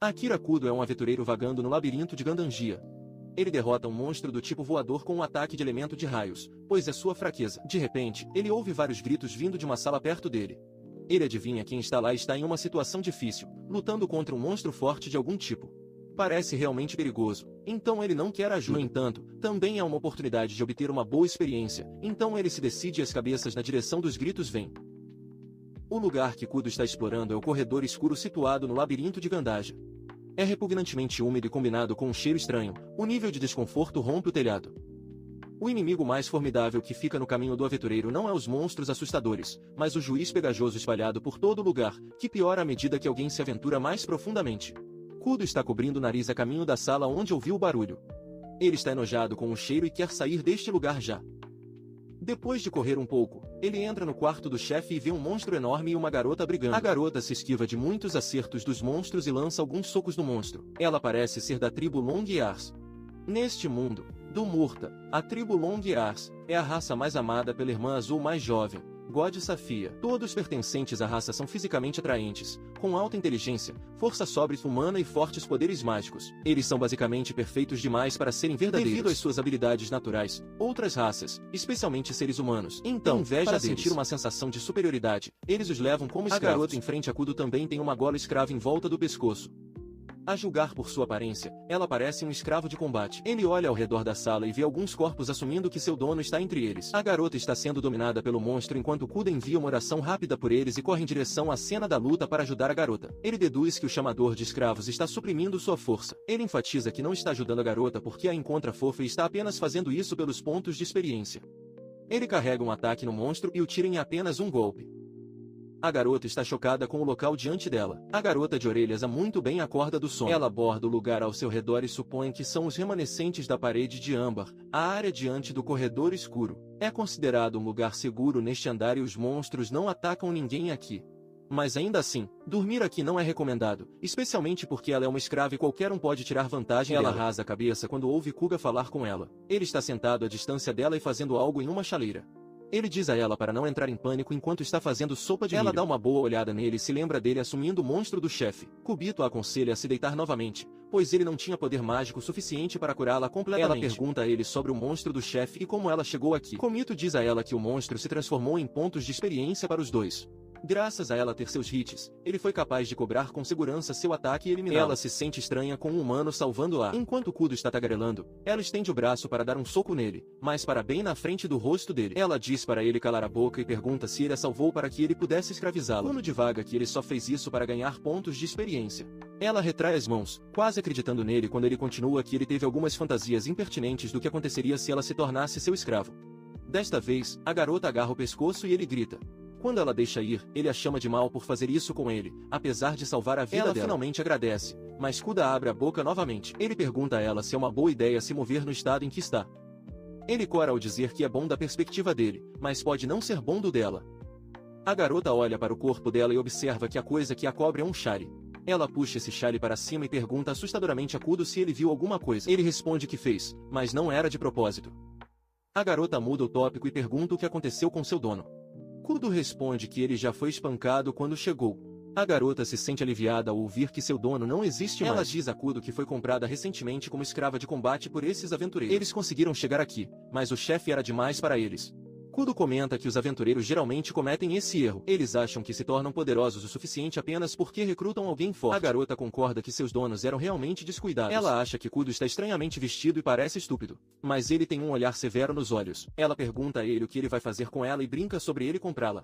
Akira Kudo é um aventureiro vagando no labirinto de Gandangia. Ele derrota um monstro do tipo voador com um ataque de elemento de raios, pois é sua fraqueza. De repente, ele ouve vários gritos vindo de uma sala perto dele. Ele adivinha quem está lá e está em uma situação difícil, lutando contra um monstro forte de algum tipo. Parece realmente perigoso, então ele não quer ajuda. No entanto, também é uma oportunidade de obter uma boa experiência, então ele se decide e as cabeças na direção dos gritos vêm. O lugar que Kudo está explorando é o corredor escuro situado no labirinto de Gandaja. É repugnantemente úmido e combinado com um cheiro estranho, o nível de desconforto rompe o telhado. O inimigo mais formidável que fica no caminho do aventureiro não é os monstros assustadores, mas o juiz pegajoso espalhado por todo lugar, que piora à medida que alguém se aventura mais profundamente. Kudo está cobrindo o nariz a caminho da sala onde ouviu o barulho. Ele está enojado com o cheiro e quer sair deste lugar já. Depois de correr um pouco, ele entra no quarto do chefe e vê um monstro enorme e uma garota brigando. A garota se esquiva de muitos acertos dos monstros e lança alguns socos no monstro. Ela parece ser da tribo Long-Ears. Neste mundo, do Murta, a tribo Long-Ears é a raça mais amada pela irmã azul mais jovem, God Safia. Todos pertencentes à raça são fisicamente atraentes, com alta inteligência, força sobre-humana e fortes poderes mágicos. Eles são basicamente perfeitos demais para serem verdadeiros. Devido às suas habilidades naturais, outras raças, especialmente seres humanos, então, para sentir uma sensação de superioridade, eles os levam como escravos. A garota em frente a Kudo também tem uma gola escrava em volta do pescoço. A julgar por sua aparência, ela parece um escravo de combate. Ele olha ao redor da sala e vê alguns corpos assumindo que seu dono está entre eles. A garota está sendo dominada pelo monstro enquanto Kudo envia uma oração rápida por eles e corre em direção à cena da luta para ajudar a garota. Ele deduz que o chamador de escravos está suprimindo sua força. Ele enfatiza que não está ajudando a garota porque a encontra fofa e está apenas fazendo isso pelos pontos de experiência. Ele carrega um ataque no monstro e o tira em apenas um golpe. A garota está chocada com o local diante dela. A garota de orelhas muito bem acorda do sono. Ela aborda o lugar ao seu redor e supõe que são os remanescentes da parede de âmbar, a área diante do corredor escuro. É considerado um lugar seguro neste andar e os monstros não atacam ninguém aqui. Mas ainda assim, dormir aqui não é recomendado, especialmente porque ela é uma escrava e qualquer um pode tirar vantagem dela. Ela arrasa a cabeça quando ouve Kuga falar com ela. Ele está sentado à distância dela e fazendo algo em uma chaleira. Ele diz a ela para não entrar em pânico enquanto está fazendo sopa de milho. Ela dá uma boa olhada nele e se lembra dele assumindo o monstro do chefe. Kubito a aconselha a se deitar novamente, pois ele não tinha poder mágico suficiente para curá-la completamente. Ela pergunta a ele sobre o monstro do chefe e como ela chegou aqui. Komito diz a ela que o monstro se transformou em pontos de experiência para os dois. Graças a ela ter seus hits, ele foi capaz de cobrar com segurança seu ataque e eliminá-lo. Ela se sente estranha com um humano salvando-a. Enquanto Kudo está tagarelando, ela estende o braço para dar um soco nele, mas para bem na frente do rosto dele. Ela diz para ele calar a boca e pergunta se ele a salvou para que ele pudesse escravizá-la. Kuno divaga que ele só fez isso para ganhar pontos de experiência. Ela retrai as mãos, quase acreditando nele quando ele continua que ele teve algumas fantasias impertinentes do que aconteceria se ela se tornasse seu escravo. Desta vez, a garota agarra o pescoço e ele grita. Quando ela deixa ir, ele a chama de mal por fazer isso com ele, apesar de salvar a vida dela. Ela finalmente agradece, mas Kuda abre a boca novamente. Ele pergunta a ela se é uma boa ideia se mover no estado em que está. Ele cora ao dizer que é bom da perspectiva dele, mas pode não ser bom do dela. A garota olha para o corpo dela e observa que a coisa que a cobre é um chale. Ela puxa esse chale para cima e pergunta assustadoramente a Kudo se ele viu alguma coisa. Ele responde que fez, mas não era de propósito. A garota muda o tópico e pergunta o que aconteceu com seu dono. Kudo responde que ele já foi espancado quando chegou. A garota se sente aliviada ao ouvir que seu dono não existe mais. Ela diz a Kudo que foi comprada recentemente como escrava de combate por esses aventureiros. Eles conseguiram chegar aqui, mas o chefe era demais para eles. Kudo comenta que os aventureiros geralmente cometem esse erro. Eles acham que se tornam poderosos o suficiente apenas porque recrutam alguém forte. A garota concorda que seus donos eram realmente descuidados. Ela acha que Kudo está estranhamente vestido e parece estúpido. Mas ele tem um olhar severo nos olhos. Ela pergunta a ele o que ele vai fazer com ela e brinca sobre ele comprá-la.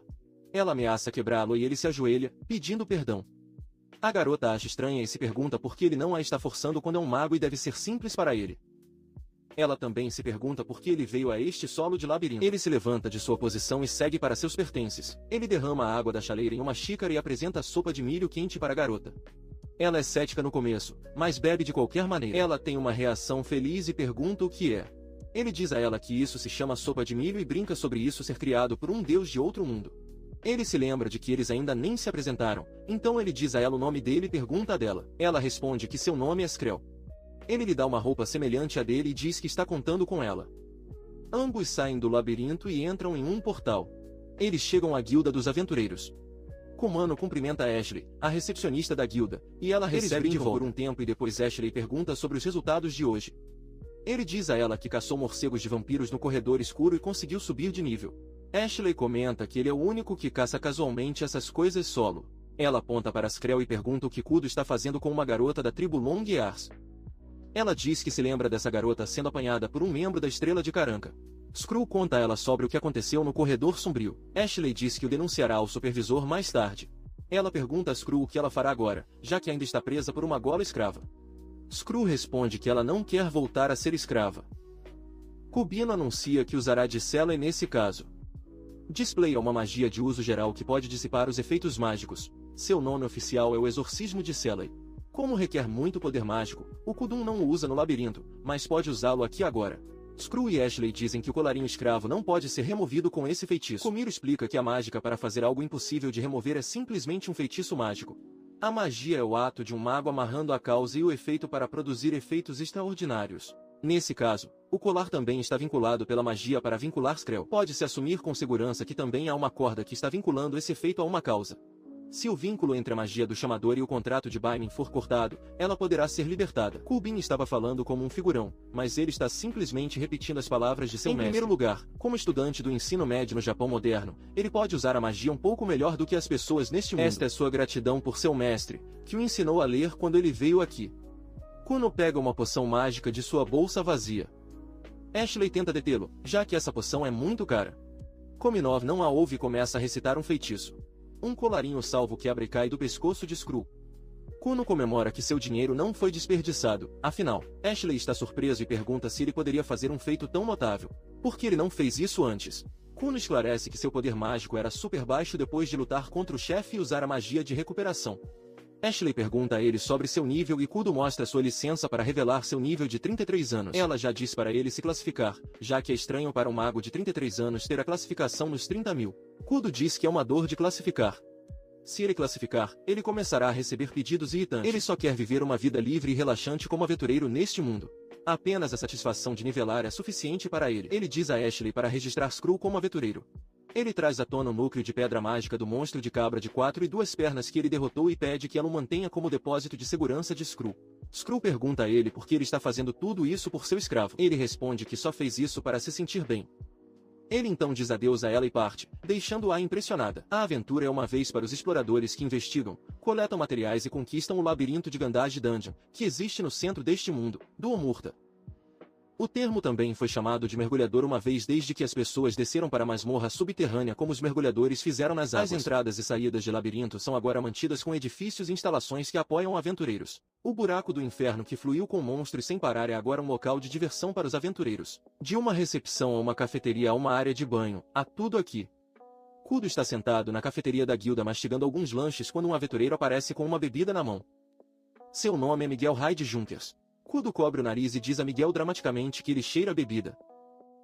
Ela ameaça quebrá-lo e ele se ajoelha, pedindo perdão. A garota acha estranha e se pergunta por que ele não a está forçando quando é um mago e deve ser simples para ele. Ela também se pergunta por que ele veio a este solo de labirinto. Ele se levanta de sua posição e segue para seus pertences. Ele derrama a água da chaleira em uma xícara e apresenta a sopa de milho quente para a garota. Ela é cética no começo, mas bebe de qualquer maneira. Ela tem uma reação feliz e pergunta o que é. Ele diz a ela que isso se chama sopa de milho e brinca sobre isso ser criado por um deus de outro mundo. Ele se lembra de que eles ainda nem se apresentaram, então ele diz a ela o nome dele e pergunta a dela. Ela responde que seu nome é Skrell. Ele lhe dá uma roupa semelhante à dele e diz que está contando com ela. Ambos saem do labirinto e entram em um portal. Eles chegam à Guilda dos Aventureiros. Kumano cumprimenta Ashley, a recepcionista da guilda, e ela recebe de volta por um tempo e depois Ashley pergunta sobre os resultados de hoje. Ele diz a ela que caçou morcegos de vampiros no corredor escuro e conseguiu subir de nível. Ashley comenta que ele é o único que caça casualmente essas coisas solo. Ela aponta para Skrell e pergunta o que Kudo está fazendo com uma garota da tribo Long Years. Ela diz que se lembra dessa garota sendo apanhada por um membro da Estrela de Caranca. Skrull conta a ela sobre o que aconteceu no corredor sombrio. Ashley diz que o denunciará ao supervisor mais tarde. Ela pergunta a Skrull o que ela fará agora, já que ainda está presa por uma gola escrava. Skrull responde que ela não quer voltar a ser escrava. Cubino anuncia que usará Discellay nesse caso. Display é uma magia de uso geral que pode dissipar os efeitos mágicos. Seu nome oficial é o Exorcismo Discellay. Como requer muito poder mágico, o Kudum não o usa no labirinto, mas pode usá-lo aqui agora. Skrull e Ashley dizem que o colarinho escravo não pode ser removido com esse feitiço. Kumiro explica que a mágica para fazer algo impossível de remover é simplesmente um feitiço mágico. A magia é o ato de um mago amarrando a causa e o efeito para produzir efeitos extraordinários. Nesse caso, o colar também está vinculado pela magia para vincular Skrell. Pode-se assumir com segurança que também há uma corda que está vinculando esse efeito a uma causa. Se o vínculo entre a magia do chamador e o contrato de Baimin for cortado, ela poderá ser libertada. Kubin estava falando como um figurão, mas ele está simplesmente repetindo as palavras de seu mestre. Em primeiro lugar, como estudante do ensino médio no Japão moderno, ele pode usar a magia um pouco melhor do que as pessoas neste mundo. Esta é sua gratidão por seu mestre, que o ensinou a ler quando ele veio aqui. Kuno pega uma poção mágica de sua bolsa vazia. Ashley tenta detê-lo, já que essa poção é muito cara. Kominov não a ouve e começa a recitar um feitiço. Um colarinho salvo quebra e cai do pescoço de Skrull. Kuno comemora que seu dinheiro não foi desperdiçado, afinal, Ashley está surpreso e pergunta se ele poderia fazer um feito tão notável. Por que ele não fez isso antes? Kuno esclarece que seu poder mágico era super baixo depois de lutar contra o chefe e usar a magia de recuperação. Ashley pergunta a ele sobre seu nível e Kudo mostra sua licença para revelar seu nível de 33 anos. Ela já diz para ele se classificar, já que é estranho para um mago de 33 anos ter a classificação nos 30.000. Kudo diz que é uma dor de classificar. Se ele classificar, ele começará a receber pedidos irritantes. Ele só quer viver uma vida livre e relaxante como aventureiro neste mundo. Apenas a satisfação de nivelar é suficiente para ele. Ele diz a Ashley para registrar Skrull como aventureiro. Ele traz à tona o núcleo de pedra mágica do monstro de cabra de 4 e 2 pernas que ele derrotou e pede que ela o mantenha como depósito de segurança de Skrull. Skrull pergunta a ele por que ele está fazendo tudo isso por seu escravo. Ele responde que só fez isso para se sentir bem. Ele então diz adeus a ela e parte, deixando-a impressionada. A aventura é uma vez para os exploradores que investigam, coletam materiais e conquistam o labirinto de Gandhar Dungeon, que existe no centro deste mundo, do Omurta. O termo também foi chamado de mergulhador uma vez desde que as pessoas desceram para a masmorra subterrânea como os mergulhadores fizeram nas águas. As entradas e saídas de labirinto são agora mantidas com edifícios e instalações que apoiam aventureiros. O buraco do inferno que fluiu com monstros sem parar é agora um local de diversão para os aventureiros. De uma recepção a uma cafeteria a uma área de banho, há tudo aqui. Kudo está sentado na cafeteria da guilda mastigando alguns lanches quando um aventureiro aparece com uma bebida na mão. Seu nome é Miguel Hyde Junkers. Kudo cobre o nariz e diz a Miguel dramaticamente que ele cheira a bebida.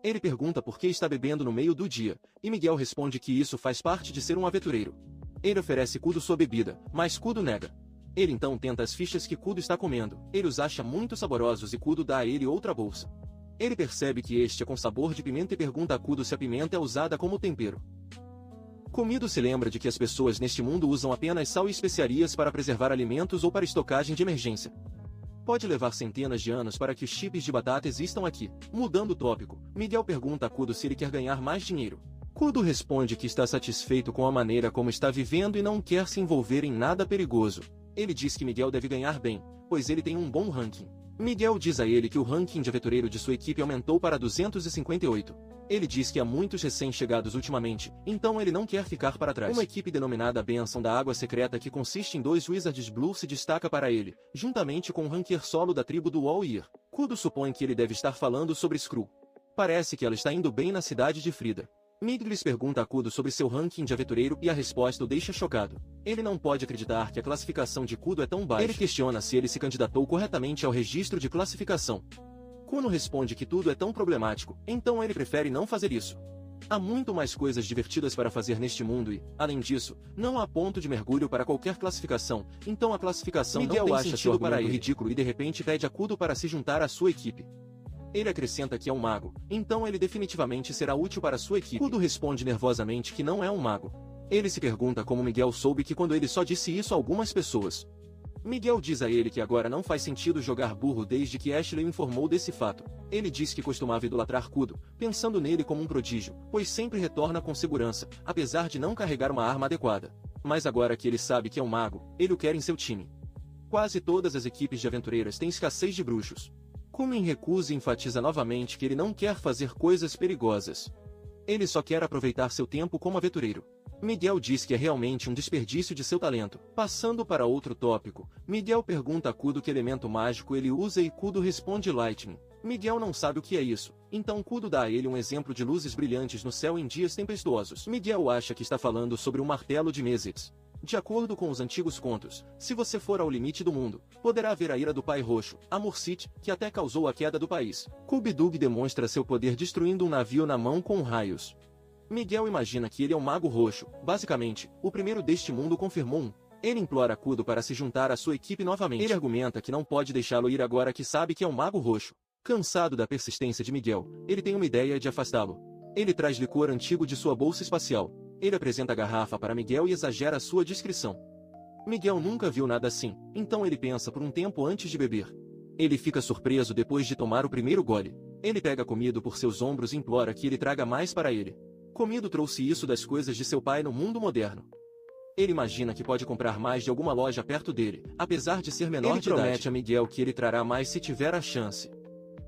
Ele pergunta por que está bebendo no meio do dia, e Miguel responde que isso faz parte de ser um aventureiro. Ele oferece Kudo sua bebida, mas Kudo nega. Ele então tenta as fichas que Kudo está comendo. Ele os acha muito saborosos e Kudo dá a ele outra bolsa. Ele percebe que este é com sabor de pimenta e pergunta a Kudo se a pimenta é usada como tempero. Comido se lembra de que as pessoas neste mundo usam apenas sal e especiarias para preservar alimentos ou para estocagem de emergência. Pode levar centenas de anos para que os chips de batata existam aqui. Mudando o tópico, Miguel pergunta a Kudo se ele quer ganhar mais dinheiro. Kudo responde que está satisfeito com a maneira como está vivendo e não quer se envolver em nada perigoso. Ele diz que Miguel deve ganhar bem, pois ele tem um bom ranking. Miguel diz a ele que o ranking de aventureiro de sua equipe aumentou para 258. Ele diz que há muitos recém-chegados ultimamente, então ele não quer ficar para trás. Uma equipe denominada Bênção da Água Secreta que consiste em 2 Wizards Blue se destaca para ele, juntamente com um ranker solo da tribo do All-Year. Kudo supõe que ele deve estar falando sobre Skrull. Parece que ela está indo bem na cidade de Frida. Miglis pergunta a Kudo sobre seu ranking de aventureiro e a resposta o deixa chocado. Ele não pode acreditar que a classificação de Kudo é tão baixa. Ele questiona se ele se candidatou corretamente ao registro de classificação. Kuno responde que tudo é tão problemático, então ele prefere não fazer isso. Há muito mais coisas divertidas para fazer neste mundo e, além disso, não há ponto de mergulho para qualquer classificação, então a classificação Miguel não tem acha sentido para ele. ridículo E de repente pede a Kudo para se juntar à sua equipe. Ele acrescenta que é um mago, então ele definitivamente será útil para sua equipe. Kudo responde nervosamente que não é um mago. Ele se pergunta como Miguel soube que quando ele só disse isso a algumas pessoas. Miguel diz a ele que agora não faz sentido jogar burro desde que Ashley o informou desse fato. Ele diz que costumava idolatrar Kudo, pensando nele como um prodígio, pois sempre retorna com segurança, apesar de não carregar uma arma adequada. Mas agora que ele sabe que é um mago, ele o quer em seu time. Quase todas as equipes de aventureiras têm escassez de bruxos. Kumin recusa e enfatiza novamente que ele não quer fazer coisas perigosas. Ele só quer aproveitar seu tempo como aventureiro. Miguel diz que é realmente um desperdício de seu talento. Passando para outro tópico, Miguel pergunta a Kudo que elemento mágico ele usa e Kudo responde Lightning. Miguel não sabe o que é isso, então Kudo dá a ele um exemplo de luzes brilhantes no céu em dias tempestuosos. Miguel acha que está falando sobre um martelo de Mesitz. De acordo com os antigos contos, se você for ao limite do mundo, poderá ver a ira do Pai Roxo, Amorcite, que até causou a queda do país. Kubidug demonstra seu poder destruindo um navio na mão com raios. Miguel imagina que ele é um mago roxo. Basicamente, o primeiro deste mundo confirmou um. Ele implora Kudo para se juntar à sua equipe novamente. Ele argumenta que não pode deixá-lo ir agora que sabe que é um mago roxo. Cansado da persistência de Miguel, ele tem uma ideia de afastá-lo. Ele traz licor antigo de sua bolsa espacial. Ele apresenta a garrafa para Miguel e exagera sua descrição. Miguel nunca viu nada assim, então ele pensa por um tempo antes de beber. Ele fica surpreso depois de tomar o primeiro gole. Ele pega Comido por seus ombros e implora que ele traga mais para ele. Comido trouxe isso das coisas de seu pai no mundo moderno. Ele imagina que pode comprar mais de alguma loja perto dele, apesar de ser menor de idade. Ele promete a Miguel que ele trará mais se tiver a chance.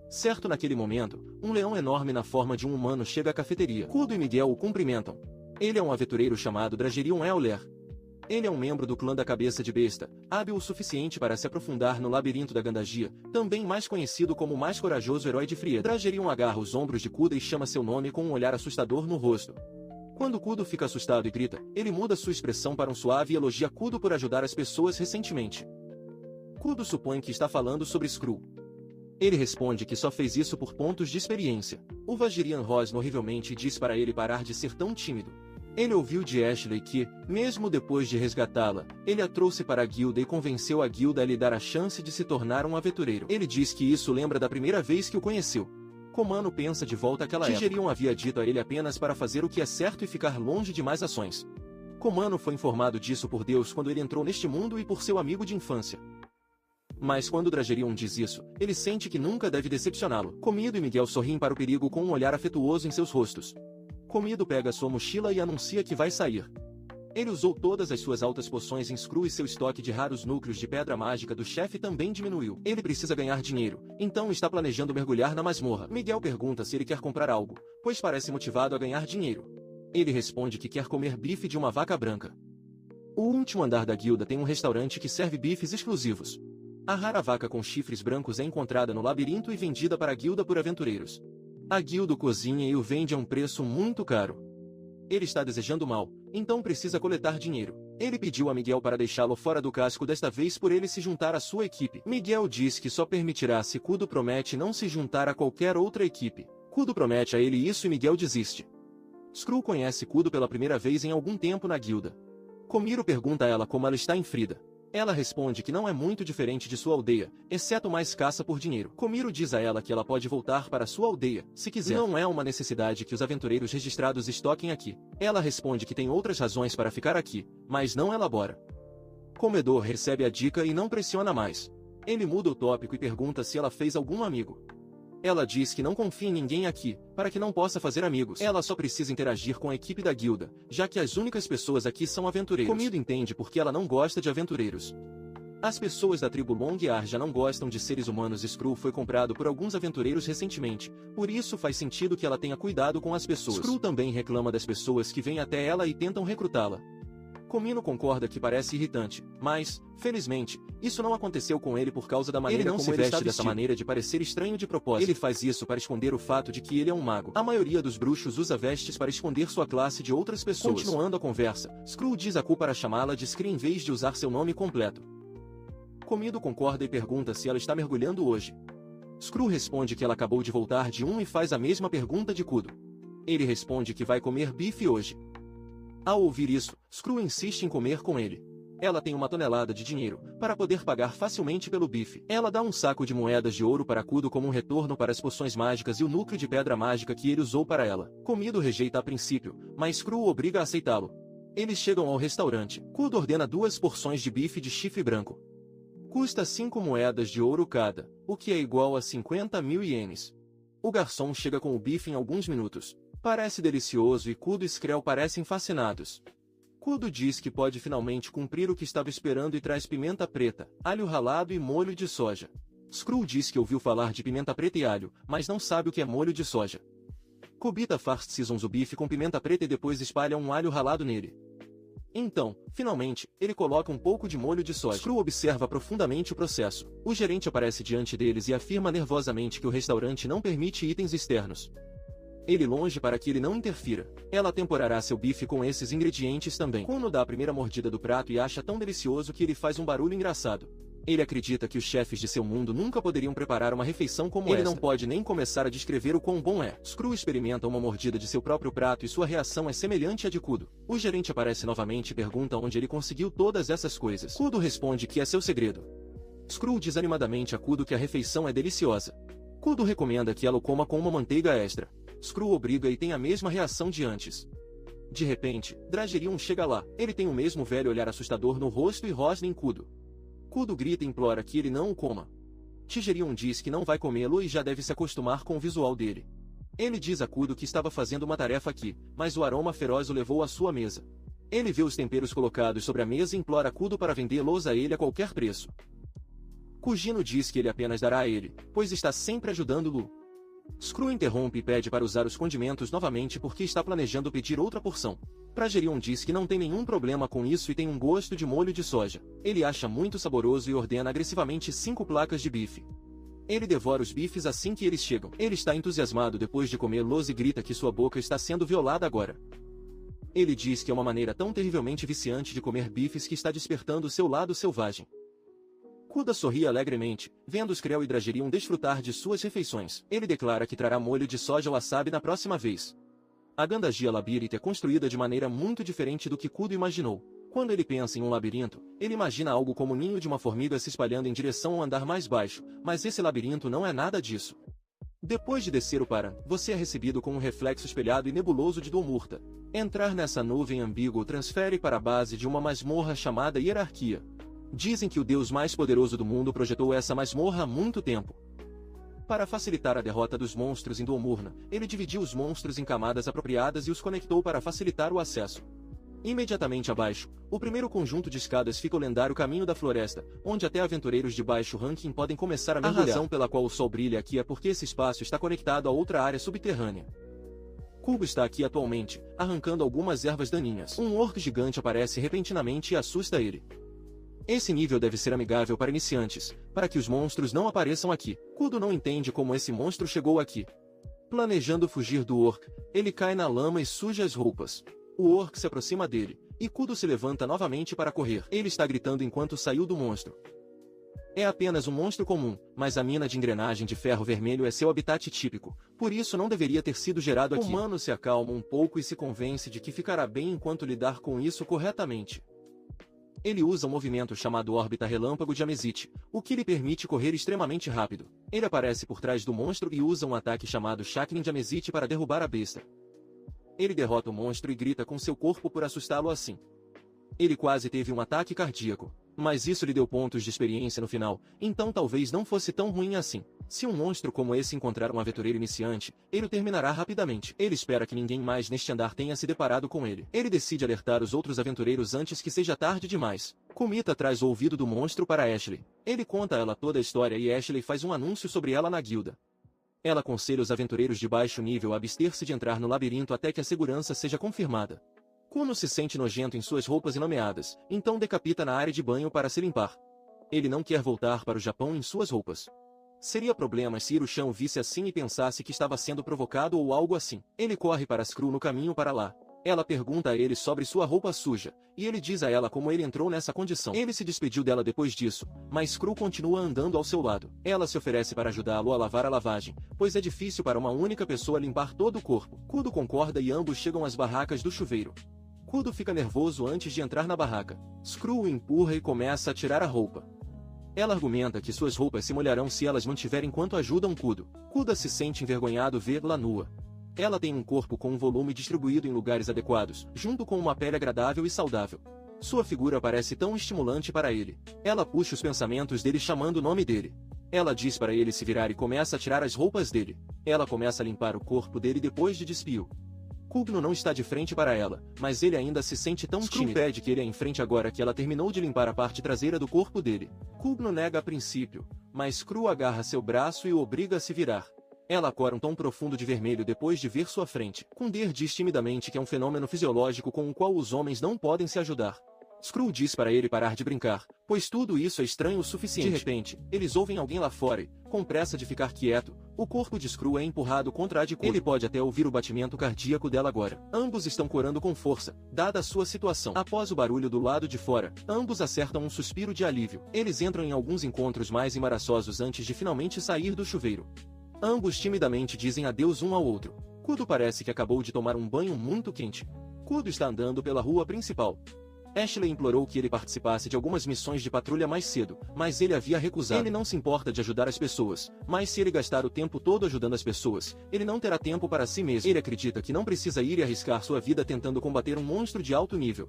Certo naquele momento, um leão enorme na forma de um humano chega à cafeteria. Kudo e Miguel o cumprimentam. Ele é um aventureiro chamado Dragerion Euler. Ele é um membro do clã da Cabeça de Besta, hábil o suficiente para se aprofundar no labirinto da Gandagia, também mais conhecido como o mais corajoso herói de Frieda. Dragerion agarra os ombros de Kudo e chama seu nome com um olhar assustador no rosto. Quando Kudo fica assustado e grita, ele muda sua expressão para um suave e elogia Kudo por ajudar as pessoas recentemente. Kudo supõe que está falando sobre Skrull. Ele responde que só fez isso por pontos de experiência. O Vagirian rosna horrivelmente e diz para ele parar de ser tão tímido. Ele ouviu de Ashley que, mesmo depois de resgatá-la, ele a trouxe para a guilda e convenceu a guilda a lhe dar a chance de se tornar um aventureiro. Ele diz que isso lembra da primeira vez que o conheceu. Comano pensa de volta àquela época. Tigerion havia dito a ele apenas para fazer o que é certo e ficar longe de mais ações. Comano foi informado disso por Deus quando ele entrou neste mundo e por seu amigo de infância. Mas quando Dragerion diz isso, ele sente que nunca deve decepcioná-lo. Comido e Miguel sorriem para o perigo com um olhar afetuoso em seus rostos. Comido pega sua mochila e anuncia que vai sair. Ele usou todas as suas altas poções em Skrull e seu estoque de raros núcleos de pedra mágica do chefe também diminuiu. Ele precisa ganhar dinheiro, então está planejando mergulhar na masmorra. Miguel pergunta se ele quer comprar algo, pois parece motivado a ganhar dinheiro. Ele responde que quer comer bife de uma vaca branca. O último andar da guilda tem um restaurante que serve bifes exclusivos. A rara vaca com chifres brancos é encontrada no labirinto e vendida para a guilda por aventureiros. A guilda cozinha e o vende a um preço muito caro. Ele está desejando mal, então precisa coletar dinheiro. Ele pediu a Miguel para deixá-lo fora do casco desta vez por ele se juntar à sua equipe. Miguel diz que só permitirá se Kudo promete não se juntar a qualquer outra equipe. Kudo promete a ele isso e Miguel desiste. Skrull conhece Kudo pela primeira vez em algum tempo na guilda. Komiro pergunta a ela como ela está em Frida. Ela responde que não é muito diferente de sua aldeia, exceto mais caça por dinheiro. Komiro diz a ela que ela pode voltar para sua aldeia, se quiser. Não é uma necessidade que os aventureiros registrados estoquem aqui. Ela responde que tem outras razões para ficar aqui, mas não elabora. Comedor recebe a dica e não pressiona mais. Ele muda o tópico e pergunta se ela fez algum amigo. Ela diz que não confia em ninguém aqui, para que não possa fazer amigos. Ela só precisa interagir com a equipe da guilda, já que as únicas pessoas aqui são aventureiros. Comido entende porque ela não gosta de aventureiros. As pessoas da tribo Longyar já não gostam de seres humanos. Skrull foi comprado por alguns aventureiros recentemente, por isso faz sentido que ela tenha cuidado com as pessoas. Skrull também reclama das pessoas que vêm até ela e tentam recrutá-la. Comino concorda que parece irritante, mas, felizmente, isso não aconteceu com ele por causa da maneira como ele veste dessa maneira de parecer estranho de propósito. Ele faz isso para esconder o fato de que ele é um mago. A maioria dos bruxos usa vestes para esconder sua classe de outras pessoas. Continuando a conversa, Skrull diz a Ku para chamá-la de Skri em vez de usar seu nome completo. Comido concorda e pergunta se ela está mergulhando hoje. Skrull responde que ela acabou de voltar de e faz a mesma pergunta de Kudo. Ele responde que vai comer bife hoje. Ao ouvir isso, Skrull insiste em comer com ele. Ela tem 1 tonelada de dinheiro, para poder pagar facilmente pelo bife. Ela dá um saco de moedas de ouro para Kudo como um retorno para as poções mágicas e o núcleo de pedra mágica que ele usou para ela. Comido rejeita a princípio, mas Skrull obriga a aceitá-lo. Eles chegam ao restaurante. Kudo ordena 2 porções de bife de chifre branco. Custa 5 moedas de ouro cada, o que é igual a 50.000 ienes. O garçom chega com o bife em alguns minutos. Parece delicioso e Kudo e Skrell parecem fascinados. Kudo diz que pode finalmente cumprir o que estava esperando e traz pimenta preta, alho ralado e molho de soja. Skrull diz que ouviu falar de pimenta preta e alho, mas não sabe o que é molho de soja. Kobita Fast seasons o bife com pimenta preta e depois espalha um alho ralado nele. Então, finalmente, ele coloca um pouco de molho de soja. Skrull observa profundamente o processo. O gerente aparece diante deles e afirma nervosamente que o restaurante não permite itens externos. Ele longe para que ele não interfira. Ela temperará seu bife com esses ingredientes também. Kuno dá a primeira mordida do prato e acha tão delicioso que ele faz um barulho engraçado. Ele acredita que os chefes de seu mundo nunca poderiam preparar uma refeição como esta. Ele não pode nem começar a descrever o quão bom é. Skrull experimenta uma mordida de seu próprio prato e sua reação é semelhante à de Kudo. O gerente aparece novamente e pergunta onde ele conseguiu todas essas coisas. Kudo responde que é seu segredo. Skrull diz animadamente a Kudo que a refeição é deliciosa. Kudo recomenda que ela o coma com uma manteiga extra. Skrull obriga e tem a mesma reação de antes. De repente, Dragerion chega lá. Ele tem o mesmo velho olhar assustador no rosto e rosna em Kudo. Kudo grita e implora que ele não o coma. Tigerion diz que não vai comê-lo e já deve se acostumar com o visual dele. Ele diz a Kudo que estava fazendo uma tarefa aqui, mas o aroma feroz o levou à sua mesa. Ele vê os temperos colocados sobre a mesa e implora a Kudo para vendê-los a ele a qualquer preço. Kujino diz que ele apenas dará a ele, pois está sempre ajudando Lu. Skrull interrompe e pede para usar os condimentos novamente porque está planejando pedir outra porção. Pragerion diz que não tem nenhum problema com isso e tem um gosto de molho de soja. Ele acha muito saboroso e ordena agressivamente 5 placas de bife. Ele devora os bifes assim que eles chegam. Ele está entusiasmado depois de comê-los e grita que sua boca está sendo violada agora. Ele diz que é uma maneira tão terrivelmente viciante de comer bifes que está despertando seu lado selvagem. Kuda sorri alegremente, vendo Skrell e Dragerion desfrutar de suas refeições. Ele declara que trará molho de soja wasabi na próxima vez. A Gandagia Labyrinth é construída de maneira muito diferente do que Kudo imaginou. Quando ele pensa em um labirinto, ele imagina algo como o ninho de uma formiga se espalhando em direção ao andar mais baixo, mas esse labirinto não é nada disso. Depois de descer o Paran, você é recebido com um reflexo espelhado e nebuloso de Dulmurta. Entrar nessa nuvem ambígua transfere para a base de uma masmorra chamada Hierarquia. Dizem que o deus mais poderoso do mundo projetou essa masmorra há muito tempo. Para facilitar a derrota dos monstros em Dulmurna, ele dividiu os monstros em camadas apropriadas e os conectou para facilitar o acesso. Imediatamente abaixo, o primeiro conjunto de escadas fica o lendário Caminho da Floresta, onde até aventureiros de baixo ranking podem começar a mergulhar. A razão pela qual o sol brilha aqui é porque esse espaço está conectado a outra área subterrânea. Kubo está aqui atualmente, arrancando algumas ervas daninhas. Um orc gigante aparece repentinamente e assusta ele. Esse nível deve ser amigável para iniciantes, para que os monstros não apareçam aqui. Kudo não entende como esse monstro chegou aqui. Planejando fugir do orc, ele cai na lama e suja as roupas. O orc se aproxima dele, e Kudo se levanta novamente para correr. Ele está gritando enquanto saiu do monstro. É apenas um monstro comum, mas a mina de engrenagem de ferro vermelho é seu habitat típico, por isso não deveria ter sido gerado aqui. O humano se acalma um pouco e se convence de que ficará bem enquanto lidar com isso corretamente. Ele usa um movimento chamado órbita relâmpago de Amezite, o que lhe permite correr extremamente rápido. Ele aparece por trás do monstro e usa um ataque chamado Chakrin de Amezite para derrubar a besta. Ele derrota o monstro e grita com seu corpo por assustá-lo assim. Ele quase teve um ataque cardíaco, mas isso lhe deu pontos de experiência no final, então talvez não fosse tão ruim assim. Se um monstro como esse encontrar um aventureiro iniciante, ele o terminará rapidamente. Ele espera que ninguém mais neste andar tenha se deparado com ele. Ele decide alertar os outros aventureiros antes que seja tarde demais. Kumita traz o ouvido do monstro para Ashley. Ele conta a ela toda a história e Ashley faz um anúncio sobre ela na guilda. Ela aconselha os aventureiros de baixo nível a abster-se de entrar no labirinto até que a segurança seja confirmada. Kuno se sente nojento em suas roupas lameadas, então decapita na área de banho para se limpar. Ele não quer voltar para o Japão em suas roupas. Seria problema se Hiruchan o visse assim e pensasse que estava sendo provocado ou algo assim. Ele corre para Skrull no caminho para lá. Ela pergunta a ele sobre sua roupa suja, e ele diz a ela como ele entrou nessa condição. Ele se despediu dela depois disso, mas Skrull continua andando ao seu lado. Ela se oferece para ajudá-lo a lavar a lavagem, pois é difícil para uma única pessoa limpar todo o corpo. Kudo concorda e ambos chegam às barracas do chuveiro. Kudo fica nervoso antes de entrar na barraca. Skrull o empurra e começa a tirar a roupa. Ela argumenta que suas roupas se molharão se elas mantiverem enquanto ajudam Kudo. Kudo se sente envergonhado vê-la nua. Ela tem um corpo com um volume distribuído em lugares adequados, junto com uma pele agradável e saudável. Sua figura parece tão estimulante para ele. Ela puxa os pensamentos dele chamando o nome dele. Ela diz para ele se virar e começa a tirar as roupas dele. Ela começa a limpar o corpo dele depois de despir-o. Cugno não está de frente para ela, mas ele ainda se sente tão tímido. Pede que ele a enfrente agora que ela terminou de limpar a parte traseira do corpo dele. Cugno nega a princípio, mas Cru agarra seu braço e o obriga a se virar. Ela cora um tom profundo de vermelho depois de ver sua frente. Kunder diz timidamente que é um fenômeno fisiológico com o qual os homens não podem se ajudar. Skrull diz para ele parar de brincar, pois tudo isso é estranho o suficiente. De repente, eles ouvem alguém lá fora e, com pressa de ficar quieto, o corpo de Skrull é empurrado contra a de Kudo. Ele pode até ouvir o batimento cardíaco dela agora. Ambos estão corando com força, dada a sua situação. Após o barulho do lado de fora, ambos acertam um suspiro de alívio. Eles entram em alguns encontros mais embaraçosos antes de finalmente sair do chuveiro. Ambos timidamente dizem adeus um ao outro. Kudo parece que acabou de tomar um banho muito quente. Kudo está andando pela rua principal. Ashley implorou que ele participasse de algumas missões de patrulha mais cedo, mas ele havia recusado. Ele não se importa de ajudar as pessoas, mas se ele gastar o tempo todo ajudando as pessoas, ele não terá tempo para si mesmo. Ele acredita que não precisa ir e arriscar sua vida tentando combater um monstro de alto nível.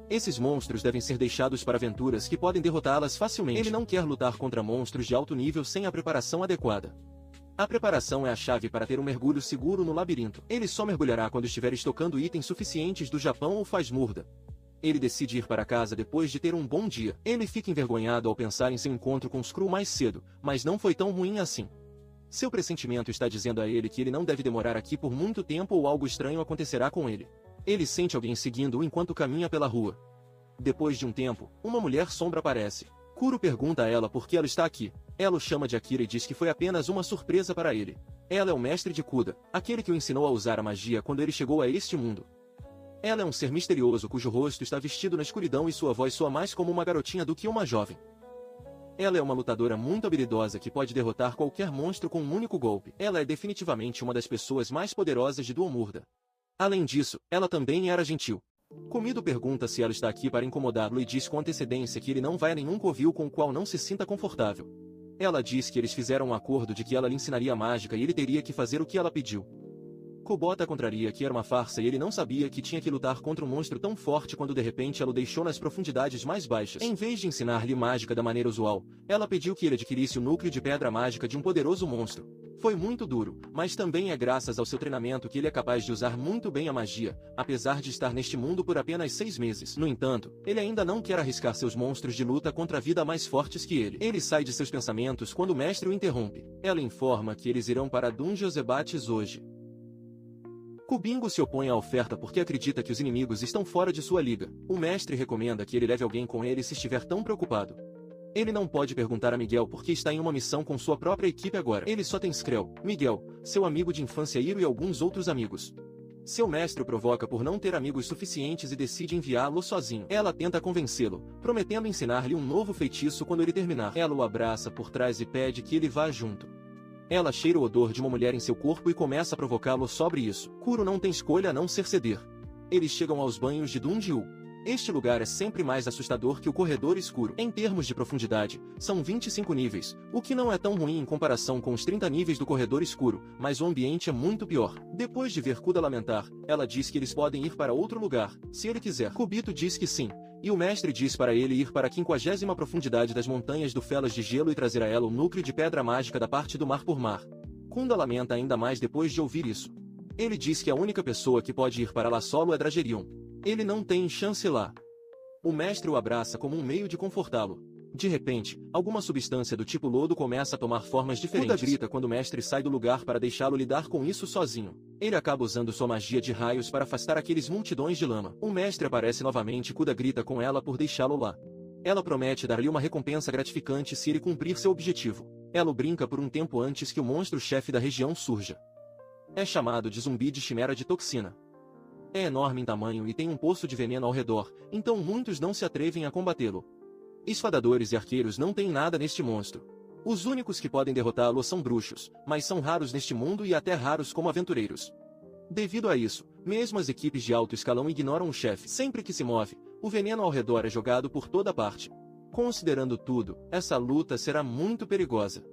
Esses monstros devem ser deixados para aventuras que podem derrotá-las facilmente. Ele não quer lutar contra monstros de alto nível sem a preparação adequada. A preparação é a chave para ter um mergulho seguro no labirinto. Ele só mergulhará quando estiver estocando itens suficientes do Japão ou faz murda. Ele decide ir para casa depois de ter um bom dia. Ele fica envergonhado ao pensar em seu encontro com Skrull mais cedo, mas não foi tão ruim assim. Seu pressentimento está dizendo a ele que ele não deve demorar aqui por muito tempo ou algo estranho acontecerá com ele. Ele sente alguém seguindo-o enquanto caminha pela rua. Depois de um tempo, uma mulher sombra aparece. Kuro pergunta a ela por que ela está aqui. Ela o chama de Akira e diz que foi apenas uma surpresa para ele. Ela é o mestre de Kuda, aquele que o ensinou a usar a magia quando ele chegou a este mundo. Ela é um ser misterioso cujo rosto está vestido na escuridão e sua voz soa mais como uma garotinha do que uma jovem. Ela é uma lutadora muito habilidosa que pode derrotar qualquer monstro com um único golpe. Ela é definitivamente uma das pessoas mais poderosas de Duomurda. Além disso, ela também era gentil. Komido pergunta se ela está aqui para incomodá-lo e diz com antecedência que ele não vai a nenhum covil com o qual não se sinta confortável. Ela diz que eles fizeram um acordo de que ela lhe ensinaria mágica e ele teria que fazer o que ela pediu. Kobota contraria que era uma farsa e ele não sabia que tinha que lutar contra um monstro tão forte quando de repente ela o deixou nas profundidades mais baixas. Em vez de ensinar-lhe mágica da maneira usual, ela pediu que ele adquirisse o núcleo de pedra mágica de um poderoso monstro. Foi muito duro, mas também é graças ao seu treinamento que ele é capaz de usar muito bem a magia, apesar de estar neste mundo por apenas 6 meses. No entanto, ele ainda não quer arriscar seus monstros de luta contra a vida mais fortes que ele. Ele sai de seus pensamentos quando o mestre o interrompe. Ela informa que eles irão para Dungeons Bates hoje. Kubingo se opõe à oferta porque acredita que os inimigos estão fora de sua liga. O mestre recomenda que ele leve alguém com ele se estiver tão preocupado. Ele não pode perguntar a Miguel porque está em uma missão com sua própria equipe agora. Ele só tem Skrell, Miguel, seu amigo de infância Hiro e alguns outros amigos. Seu mestre o provoca por não ter amigos suficientes e decide enviá-lo sozinho. Ela tenta convencê-lo, prometendo ensinar-lhe um novo feitiço quando ele terminar. Ela o abraça por trás e pede que ele vá junto. Ela cheira o odor de uma mulher em seu corpo e começa a provocá-lo sobre isso. Kuro não tem escolha a não ser ceder. Eles chegam aos banhos de Dunjiu. Este lugar é sempre mais assustador que o corredor escuro. Em termos de profundidade, são 25 níveis, o que não é tão ruim em comparação com os 30 níveis do corredor escuro, mas o ambiente é muito pior. Depois de ver Kuda lamentar, ela diz que eles podem ir para outro lugar, se ele quiser. Kobito diz que sim, e o mestre diz para ele ir para a 50ª profundidade das montanhas do Felas de Gelo e trazer a ela o núcleo de pedra mágica da parte do mar por mar. Kunda lamenta ainda mais depois de ouvir isso. Ele diz que a única pessoa que pode ir para lá solo é Dragerion. Ele não tem chance lá. O mestre o abraça como um meio de confortá-lo. De repente, alguma substância do tipo lodo começa a tomar formas diferentes. Kuda grita quando o mestre sai do lugar para deixá-lo lidar com isso sozinho. Ele acaba usando sua magia de raios para afastar aqueles multidões de lama. O mestre aparece novamente e Kuda grita com ela por deixá-lo lá. Ela promete dar-lhe uma recompensa gratificante se ele cumprir seu objetivo. Ela o brinca por um tempo antes que o monstro-chefe da região surja. É chamado de zumbi de chimera de toxina. É enorme em tamanho e tem um poço de veneno ao redor, então muitos não se atrevem a combatê-lo. Espadadores e arqueiros não têm nada neste monstro. Os únicos que podem derrotá-lo são bruxos, mas são raros neste mundo e até raros como aventureiros. Devido a isso, mesmo as equipes de alto escalão ignoram o chefe. Sempre que se move, o veneno ao redor é jogado por toda parte. Considerando tudo, essa luta será muito perigosa.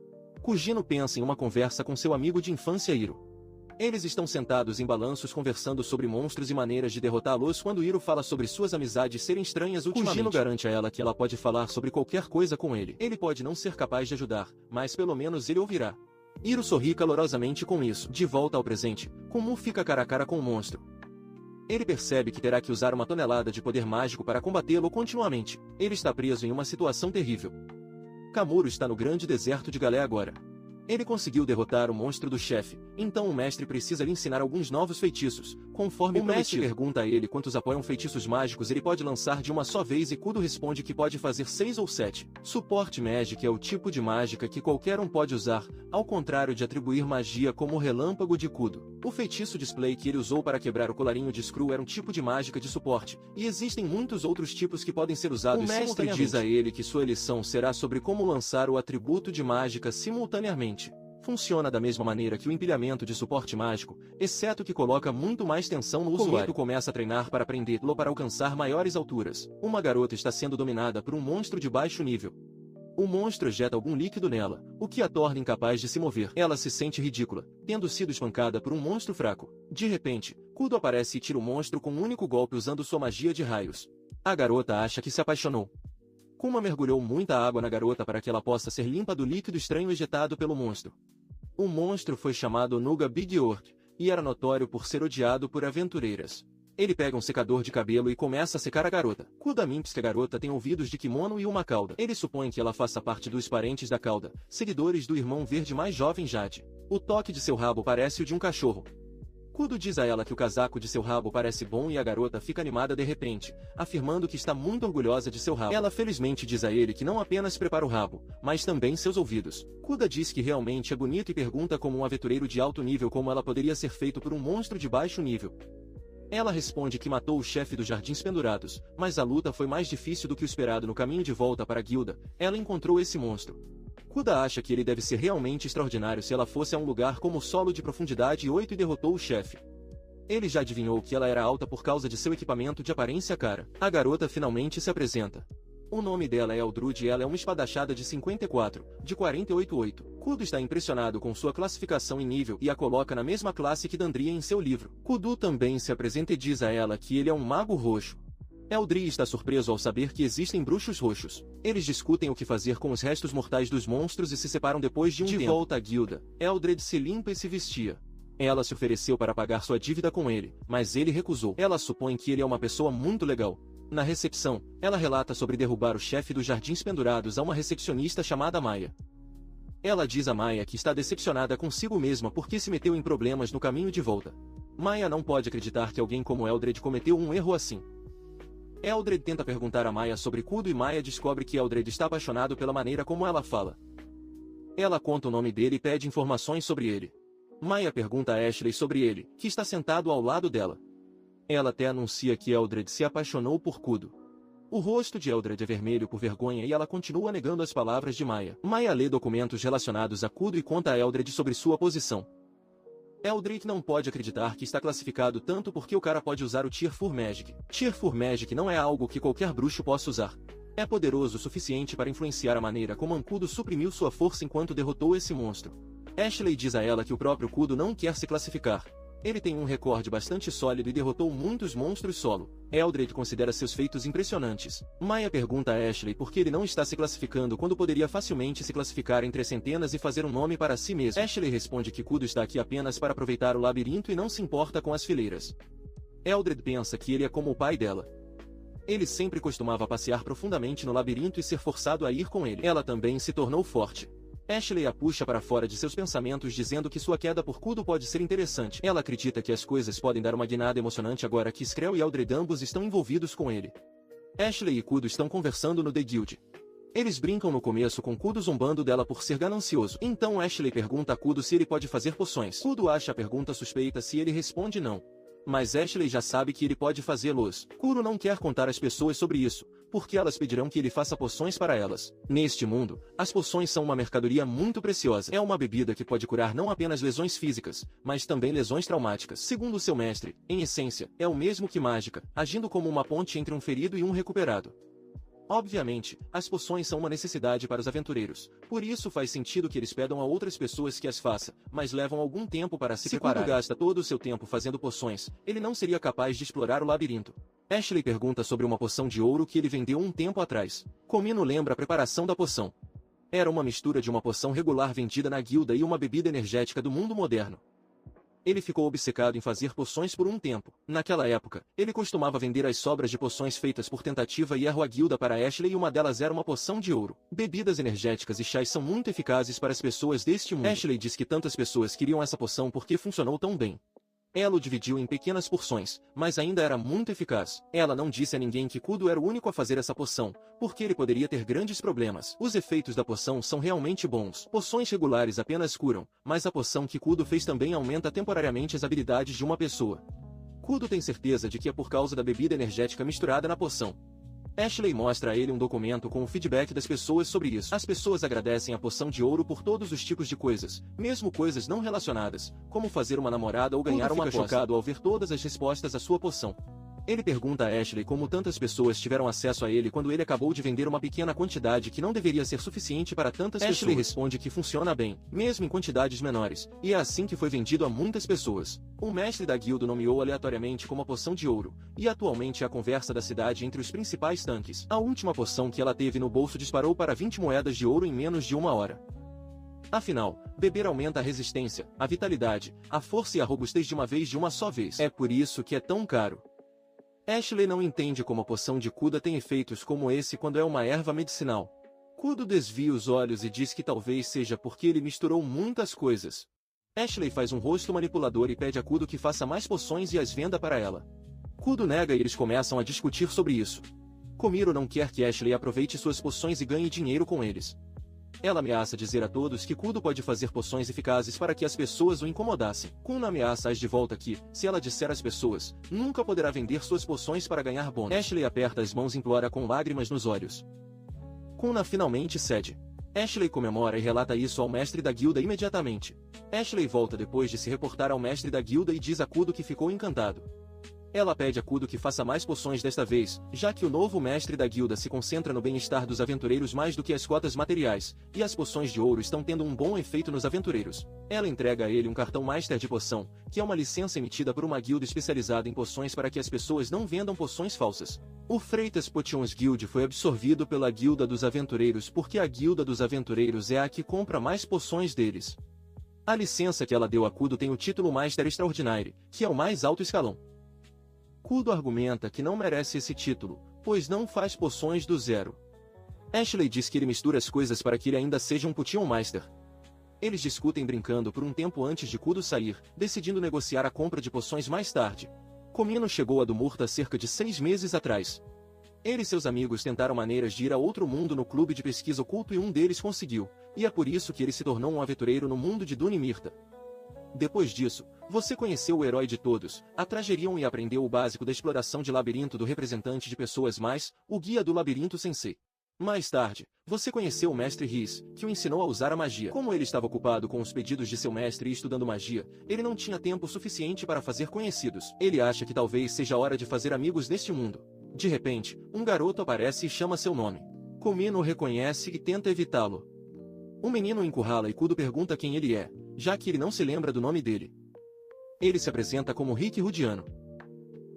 Kujino pensa em uma conversa com seu amigo de infância Hiro. Eles estão sentados em balanços conversando sobre monstros e maneiras de derrotá-los quando Hiro fala sobre suas amizades serem estranhas ultimamente. Kujino garante a ela que ela pode falar sobre qualquer coisa com ele. Ele pode não ser capaz de ajudar, mas pelo menos ele ouvirá. Hiro sorri calorosamente com isso. De volta ao presente, Kumu fica cara a cara com o monstro. Ele percebe que terá que usar uma tonelada de poder mágico para combatê-lo continuamente. Ele está preso em uma situação terrível. Kamuro está no grande deserto de Galé agora. Ele conseguiu derrotar o monstro do chefe, então o mestre precisa lhe ensinar alguns novos feitiços, conforme o mestre pergunta a ele quantos apoiam feitiços mágicos ele pode lançar de uma só vez e Kudo responde que pode fazer 6 ou 7. Suporte Magic é o tipo de mágica que qualquer um pode usar, ao contrário de atribuir magia como o relâmpago de Kudo. O feitiço display que ele usou para quebrar o colarinho de Screw era um tipo de mágica de suporte, e existem muitos outros tipos que podem ser usados simultaneamente. O mestre diz a ele que sua lição será sobre como lançar o atributo de mágica simultaneamente. Funciona da mesma maneira que o empilhamento de suporte mágico, exceto que coloca muito mais tensão no usuário. Kudo começa a treinar para prendê-lo para alcançar maiores alturas. Uma garota está sendo dominada por um monstro de baixo nível. O monstro ejeta algum líquido nela, o que a torna incapaz de se mover. Ela se sente ridícula, tendo sido espancada por um monstro fraco. De repente, Kudo aparece e tira o monstro com um único golpe usando sua magia de raios. A garota acha que se apaixonou. Kuma mergulhou muita água na garota para que ela possa ser limpa do líquido estranho ejetado pelo monstro. O monstro foi chamado Nuga Big Orc, e era notório por ser odiado por aventureiras. Ele pega um secador de cabelo e começa a secar a garota. Kuda Mimps que a garota tem ouvidos de kimono e uma cauda. Ele supõe que ela faça parte dos parentes da cauda, seguidores do irmão verde mais jovem Jade. O toque de seu rabo parece o de um cachorro. Kudo diz a ela que o casaco de seu rabo parece bom e a garota fica animada de repente, afirmando que está muito orgulhosa de seu rabo. Ela felizmente diz a ele que não apenas prepara o rabo, mas também seus ouvidos. Kuda diz que realmente é bonito e pergunta como um aventureiro de alto nível como ela poderia ser feito por um monstro de baixo nível. Ela responde que matou o chefe dos Jardins Pendurados, mas a luta foi mais difícil do que o esperado. No caminho de volta para a guilda, ela encontrou esse monstro. Kuda acha que ele deve ser realmente extraordinário se ela fosse a um lugar como o Solo de Profundidade 8 e derrotou o chefe. Ele já adivinhou que ela era alta por causa de seu equipamento de aparência cara. A garota finalmente se apresenta. O nome dela é Eldrude e ela é uma espadachada de 54, de 48,8. Kudo está impressionado com sua classificação em nível e a coloca na mesma classe que Dandria em seu livro. Kudo também se apresenta e diz a ela que ele é um mago roxo. Eldri está surpreso ao saber que existem bruxos roxos. Eles discutem o que fazer com os restos mortais dos monstros e se separam depois de um tempo. De volta à guilda, Eldred se limpa e se vestia. Ela se ofereceu para pagar sua dívida com ele, mas ele recusou. Ela supõe que ele é uma pessoa muito legal. Na recepção, ela relata sobre derrubar o chefe dos Jardins Pendurados a uma recepcionista chamada Maya. Ela diz a Maya que está decepcionada consigo mesma porque se meteu em problemas no caminho de volta. Maya não pode acreditar que alguém como Eldred cometeu um erro assim. Eldred tenta perguntar a Maya sobre Kudo e Maya descobre que Eldred está apaixonado pela maneira como ela fala. Ela conta o nome dele e pede informações sobre ele. Maya pergunta a Ashley sobre ele, que está sentado ao lado dela. Ela até anuncia que Eldred se apaixonou por Kudo. O rosto de Eldred é vermelho por vergonha e ela continua negando as palavras de Maya. Maya lê documentos relacionados a Kudo e conta a Eldred sobre sua posição. Eldrick não pode acreditar que está classificado tanto porque o cara pode usar o Tier 4 Magic. Tier 4 Magic não é algo que qualquer bruxo possa usar. É poderoso o suficiente para influenciar a maneira como Kudo suprimiu sua força enquanto derrotou esse monstro. Ashley diz a ela que o próprio Kudo não quer se classificar. Ele tem um recorde bastante sólido e derrotou muitos monstros solo. Eldred considera seus feitos impressionantes. Maya pergunta a Ashley por que ele não está se classificando quando poderia facilmente se classificar entre centenas e fazer um nome para si mesmo. Ashley responde que Kudo está aqui apenas para aproveitar o labirinto e não se importa com as fileiras. Eldred pensa que ele é como o pai dela. Ele sempre costumava passear profundamente no labirinto e ser forçado a ir com ele. Ela também se tornou forte. Ashley a puxa para fora de seus pensamentos dizendo que sua queda por Kudo pode ser interessante. Ela acredita que as coisas podem dar uma guinada emocionante agora que Skrell e Eldred ambos estão envolvidos com ele. Ashley e Kudo estão conversando no The Guild. Eles brincam no começo com Kudo zombando dela por ser ganancioso. Então Ashley pergunta a Kudo se ele pode fazer poções. Kudo acha a pergunta suspeita se ele responde não. Mas Ashley já sabe que ele pode fazê-los. Kudo não quer contar às pessoas sobre isso, porque elas pedirão que ele faça poções para elas. Neste mundo, as poções são uma mercadoria muito preciosa. É uma bebida que pode curar não apenas lesões físicas, mas também lesões traumáticas. Segundo seu mestre, em essência, é o mesmo que mágica, agindo como uma ponte entre um ferido e um recuperado. Obviamente, as poções são uma necessidade para os aventureiros, por isso faz sentido que eles pedam a outras pessoas que as façam, mas levam algum tempo para se preparar. Se Kudo gasta todo o seu tempo fazendo poções, ele não seria capaz de explorar o labirinto. Ashley pergunta sobre uma poção de ouro que ele vendeu um tempo atrás. Komino lembra a preparação da poção. Era uma mistura de uma poção regular vendida na guilda e uma bebida energética do mundo moderno. Ele ficou obcecado em fazer poções por um tempo. Naquela época, ele costumava vender as sobras de poções feitas por tentativa e erro à guilda para Ashley e uma delas era uma poção de ouro. Bebidas energéticas e chás são muito eficazes para as pessoas deste mundo. Ashley diz que tantas pessoas queriam essa poção porque funcionou tão bem. Ela o dividiu em pequenas porções, mas ainda era muito eficaz. Ela não disse a ninguém que Kudo era o único a fazer essa poção, porque ele poderia ter grandes problemas. Os efeitos da poção são realmente bons. Poções regulares apenas curam, mas a poção que Kudo fez também aumenta temporariamente as habilidades de uma pessoa. Kudo tem certeza de que é por causa da bebida energética misturada na poção. Ashley mostra a ele um documento com o feedback das pessoas sobre isso. As pessoas agradecem a poção de ouro por todos os tipos de coisas, mesmo coisas não relacionadas, como fazer uma namorada ou ganhar uma aposta. Kudo fica chocado ao ver todas as respostas à sua poção. Ele pergunta a Ashley como tantas pessoas tiveram acesso a ele quando ele acabou de vender uma pequena quantidade que não deveria ser suficiente para tantas pessoas. Ashley responde que funciona bem, mesmo em quantidades menores, e é assim que foi vendido a muitas pessoas. O mestre da guilda nomeou aleatoriamente como a poção de ouro, e atualmente é a conversa da cidade entre os principais tanques. A última poção que ela teve no bolso disparou para 20 moedas de ouro em menos de uma hora. Afinal, beber aumenta a resistência, a vitalidade, a força e a robustez de uma só vez. É por isso que é tão caro. Ashley não entende como a poção de Kudo tem efeitos como esse quando é uma erva medicinal. Kudo desvia os olhos e diz que talvez seja porque ele misturou muitas coisas. Ashley faz um rosto manipulador e pede a Kudo que faça mais poções e as venda para ela. Kudo nega e eles começam a discutir sobre isso. Komiro não quer que Ashley aproveite suas poções e ganhe dinheiro com eles. Ela ameaça dizer a todos que Kudo pode fazer poções eficazes para que as pessoas o incomodassem. Kuna ameaça-as de volta que, se ela disser às pessoas, nunca poderá vender suas poções para ganhar bônus. Ashley aperta as mãos e implora com lágrimas nos olhos. Kuna finalmente cede. Ashley comemora e relata isso ao mestre da guilda imediatamente. Ashley volta depois de se reportar ao mestre da guilda e diz a Kudo que ficou encantado. Ela pede a Kudo que faça mais poções desta vez, já que o novo mestre da guilda se concentra no bem-estar dos aventureiros mais do que as cotas materiais, e as poções de ouro estão tendo um bom efeito nos aventureiros. Ela entrega a ele um cartão Master de Poção, que é uma licença emitida por uma guilda especializada em poções para que as pessoas não vendam poções falsas. O Freitas Potions Guild foi absorvido pela Guilda dos Aventureiros porque a Guilda dos Aventureiros é a que compra mais poções deles. A licença que ela deu a Kudo tem o título Master Extraordinary, que é o mais alto escalão. Kudo argumenta que não merece esse título, pois não faz poções do zero. Ashley diz que ele mistura as coisas para que ele ainda seja um Potion Master. Eles discutem brincando por um tempo antes de Kudo sair, decidindo negociar a compra de poções mais tarde. Komino chegou a Dumurta cerca de 6 meses atrás. Ele e seus amigos tentaram maneiras de ir a outro mundo no clube de pesquisa oculto e um deles conseguiu, e é por isso que ele se tornou um aventureiro no mundo de Dunimirta. Depois disso, você conheceu o herói de todos, a Tragerion e aprendeu o básico da exploração de labirinto do representante de pessoas mais, o guia do labirinto Sensei. Mais tarde, você conheceu o mestre Riz, que o ensinou a usar a magia. Como ele estava ocupado com os pedidos de seu mestre e estudando magia, ele não tinha tempo suficiente para fazer conhecidos. Ele acha que talvez seja hora de fazer amigos neste mundo. De repente, um garoto aparece e chama seu nome. Komino o reconhece e tenta evitá-lo. Um menino o encurrala e Kudo pergunta quem ele é, já que ele não se lembra do nome dele. Ele se apresenta como Rick Rudiano.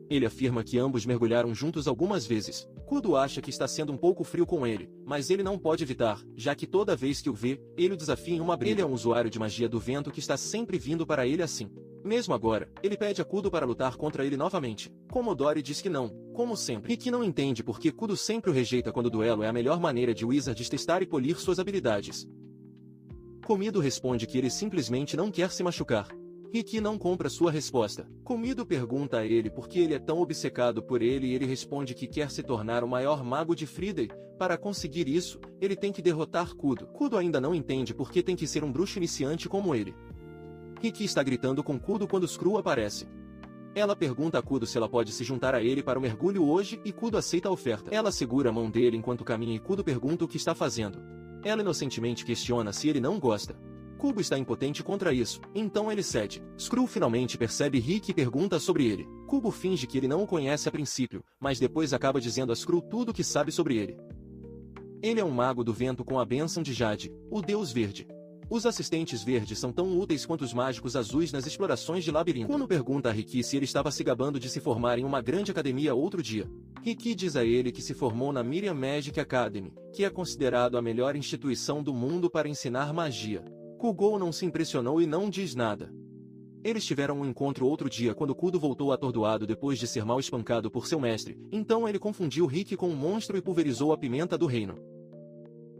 Ele afirma que ambos mergulharam juntos algumas vezes. Kudo acha que está sendo um pouco frio com ele, mas ele não pode evitar, já que toda vez que o vê, ele o desafia em uma briga. Ele é um usuário de magia do vento que está sempre vindo para ele assim. Mesmo agora, ele pede a Kudo para lutar contra ele novamente. Commodore diz que não, como sempre. Rick não entende porque Kudo sempre o rejeita quando o duelo é a melhor maneira de Wizards testar e polir suas habilidades. Komido responde que ele simplesmente não quer se machucar. Rick não compra sua resposta. Komido pergunta a ele por que ele é tão obcecado por ele e ele responde que quer se tornar o maior mago de Friday. Para conseguir isso, ele tem que derrotar Kudo. Kudo ainda não entende por que tem que ser um bruxo iniciante como ele. Rick está gritando com Kudo quando Skrull aparece. Ela pergunta a Kudo se ela pode se juntar a ele para o mergulho hoje e Kudo aceita a oferta. Ela segura a mão dele enquanto caminha e Kudo pergunta o que está fazendo. Ela inocentemente questiona se ele não gosta. Kubo está impotente contra isso, então ele cede. Skrull finalmente percebe Rick e pergunta sobre ele. Kubo finge que ele não o conhece a princípio, mas depois acaba dizendo a Skrull tudo o que sabe sobre ele. Ele é um mago do vento com a bênção de Jade, o deus verde. Os assistentes verdes são tão úteis quanto os mágicos azuis nas explorações de labirinto. Kuno pergunta a Riki se ele estava se gabando de se formar em uma grande academia outro dia. Riki diz a ele que se formou na Miriam Magic Academy, que é considerado a melhor instituição do mundo para ensinar magia. Kugou não se impressionou e não diz nada. Eles tiveram um encontro outro dia quando Kudo voltou atordoado depois de ser mal espancado por seu mestre, então ele confundiu Riki com um monstro e pulverizou a pimenta do reino.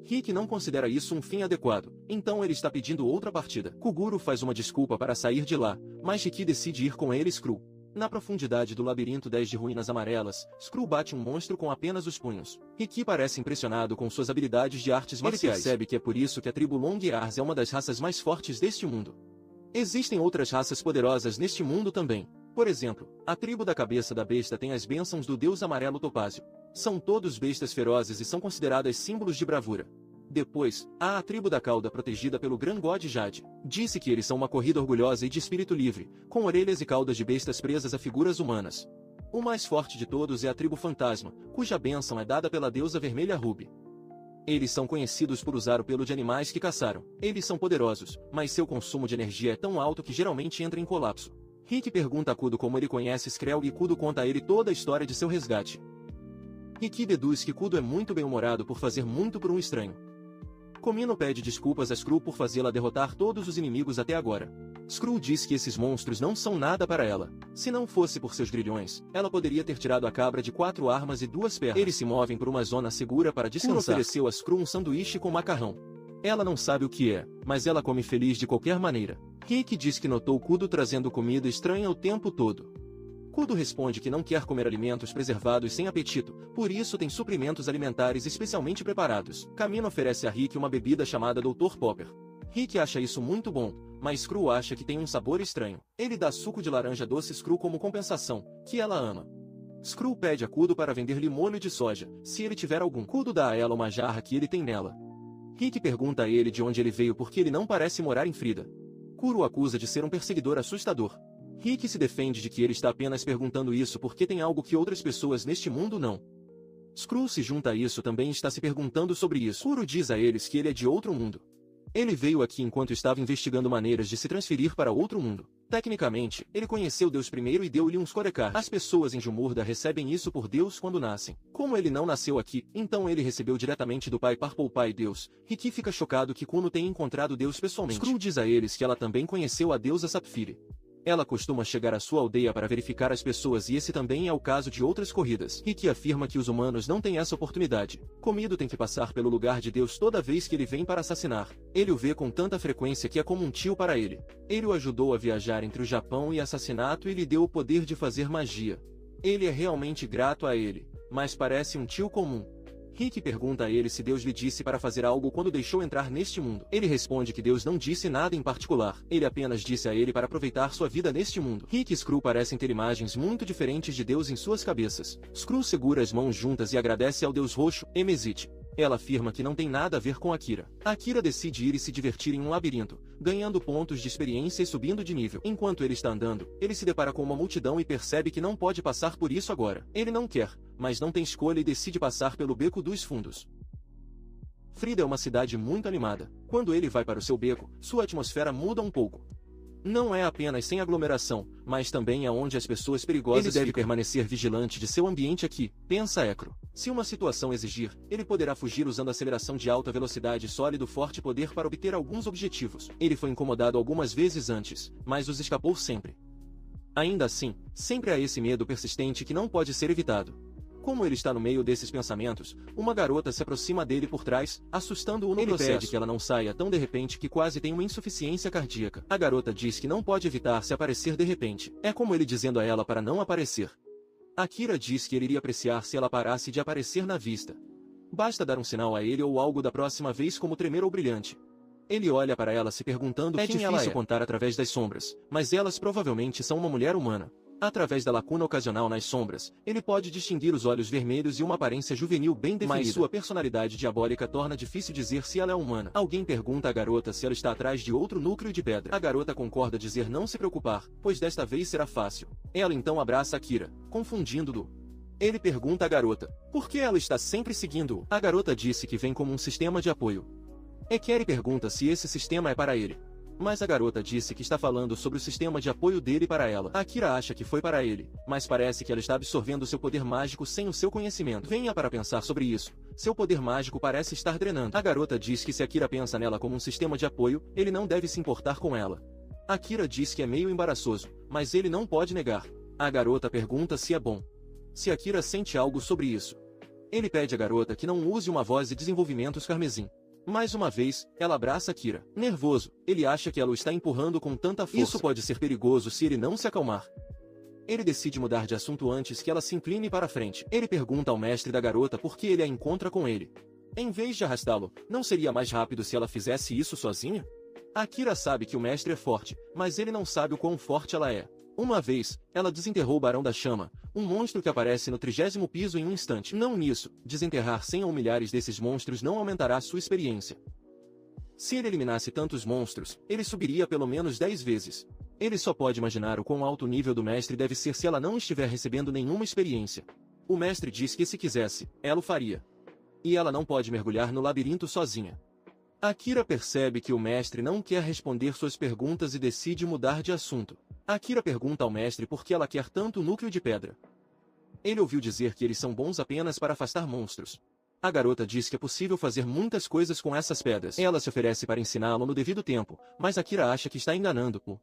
Riki não considera isso um fim adequado, então ele está pedindo outra partida. Kuguro faz uma desculpa para sair de lá, mas Riki decide ir com ele. Screw. Na profundidade do labirinto 10 de ruínas amarelas, Screw bate um monstro com apenas os punhos. Riki parece impressionado com suas habilidades de artes marciais. Ele percebe que é por isso que a tribo Longyars é uma das raças mais fortes deste mundo. Existem outras raças poderosas neste mundo também. Por exemplo, a tribo da cabeça da besta tem as bênçãos do deus amarelo Topázio. São todos bestas ferozes e são consideradas símbolos de bravura. Depois, há a tribo da cauda protegida pelo Gran God Jade. Disse que eles são uma corrida orgulhosa e de espírito livre, com orelhas e caudas de bestas presas a figuras humanas. O mais forte de todos é a tribo fantasma, cuja bênção é dada pela deusa vermelha Ruby. Eles são conhecidos por usar o pelo de animais que caçaram. Eles são poderosos, mas seu consumo de energia é tão alto que geralmente entra em colapso. Riki pergunta a Kudo como ele conhece Skrell e Kudo conta a ele toda a história de seu resgate. Riki deduz que Kudo é muito bem-humorado por fazer muito por um estranho. Komino pede desculpas a Screw por fazê-la derrotar todos os inimigos até agora. Screw diz que esses monstros não são nada para ela. Se não fosse por seus grilhões, ela poderia ter tirado a cabra de 4 armas e 2 pernas. Eles se movem por uma zona segura para descansar. Kudo ofereceu a Screw um sanduíche com macarrão. Ela não sabe o que é, mas ela come feliz de qualquer maneira. Riki diz que notou Kudo trazendo comida estranha o tempo todo. Kudo responde que não quer comer alimentos preservados sem apetite, por isso tem suprimentos alimentares especialmente preparados. Kamino oferece a Riki uma bebida chamada Dr. Popper. Riki acha isso muito bom, mas Screw acha que tem um sabor estranho. Ele dá suco de laranja doce Screw como compensação, que ela ama. Screw pede a Kudo para vender-lhe molho de soja, se ele tiver algum. Kudo dá a ela uma jarra que ele tem nela. Riki pergunta a ele de onde ele veio porque ele não parece morar em Frida. Kuro o acusa de ser um perseguidor assustador. Riki se defende de que ele está apenas perguntando isso porque tem algo que outras pessoas neste mundo não. Screw se junta a isso também está se perguntando sobre isso. Kuro diz a eles que ele é de outro mundo. Ele veio aqui enquanto estava investigando maneiras de se transferir para outro mundo. Tecnicamente, ele conheceu Deus primeiro e deu-lhe uns Korekar. As pessoas em Jumurda recebem isso por Deus quando nascem. Como ele não nasceu aqui, então ele recebeu diretamente do pai Purple Pai Deus. Riki fica chocado que Kuno tenha encontrado Deus pessoalmente. Screw diz a eles que ela também conheceu a deusa Sapphire. Ela costuma chegar à sua aldeia para verificar as pessoas e esse também é o caso de outras corridas. Riki afirma que os humanos não têm essa oportunidade. Komido tem que passar pelo lugar de Deus toda vez que ele vem para assassinar. Ele o vê com tanta frequência que é como um tio para ele. Ele o ajudou a viajar entre o Japão e assassinato e lhe deu o poder de fazer magia. Ele é realmente grato a ele, mas parece um tio comum. Riki pergunta a ele se Deus lhe disse para fazer algo quando deixou entrar neste mundo. Ele responde que Deus não disse nada em particular. Ele apenas disse a ele para aproveitar sua vida neste mundo. Riki e Screw parecem ter imagens muito diferentes de Deus em suas cabeças. Screw segura as mãos juntas e agradece ao Deus Roxo, Emezite. Ela afirma que não tem nada a ver com Akira. Akira decide ir e se divertir em um labirinto, ganhando pontos de experiência e subindo de nível. Enquanto ele está andando, ele se depara com uma multidão e percebe que não pode passar por isso agora. Ele não quer, mas não tem escolha e decide passar pelo Beco dos Fundos. Frida é uma cidade muito animada. Quando ele vai para o seu beco, sua atmosfera muda um pouco. Não é apenas sem aglomeração, mas também é onde as pessoas perigosas ele deve permanecer vigilante de seu ambiente aqui, pensa Ekro. Se uma situação exigir, ele poderá fugir usando aceleração de alta velocidade e sólido forte poder para obter alguns objetivos. Ele foi incomodado algumas vezes antes, mas os escapou sempre. Ainda assim, sempre há esse medo persistente que não pode ser evitado. Como ele está no meio desses pensamentos, uma garota se aproxima dele por trás, assustando-o no processo. Ele pede que ela não saia tão de repente que quase tem uma insuficiência cardíaca. A garota diz que não pode evitar se aparecer de repente. É como ele dizendo a ela para não aparecer. Akira diz que ele iria apreciar se ela parasse de aparecer na vista. Basta dar um sinal a ele ou algo da próxima vez como tremer ou brilhante. Ele olha para ela se perguntando quem ela é. É difícil contar através das sombras, mas elas provavelmente são uma mulher humana. Através da lacuna ocasional nas sombras, ele pode distinguir os olhos vermelhos e uma aparência juvenil bem definida. Mas sua personalidade diabólica torna difícil dizer se ela é humana. Alguém pergunta à garota se ela está atrás de outro núcleo de pedra. A garota concorda dizer não se preocupar, pois desta vez será fácil. Ela então abraça Akira, confundindo-o. Ele pergunta à garota, por que ela está sempre seguindo-o? A garota disse que vem como um sistema de apoio. Ekeri pergunta se esse sistema é para ele. Mas a garota disse que está falando sobre o sistema de apoio dele para ela. Akira acha que foi para ele, mas parece que ela está absorvendo seu poder mágico sem o seu conhecimento. Venha para pensar sobre isso. Seu poder mágico parece estar drenando. A garota diz que se Akira pensa nela como um sistema de apoio, ele não deve se importar com ela. Akira diz que é meio embaraçoso, mas ele não pode negar. A garota pergunta se é bom. Se Akira sente algo sobre isso. Ele pede à garota que não use uma voz de desenvolvimentos carmesim. Mais uma vez, ela abraça Akira. Nervoso, ele acha que ela o está empurrando com tanta força. Isso pode ser perigoso se ele não se acalmar. Ele decide mudar de assunto antes que ela se incline para a frente. Ele pergunta ao mestre da garota por que ele a encontra com ele. Em vez de arrastá-lo, não seria mais rápido se ela fizesse isso sozinha? Akira sabe que o mestre é forte, mas ele não sabe o quão forte ela é. Uma vez, ela desenterrou o Barão da Chama, um monstro que aparece no 30º piso em um instante. Não nisso, desenterrar 100 ou milhares desses monstros não aumentará sua experiência. Se ele eliminasse tantos monstros, ele subiria pelo menos 10 vezes. Ele só pode imaginar o quão alto o nível do mestre deve ser se ela não estiver recebendo nenhuma experiência. O mestre diz que se quisesse, ela o faria. E ela não pode mergulhar no labirinto sozinha. Akira percebe que o mestre não quer responder suas perguntas e decide mudar de assunto. Akira pergunta ao mestre por que ela quer tanto o núcleo de pedra. Ele ouviu dizer que eles são bons apenas para afastar monstros. A garota diz que é possível fazer muitas coisas com essas pedras. Ela se oferece para ensiná-lo no devido tempo, mas Akira acha que está enganando-o.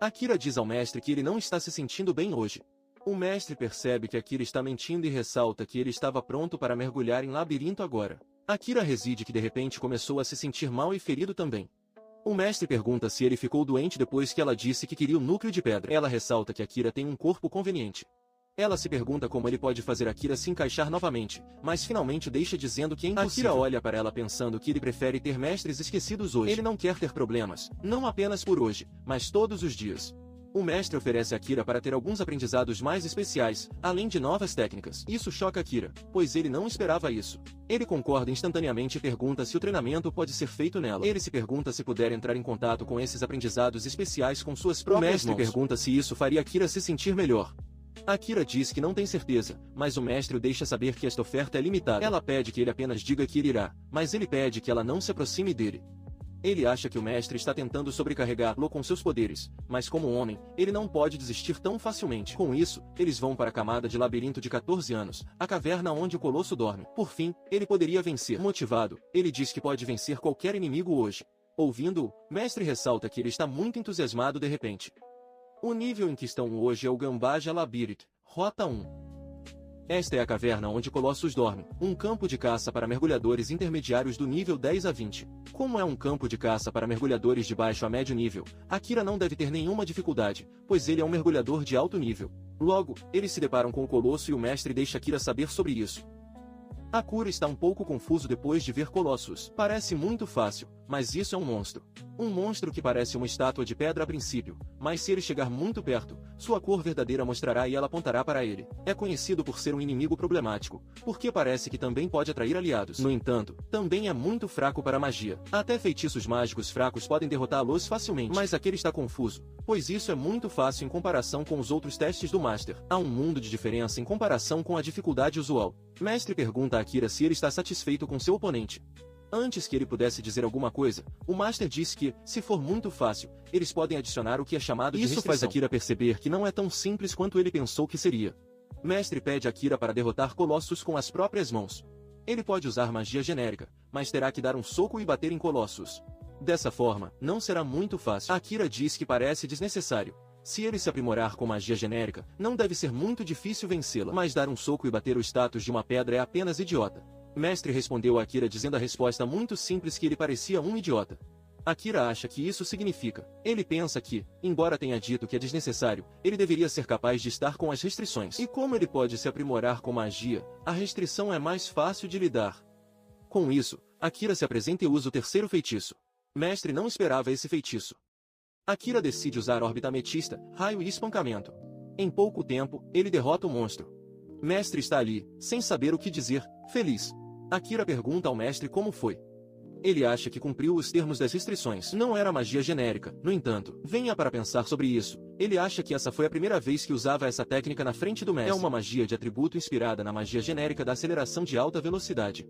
Akira diz ao mestre que ele não está se sentindo bem hoje. O mestre percebe que Akira está mentindo e ressalta que ele estava pronto para mergulhar em labirinto agora. Akira reside que de repente começou a se sentir mal e ferido também. O mestre pergunta se ele ficou doente depois que ela disse que queria o núcleo de pedra. Ela ressalta que Akira tem um corpo conveniente. Ela se pergunta como ele pode fazer Akira se encaixar novamente, mas finalmente deixa dizendo que é impossível. Akira olha para ela pensando que ele prefere ter mestres esquecidos hoje. Ele não quer ter problemas, não apenas por hoje, mas todos os dias. O mestre oferece a Akira para ter alguns aprendizados mais especiais, além de novas técnicas. Isso choca Akira, pois ele não esperava isso. Ele concorda instantaneamente e pergunta se o treinamento pode ser feito nela. Ele se pergunta se puder entrar em contato com esses aprendizados especiais com suas próprias mãos. O mestre pergunta se isso faria Akira se sentir melhor. Akira diz que não tem certeza, mas o mestre o deixa saber que esta oferta é limitada. Ela pede que ele apenas diga que ele irá, mas ele pede que ela não se aproxime dele. Ele acha que o mestre está tentando sobrecarregá-lo com seus poderes, mas como homem, ele não pode desistir tão facilmente. Com isso, eles vão para a camada de labirinto de 14 anos, a caverna onde o Colosso dorme. Por fim, ele poderia vencer. Motivado, ele diz que pode vencer qualquer inimigo hoje. Ouvindo-o, mestre ressalta que ele está muito entusiasmado de repente. O nível em que estão hoje é o Gambaja Labyrinth, Rota 1. Esta é a caverna onde Colossus dorme, um campo de caça para mergulhadores intermediários do nível 10 a 20. Como é um campo de caça para mergulhadores de baixo a médio nível, Akira não deve ter nenhuma dificuldade, pois ele é um mergulhador de alto nível. Logo, eles se deparam com o Colosso e o mestre deixa Akira saber sobre isso. Akira está um pouco confuso depois de ver Colossus. Parece muito fácil, mas isso é um monstro. Um monstro que parece uma estátua de pedra a princípio, mas se ele chegar muito perto, sua cor verdadeira mostrará e ela apontará para ele. É conhecido por ser um inimigo problemático, porque parece que também pode atrair aliados. No entanto, também é muito fraco para a magia. Até feitiços mágicos fracos podem derrotá-los facilmente. Mas aquele está confuso, pois isso é muito fácil em comparação com os outros testes do Master. Há um mundo de diferença em comparação com a dificuldade usual. Mestre pergunta a Akira se ele está satisfeito com seu oponente. Antes que ele pudesse dizer alguma coisa, o Master disse que, se for muito fácil, eles podem adicionar o que é chamado de restrição. Isso faz Akira perceber que não é tão simples quanto ele pensou que seria. Mestre pede a Akira para derrotar Colossus com as próprias mãos. Ele pode usar magia genérica, mas terá que dar um soco e bater em Colossus. Dessa forma, não será muito fácil. Akira diz que parece desnecessário. Se ele se aprimorar com magia genérica, não deve ser muito difícil vencê-la. Mas dar um soco e bater o status de uma pedra é apenas idiota. Mestre respondeu a Akira dizendo a resposta muito simples que ele parecia um idiota. Akira acha que isso significa. Ele pensa que, embora tenha dito que é desnecessário, ele deveria ser capaz de estar com as restrições. E como ele pode se aprimorar com magia, a restrição é mais fácil de lidar. Com isso, Akira se apresenta e usa o terceiro feitiço. Mestre não esperava esse feitiço. Akira decide usar órbita ametista, raio e espancamento. Em pouco tempo, ele derrota o monstro. Mestre está ali, sem saber o que dizer, feliz. Akira pergunta ao mestre como foi. Ele acha que cumpriu os termos das restrições. Não era magia genérica, no entanto. Venha para pensar sobre isso. Ele acha que essa foi a primeira vez que usava essa técnica na frente do mestre. É uma magia de atributo inspirada na magia genérica da aceleração de alta velocidade.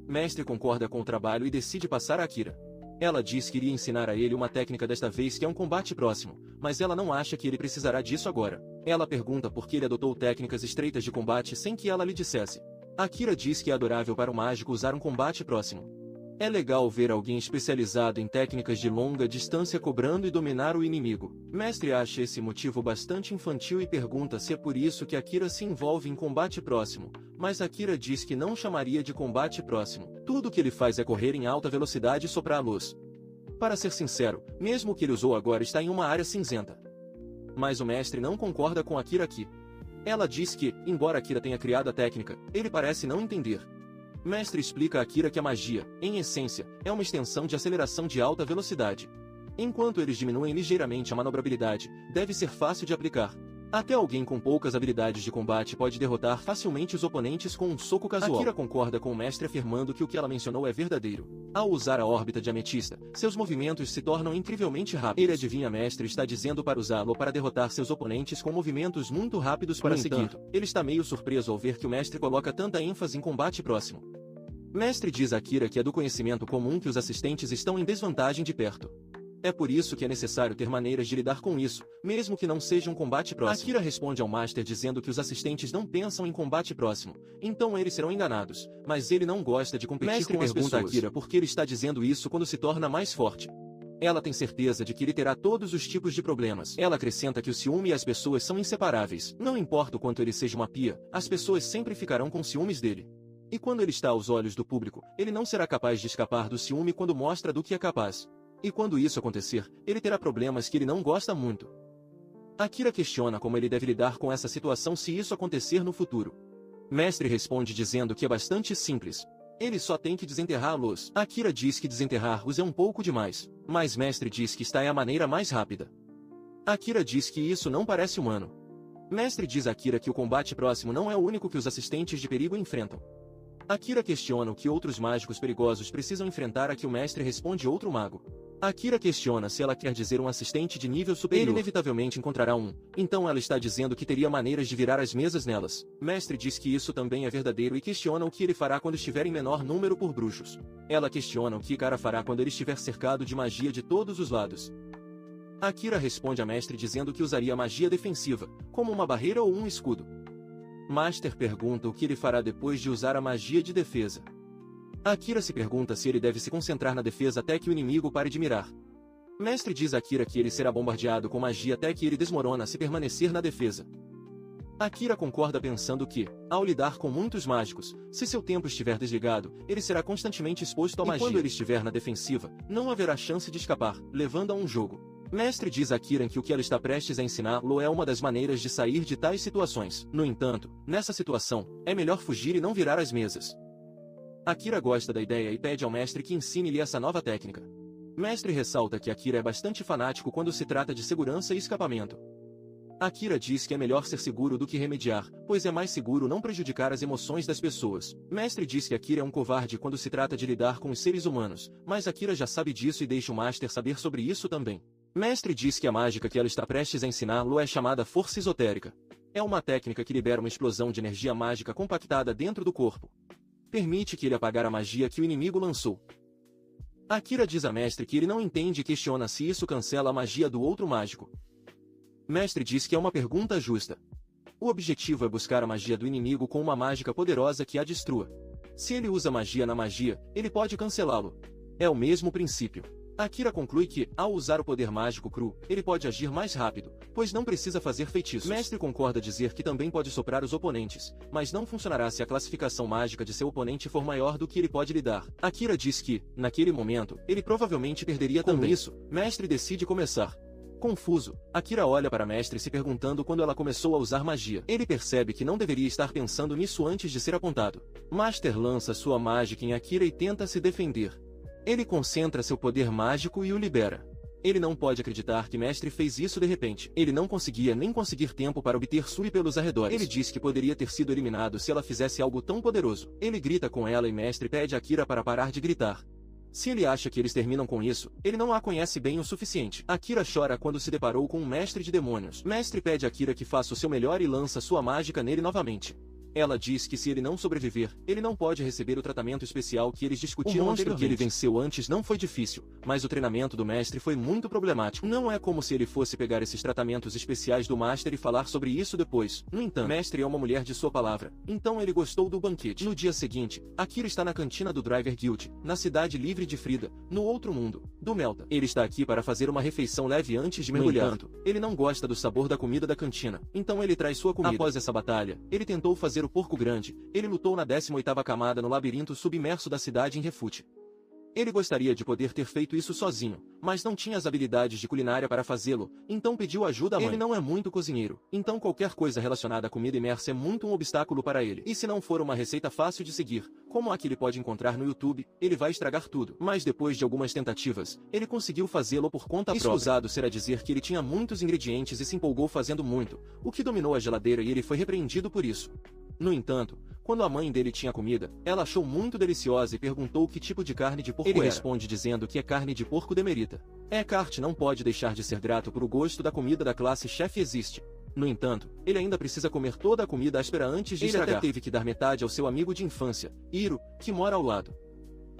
Mestre concorda com o trabalho e decide passar a Akira. Ela diz que iria ensinar a ele uma técnica desta vez que é um combate próximo, mas ela não acha que ele precisará disso agora. Ela pergunta por que ele adotou técnicas estreitas de combate sem que ela lhe dissesse. Akira diz que é adorável para o mágico usar um combate próximo. É legal ver alguém especializado em técnicas de longa distância cobrando e dominar o inimigo. Mestre acha esse motivo bastante infantil e pergunta se é por isso que Akira se envolve em combate próximo, mas Akira diz que não chamaria de combate próximo. Tudo o que ele faz é correr em alta velocidade e soprar a luz. Para ser sincero, mesmo o que ele usou agora está em uma área cinzenta. Mas o mestre não concorda com Akira aqui. Ela diz que, embora Akira tenha criado a técnica, ele parece não entender. Mestre explica a Akira que a magia, em essência, é uma extensão de aceleração de alta velocidade. Enquanto eles diminuem ligeiramente a manobrabilidade, deve ser fácil de aplicar. Até alguém com poucas habilidades de combate pode derrotar facilmente os oponentes com um soco casual. Akira concorda com o mestre afirmando que o que ela mencionou é verdadeiro. Ao usar a órbita de ametista, seus movimentos se tornam incrivelmente rápidos. Ele adivinha mestre está dizendo para usá-lo para derrotar seus oponentes com movimentos muito rápidos para seguir. Ele está meio surpreso ao ver que o mestre coloca tanta ênfase em combate próximo. Mestre diz a Akira que é do conhecimento comum que os assistentes estão em desvantagem de perto. É por isso que é necessário ter maneiras de lidar com isso, mesmo que não seja um combate próximo. Akira responde ao Master dizendo que os assistentes não pensam em combate próximo, então eles serão enganados, mas ele não gosta de competir com as pessoas. Mestre pergunta a Akira por que ele está dizendo isso quando se torna mais forte. Ela tem certeza de que ele terá todos os tipos de problemas. Ela acrescenta que o ciúme e as pessoas são inseparáveis. Não importa o quanto ele seja uma pia, as pessoas sempre ficarão com ciúmes dele. E quando ele está aos olhos do público, ele não será capaz de escapar do ciúme quando mostra do que é capaz. E quando isso acontecer, ele terá problemas que ele não gosta muito. Akira questiona como ele deve lidar com essa situação se isso acontecer no futuro. Mestre responde dizendo que é bastante simples. Ele só tem que desenterrá-los. Akira diz que desenterrar-os é um pouco demais, mas Mestre diz que esta é a maneira mais rápida. Akira diz que isso não parece humano. Mestre diz a Akira que o combate próximo não é o único que os assistentes de perigo enfrentam. Akira questiona o que outros mágicos perigosos precisam enfrentar, a que o mestre responde outro mago. Akira questiona se ela quer dizer um assistente de nível superior. Ele inevitavelmente encontrará um, então ela está dizendo que teria maneiras de virar as mesas nelas. Mestre diz que isso também é verdadeiro e questiona o que ele fará quando estiver em menor número por bruxos. Ela questiona o que Ikara fará quando ele estiver cercado de magia de todos os lados. Akira responde a mestre dizendo que usaria magia defensiva, como uma barreira ou um escudo. Master pergunta o que ele fará depois de usar a magia de defesa. Akira se pergunta se ele deve se concentrar na defesa até que o inimigo pare de mirar. Mestre diz a Akira que ele será bombardeado com magia até que ele desmorona se permanecer na defesa. Akira concorda pensando que, ao lidar com muitos mágicos, se seu tempo estiver desligado, ele será constantemente exposto à magia. E quando ele estiver na defensiva, não haverá chance de escapar, levando a um jogo. Mestre diz a Akira que o que ela está prestes a ensiná-lo é uma das maneiras de sair de tais situações. No entanto, nessa situação, é melhor fugir e não virar as mesas. Akira gosta da ideia e pede ao mestre que ensine-lhe essa nova técnica. Mestre ressalta que Akira é bastante fanático quando se trata de segurança e escapamento. Akira diz que é melhor ser seguro do que remediar, pois é mais seguro não prejudicar as emoções das pessoas. Mestre diz que Akira é um covarde quando se trata de lidar com os seres humanos, mas Akira já sabe disso e deixa o Master saber sobre isso também. Mestre diz que a mágica que ela está prestes a ensiná-lo é chamada força esotérica. É uma técnica que libera uma explosão de energia mágica compactada dentro do corpo. Permite que ele apagar a magia que o inimigo lançou. Akira diz a mestre que ele não entende e questiona se isso cancela a magia do outro mágico. Mestre diz que é uma pergunta justa. O objetivo é buscar a magia do inimigo com uma mágica poderosa que a destrua. Se ele usa magia na magia, ele pode cancelá-lo. É o mesmo princípio. Akira conclui que, ao usar o poder mágico cru, ele pode agir mais rápido, pois não precisa fazer feitiços. Mestre concorda dizer que também pode soprar os oponentes, mas não funcionará se a classificação mágica de seu oponente for maior do que ele pode lidar. Akira diz que, naquele momento, ele provavelmente perderia também. Com isso, Mestre decide começar. Confuso, Akira olha para Mestre se perguntando quando ela começou a usar magia. Ele percebe que não deveria estar pensando nisso antes de ser apontado. Master lança sua mágica em Akira e tenta se defender. Ele concentra seu poder mágico e o libera. Ele não pode acreditar que Mestre fez isso de repente. Ele não conseguia nem conseguir tempo para obter Sui pelos arredores. Ele diz que poderia ter sido eliminado se ela fizesse algo tão poderoso. Ele grita com ela e Mestre pede a Akira para parar de gritar. Se ele acha que eles terminam com isso, ele não a conhece bem o suficiente. Akira chora quando se deparou com um mestre de demônios. O mestre pede a Akira que faça o seu melhor e lança sua mágica nele novamente. Ela diz que se ele não sobreviver, ele não pode receber o tratamento especial que eles discutiram anteriormente. O monstro que ele venceu antes não foi difícil, mas o treinamento do mestre foi muito problemático. Não é como se ele fosse pegar esses tratamentos especiais do Master e falar sobre isso depois. No entanto, o mestre é uma mulher de sua palavra, então ele gostou do banquete. No dia seguinte, Akira está na cantina do Driver Guild, na cidade livre de Frida, no outro mundo, do Melta. Ele está aqui para fazer uma refeição leve antes de mergulhar. No entanto, ele não gosta do sabor da comida da cantina, então ele traz sua comida. Após essa batalha, ele tentou fazer o porco grande, ele lutou na 18ª camada no labirinto submerso da cidade em Refute. Ele gostaria de poder ter feito isso sozinho, mas não tinha as habilidades de culinária para fazê-lo, então pediu ajuda à mãe. Ele não é muito cozinheiro, então qualquer coisa relacionada à comida imersa é muito um obstáculo para ele. E se não for uma receita fácil de seguir, como a que ele pode encontrar no YouTube, ele vai estragar tudo. Mas depois de algumas tentativas, ele conseguiu fazê-lo por conta própria. Escusado será dizer que ele tinha muitos ingredientes e se empolgou fazendo muito, o que dominou a geladeira e ele foi repreendido por isso. No entanto, quando a mãe dele tinha comida, ela achou muito deliciosa e perguntou que tipo de carne de porco era. Ele responde dizendo que é carne de porco demerita. Eckhart não pode deixar de ser grato por o gosto da comida da classe chefe existe. No entanto, ele ainda precisa comer toda a comida áspera antes de estragar. Ele até teve que dar metade ao seu amigo de infância, Hiro, que mora ao lado.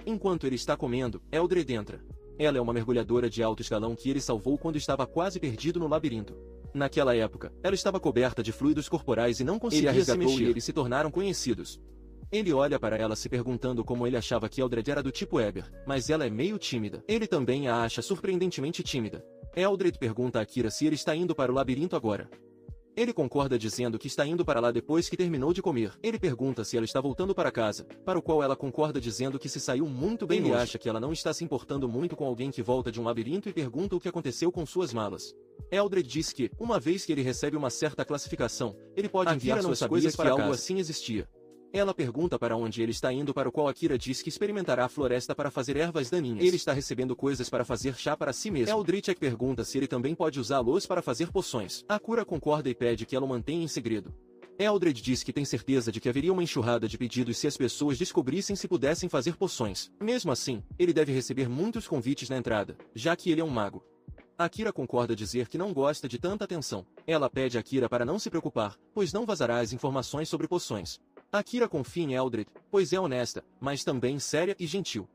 Enquanto ele está comendo, Eldred entra. Ela é uma mergulhadora de alto escalão que ele salvou quando estava quase perdido no labirinto. Naquela época, ela estava coberta de fluidos corporais e não conseguia se mexer e eles se tornaram conhecidos. Ele olha para ela se perguntando como ele achava que Eldred era do tipo Eber, mas ela é meio tímida. Ele também a acha surpreendentemente tímida. Eldred pergunta a Akira se ele está indo para o labirinto agora. Ele concorda dizendo que está indo para lá depois que terminou de comer. Ele pergunta se ela está voltando para casa, para o qual ela concorda dizendo que se saiu muito bem. Ele acha que ela não está se importando muito com alguém que volta de um labirinto e pergunta o que aconteceu com suas malas. Eldred diz que, uma vez que ele recebe uma certa classificação, ele pode enviar suas coisas para casa. Algo assim existia. Ela pergunta para onde ele está indo, para o qual Akira diz que experimentará a floresta para fazer ervas daninhas. Ele está recebendo coisas para fazer chá para si mesmo. Eldritch pergunta se ele também pode usá-los para fazer poções. Akira concorda e pede que ela o mantenha em segredo. Eldred diz que tem certeza de que haveria uma enxurrada de pedidos se as pessoas descobrissem se pudessem fazer poções. Mesmo assim, ele deve receber muitos convites na entrada, já que ele é um mago. Akira concorda dizer que não gosta de tanta atenção. Ela pede a Akira para não se preocupar, pois não vazará as informações sobre poções. Akira confia em Eldred, pois é honesta, mas também séria e gentil.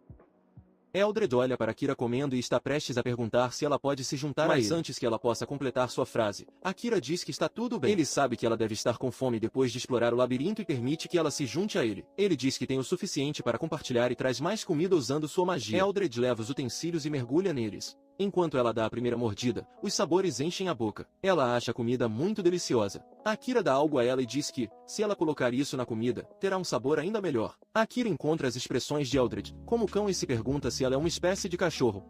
Eldred olha para Akira comendo e está prestes a perguntar se ela pode se juntar a ele. Mas antes que ela possa completar sua frase, Akira diz que está tudo bem. Ele sabe que ela deve estar com fome depois de explorar o labirinto e permite que ela se junte a ele. Ele diz que tem o suficiente para compartilhar e traz mais comida usando sua magia. Eldred leva os utensílios e mergulha neles. Enquanto ela dá a primeira mordida, os sabores enchem a boca. Ela acha a comida muito deliciosa. Akira dá algo a ela e diz que, se ela colocar isso na comida, terá um sabor ainda melhor. Akira encontra as expressões de Eldred, como cão, e se pergunta se ela é uma espécie de cachorro.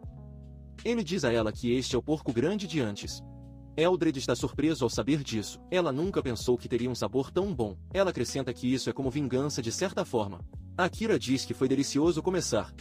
Ele diz a ela que este é o porco grande de antes. Eldred está surpreso ao saber disso. Ela nunca pensou que teria um sabor tão bom. Ela acrescenta que isso é como vingança de certa forma. Akira diz que foi delicioso começar.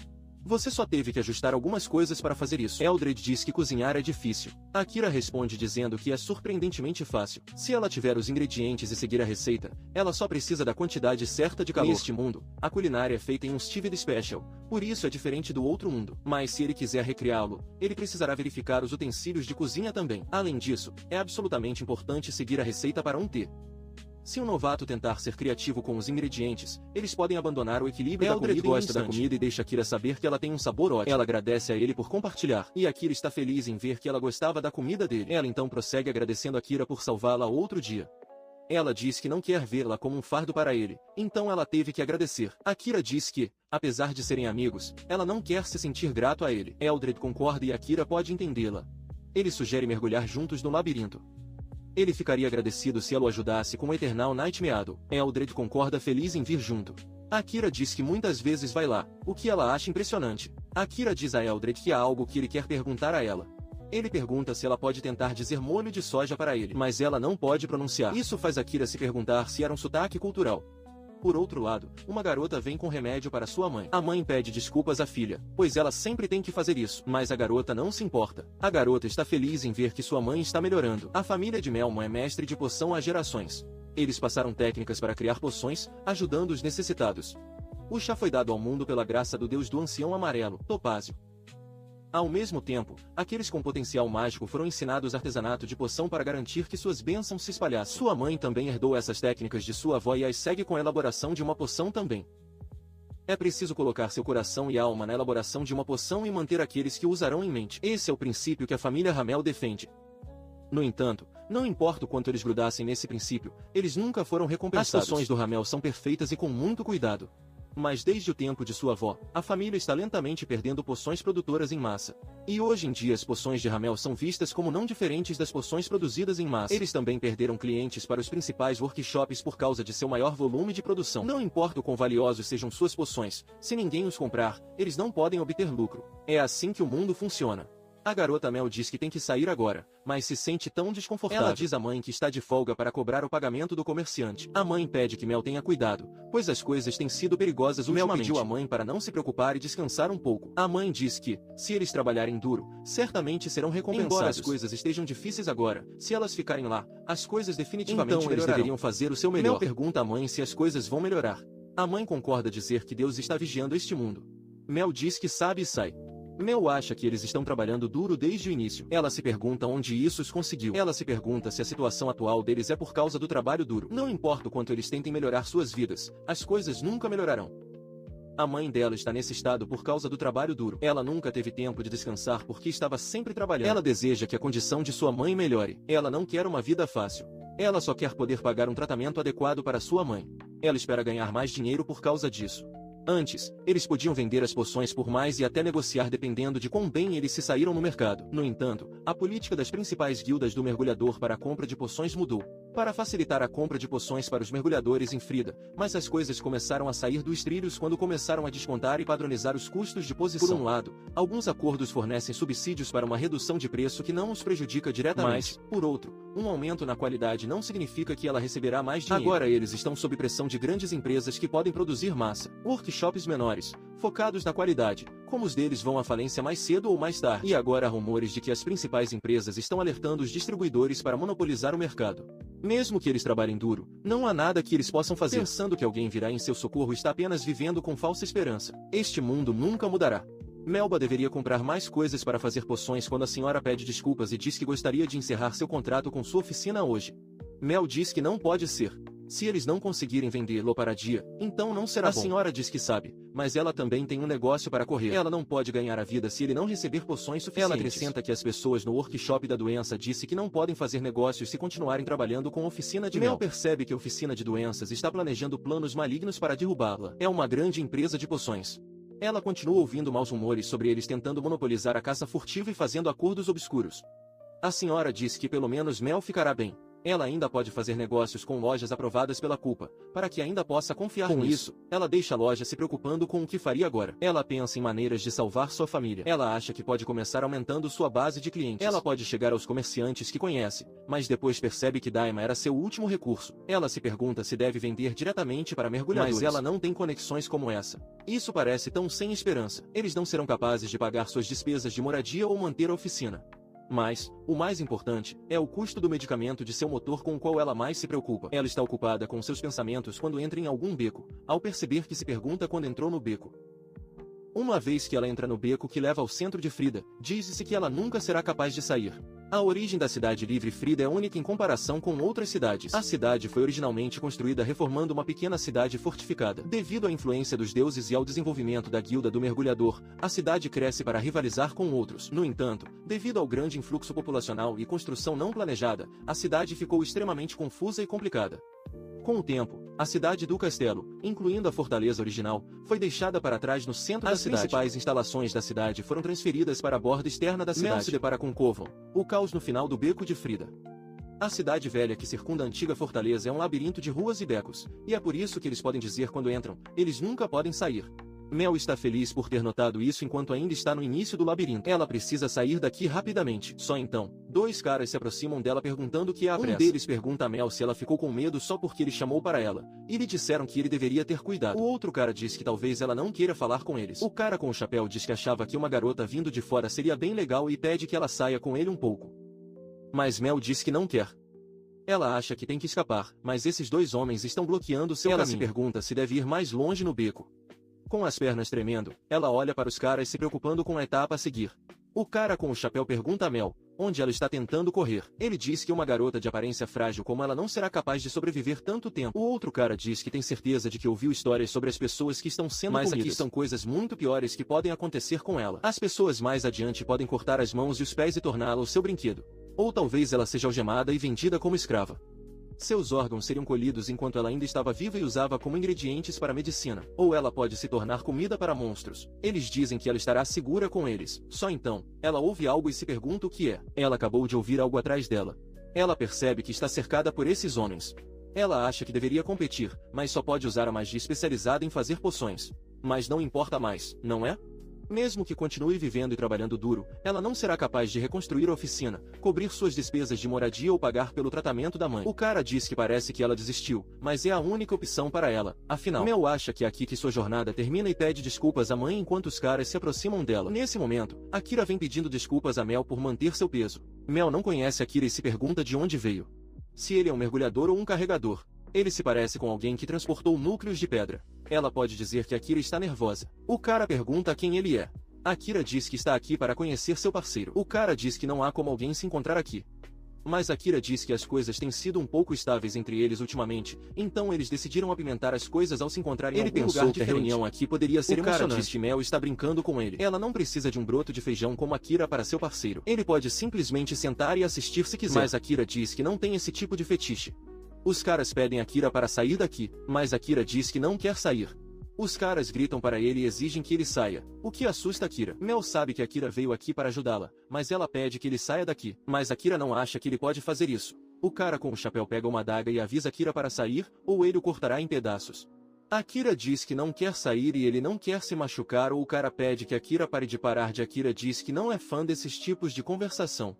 Você só teve que ajustar algumas coisas para fazer isso. Eldred diz que cozinhar é difícil. Akira responde dizendo que é surpreendentemente fácil. Se ela tiver os ingredientes e seguir a receita, ela só precisa da quantidade certa de calor. Neste mundo, a culinária é feita em um Steven Special, por isso é diferente do outro mundo. Mas se ele quiser recriá-lo, ele precisará verificar os utensílios de cozinha também. Além disso, é absolutamente importante seguir a receita para um T. Se um novato tentar ser criativo com os ingredientes, eles podem abandonar o equilíbrio da comida. Eldred gosta da comida e deixa Akira saber que ela tem um sabor ótimo. Ela agradece a ele por compartilhar, e Akira está feliz em ver que ela gostava da comida dele. Ela então prossegue agradecendo a Akira por salvá-la outro dia. Ela diz que não quer vê-la como um fardo para ele, então ela teve que agradecer. Akira diz que, apesar de serem amigos, ela não quer se sentir grato a ele. Eldred concorda e Akira pode entendê-la. Ele sugere mergulhar juntos no labirinto. Ele ficaria agradecido se ela o ajudasse com o Eternal Nightmare. Eldred concorda feliz em vir junto. Akira diz que muitas vezes vai lá, o que ela acha impressionante. Akira diz a Eldred que há algo que ele quer perguntar a ela. Ele pergunta se ela pode tentar dizer molho de soja para ele, mas ela não pode pronunciar. Isso faz Akira se perguntar se era um sotaque cultural. Por outro lado, uma garota vem com remédio para sua mãe. A mãe pede desculpas à filha, pois ela sempre tem que fazer isso, mas a garota não se importa. A garota está feliz em ver que sua mãe está melhorando. A família de Melmo é mestre de poção há gerações. Eles passaram técnicas para criar poções, ajudando os necessitados. O chá foi dado ao mundo pela graça do deus do ancião amarelo, Topázio. Ao mesmo tempo, aqueles com potencial mágico foram ensinados artesanato de poção para garantir que suas bênçãos se espalhassem. Sua mãe também herdou essas técnicas de sua avó e as segue com a elaboração de uma poção também. É preciso colocar seu coração e alma na elaboração de uma poção e manter aqueles que o usarão em mente. Esse é o princípio que a família Ramel defende. No entanto, não importa o quanto eles grudassem nesse princípio, eles nunca foram recompensados. As poções do Ramel são perfeitas e com muito cuidado. Mas desde o tempo de sua avó, a família está lentamente perdendo poções produtoras em massa. E hoje em dia as poções de Ramel são vistas como não diferentes das poções produzidas em massa. Eles também perderam clientes para os principais workshops por causa de seu maior volume de produção. Não importa o quão valiosos sejam suas poções, se ninguém os comprar, eles não podem obter lucro. É assim que o mundo funciona. A garota Mel diz que tem que sair agora, mas se sente tão desconfortável. Ela diz à mãe que está de folga para cobrar o pagamento do comerciante. A mãe pede que Mel tenha cuidado, pois as coisas têm sido perigosas ultimamente. Mel pediu à mãe para não se preocupar e descansar um pouco. A mãe diz que, se eles trabalharem duro, certamente serão recompensados. Embora as coisas estejam difíceis agora, se elas ficarem lá, as coisas definitivamente melhorarão. Eles deveriam fazer o seu melhor. Mel pergunta à mãe se as coisas vão melhorar. A mãe concorda dizer que Deus está vigiando este mundo. Mel diz que sabe e sai. Mel acha que eles estão trabalhando duro desde o início. Ela se pergunta onde isso os conseguiu. Ela se pergunta se a situação atual deles é por causa do trabalho duro. Não importa o quanto eles tentem melhorar suas vidas, as coisas nunca melhorarão. A mãe dela está nesse estado por causa do trabalho duro. Ela nunca teve tempo de descansar porque estava sempre trabalhando. Ela deseja que a condição de sua mãe melhore. Ela não quer uma vida fácil. Ela só quer poder pagar um tratamento adequado para sua mãe. Ela espera ganhar mais dinheiro por causa disso. Antes, eles podiam vender as poções por mais e até negociar dependendo de quão bem eles se saíram no mercado. No entanto, a política das principais guildas do mergulhador para a compra de poções mudou, para facilitar a compra de poções para os mergulhadores em Frida, mas as coisas começaram a sair dos trilhos quando começaram a descontar e padronizar os custos de posição. Por um lado, alguns acordos fornecem subsídios para uma redução de preço que não os prejudica diretamente, mas, por outro, um aumento na qualidade não significa que ela receberá mais dinheiro. Agora eles estão sob pressão de grandes empresas que podem produzir massa. Workshops menores, focados na qualidade, como os deles vão à falência mais cedo ou mais tarde. E agora há rumores de que as principais empresas estão alertando os distribuidores para monopolizar o mercado. Mesmo que eles trabalhem duro, não há nada que eles possam fazer. Pensando que alguém virá em seu socorro está apenas vivendo com falsa esperança. Este mundo nunca mudará. Melba deveria comprar mais coisas para fazer poções quando a senhora pede desculpas e diz que gostaria de encerrar seu contrato com sua oficina hoje. Mel diz que não pode ser. Se eles não conseguirem vender Loparadia, então não será bom. A senhora diz que sabe, mas ela também tem um negócio para correr. Ela não pode ganhar a vida se ele não receber poções suficientes. Ela acrescenta que as pessoas no workshop da doença disse que não podem fazer negócios se continuarem trabalhando com a oficina de Mel. Percebe que a oficina de doenças está planejando planos malignos para derrubá-la. É uma grande empresa de poções. Ela continua ouvindo maus rumores sobre eles tentando monopolizar a caça furtiva e fazendo acordos obscuros. A senhora diz que pelo menos Mel ficará bem. Ela ainda pode fazer negócios com lojas aprovadas pela culpa, para que ainda possa confiar nisso. Com isso, ela deixa a loja se preocupando com o que faria agora. Ela pensa em maneiras de salvar sua família. Ela acha que pode começar aumentando sua base de clientes. Ela pode chegar aos comerciantes que conhece, mas depois percebe que Daima era seu último recurso. Ela se pergunta se deve vender diretamente para mergulhadores. Mas ela não tem conexões como essa. Isso parece tão sem esperança. Eles não serão capazes de pagar suas despesas de moradia ou manter a oficina. Mas, o mais importante, é o custo do medicamento de seu motor com o qual ela mais se preocupa. Ela está ocupada com seus pensamentos quando entra em algum beco, ao perceber que se pergunta quando entrou no beco. Uma vez que ela entra no beco que leva ao centro de Frida, diz-se que ela nunca será capaz de sair. A origem da cidade livre Frida é única em comparação com outras cidades. A cidade foi originalmente construída reformando uma pequena cidade fortificada. Devido à influência dos deuses e ao desenvolvimento da guilda do mergulhador, a cidade cresce para rivalizar com outros. No entanto, devido ao grande influxo populacional e construção não planejada, a cidade ficou extremamente confusa e complicada. Com o tempo, a cidade do castelo, incluindo a fortaleza original, foi deixada para trás no centro da cidade. As principais instalações da cidade foram transferidas para a borda externa da cidade. Mel se depara com Kovan, o caos no final do beco de Frida. A cidade velha que circunda a antiga fortaleza é um labirinto de ruas e becos, e é por isso que eles podem dizer quando entram, eles nunca podem sair. Mel está feliz por ter notado isso enquanto ainda está no início do labirinto. Ela precisa sair daqui rapidamente. Só então, dois caras se aproximam dela perguntando o que há à pressa. Um deles pergunta a Mel se ela ficou com medo só porque ele chamou para ela, e lhe disseram que ele deveria ter cuidado. O outro cara diz que talvez ela não queira falar com eles. O cara com o chapéu diz que achava que uma garota vindo de fora seria bem legal e pede que ela saia com ele um pouco. Mas Mel diz que não quer. Ela acha que tem que escapar, mas esses dois homens estão bloqueando seu caminho. Ela se pergunta se deve ir mais longe no beco. Com as pernas tremendo, ela olha para os caras se preocupando com a etapa a seguir. O cara com o chapéu pergunta a Mel onde ela está tentando correr. Ele diz que uma garota de aparência frágil como ela não será capaz de sobreviver tanto tempo. O outro cara diz que tem certeza de que ouviu histórias sobre as pessoas que estão sendo comidas. Mas aqui são coisas muito piores que podem acontecer com ela. As pessoas mais adiante podem cortar as mãos e os pés e torná-la o seu brinquedo. Ou talvez ela seja algemada e vendida como escrava. Seus órgãos seriam colhidos enquanto ela ainda estava viva e usava como ingredientes para medicina. Ou ela pode se tornar comida para monstros. Eles dizem que ela estará segura com eles. Só então, ela ouve algo e se pergunta o que é. Ela acabou de ouvir algo atrás dela. Ela percebe que está cercada por esses homens. Ela acha que deveria competir, mas só pode usar a magia especializada em fazer poções. Mas não importa mais, não é? Mesmo que continue vivendo e trabalhando duro, ela não será capaz de reconstruir a oficina, cobrir suas despesas de moradia ou pagar pelo tratamento da mãe. O cara diz que parece que ela desistiu, mas é a única opção para ela. Afinal, Mel acha que é aqui que sua jornada termina e pede desculpas à mãe enquanto os caras se aproximam dela. Nesse momento, Akira vem pedindo desculpas a Mel por manter seu peso. Mel não conhece Akira e se pergunta de onde veio. Se ele é um mergulhador ou um carregador. Ele se parece com alguém que transportou núcleos de pedra. Ela pode dizer que Akira está nervosa. O cara pergunta quem ele é. Akira diz que está aqui para conhecer seu parceiro. O cara diz que não há como alguém se encontrar aqui. Mas Akira diz que as coisas têm sido um pouco estáveis entre eles ultimamente, então eles decidiram apimentar as coisas ao se encontrarem em algum lugar diferente. Ele pensou que a reunião aqui poderia ser emocionante. O cara diz que Mel está brincando com ele. Ela não precisa de um broto de feijão como Akira para seu parceiro. Ele pode simplesmente sentar e assistir se quiser. Mas Akira diz que não tem esse tipo de fetiche. Os caras pedem Akira para sair daqui, mas Akira diz que não quer sair. Os caras gritam para ele e exigem que ele saia, o que assusta Akira. Mel sabe que Akira veio aqui para ajudá-la, mas ela pede que ele saia daqui. Mas Akira não acha que ele pode fazer isso. O cara com o chapéu pega uma adaga e avisa Akira para sair, ou ele o cortará em pedaços. Akira diz que não quer sair e ele não quer se machucar, ou o cara pede que Akira pare de parar de Akira diz que não é fã desses tipos de conversação.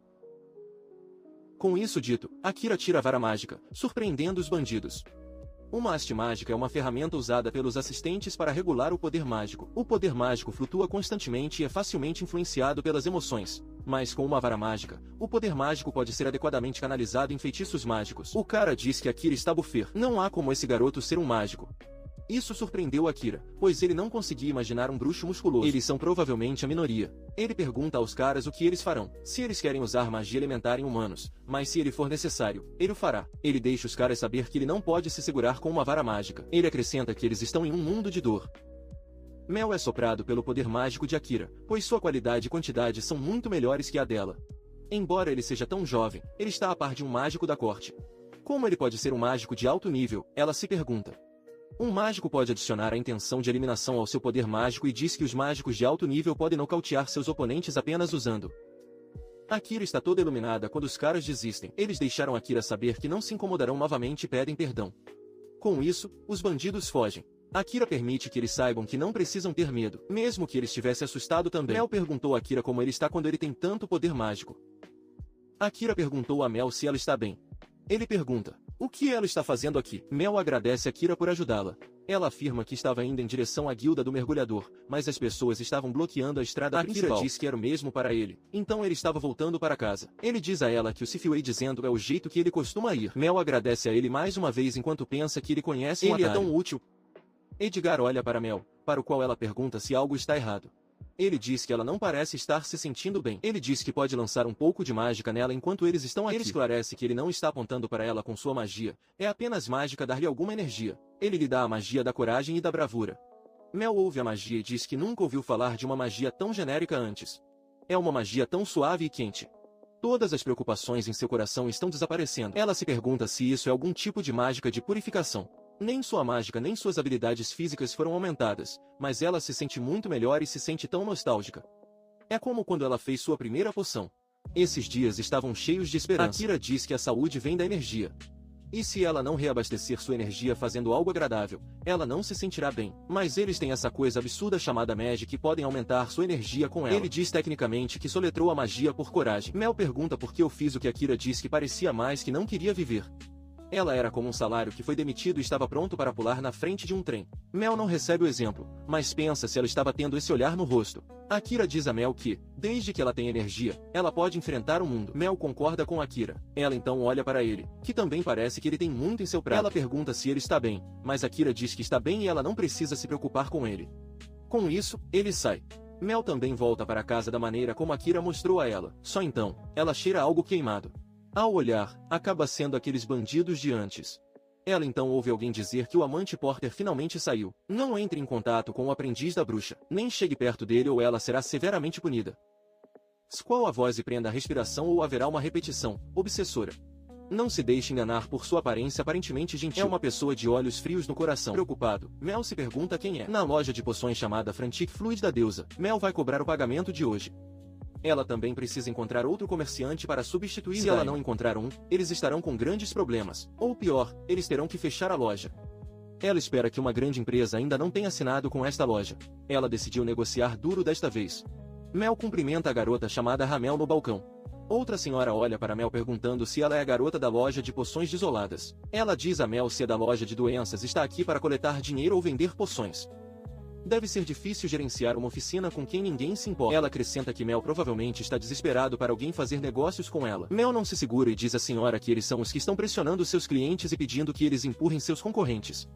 Com isso dito, Akira tira a vara mágica, surpreendendo os bandidos. Uma haste mágica é uma ferramenta usada pelos assistentes para regular o poder mágico. O poder mágico flutua constantemente e é facilmente influenciado pelas emoções. Mas com uma vara mágica, o poder mágico pode ser adequadamente canalizado em feitiços mágicos. O cara diz que Akira está bufer. Não há como esse garoto ser um mágico. Isso surpreendeu Akira, pois ele não conseguia imaginar um bruxo musculoso. Eles são provavelmente a minoria. Ele pergunta aos caras o que eles farão. Se eles querem usar magia elementar em humanos, mas se ele for necessário, ele o fará. Ele deixa os caras saber que ele não pode se segurar com uma vara mágica. Ele acrescenta que eles estão em um mundo de dor. Mel é soprado pelo poder mágico de Akira, pois sua qualidade e quantidade são muito melhores que a dela. Embora ele seja tão jovem, ele está a par de um mágico da corte. Como ele pode ser um mágico de alto nível, ela se pergunta. Um mágico pode adicionar a intenção de eliminação ao seu poder mágico e diz que os mágicos de alto nível podem nocautear seus oponentes apenas usando. Akira está toda iluminada quando os caras desistem. Eles deixaram Akira saber que não se incomodarão novamente e pedem perdão. Com isso, os bandidos fogem. Akira permite que eles saibam que não precisam ter medo, mesmo que ele estivesse assustado também. Mel perguntou a Akira como ele está quando ele tem tanto poder mágico. Akira perguntou a Mel se ela está bem. Ele pergunta, o que ela está fazendo aqui? Mel agradece a Akira por ajudá-la. Ela afirma que estava indo em direção à guilda do mergulhador, mas as pessoas estavam bloqueando a estrada principal. Akira diz que era o mesmo para ele, então ele estava voltando para casa. Ele diz a ela que o Sifuei dizendo é o jeito que ele costuma ir. Mel agradece a ele mais uma vez enquanto pensa que ele conhece um atalho. Ele é tão útil. Edgar olha para Mel, para o qual ela pergunta se algo está errado. Ele diz que ela não parece estar se sentindo bem. Ele diz que pode lançar um pouco de mágica nela enquanto eles estão aqui. Ele esclarece que ele não está apontando para ela com sua magia, é apenas mágica dar-lhe alguma energia. Ele lhe dá a magia da coragem e da bravura. Mel ouve a magia e diz que nunca ouviu falar de uma magia tão genérica antes. É uma magia tão suave e quente. Todas as preocupações em seu coração estão desaparecendo. Ela se pergunta se isso é algum tipo de mágica de purificação. Nem sua mágica nem suas habilidades físicas foram aumentadas, mas ela se sente muito melhor e se sente tão nostálgica. É como quando ela fez sua primeira poção. Esses dias estavam cheios de esperança. Akira diz que a saúde vem da energia. E se ela não reabastecer sua energia fazendo algo agradável, ela não se sentirá bem. Mas eles têm essa coisa absurda chamada Magic e podem aumentar sua energia com ela. Ele diz tecnicamente que soletrou a magia por coragem. Mel pergunta por que eu fiz o que Akira diz que parecia mais que não queria viver. Ela era como um salário que foi demitido e estava pronto para pular na frente de um trem. Mel não recebe o exemplo, mas pensa se ela estava tendo esse olhar no rosto. Akira diz a Mel que, desde que ela tem energia, ela pode enfrentar o mundo. Mel concorda com Akira. Ela então olha para ele, que também parece que ele tem muito em seu prato. Ela pergunta se ele está bem, mas Akira diz que está bem e ela não precisa se preocupar com ele. Com isso, ele sai. Mel também volta para casa da maneira como Akira mostrou a ela. Só então, ela cheira algo queimado. Ao olhar, acaba sendo aqueles bandidos de antes. Ela então ouve alguém dizer que o amante Porter finalmente saiu. Não entre em contato com o aprendiz da bruxa, nem chegue perto dele ou ela será severamente punida. Squall a voz e prenda a respiração ou haverá uma repetição, obsessora. Não se deixe enganar por sua aparência aparentemente gentil. É uma pessoa de olhos frios no coração. Preocupado, Mel se pergunta quem é. Na loja de poções chamada Frantic Fluid da deusa, Mel vai cobrar o pagamento de hoje. Ela também precisa encontrar outro comerciante para substituir. Se ela não encontrar um, eles estarão com grandes problemas. Ou pior, eles terão que fechar a loja. Ela espera que uma grande empresa ainda não tenha assinado com esta loja. Ela decidiu negociar duro desta vez. Mel cumprimenta a garota chamada Ramel no balcão. Outra senhora olha para Mel perguntando se ela é a garota da loja de poções desoladas. Ela diz a Mel se é da loja de doenças está aqui para coletar dinheiro ou vender poções. Deve ser difícil gerenciar uma oficina com quem ninguém se importa. Ela acrescenta que Mel provavelmente está desesperado para alguém fazer negócios com ela. Mel não se segura e diz à senhora que eles são os que estão pressionando seus clientes e pedindo que eles empurrem seus concorrentes.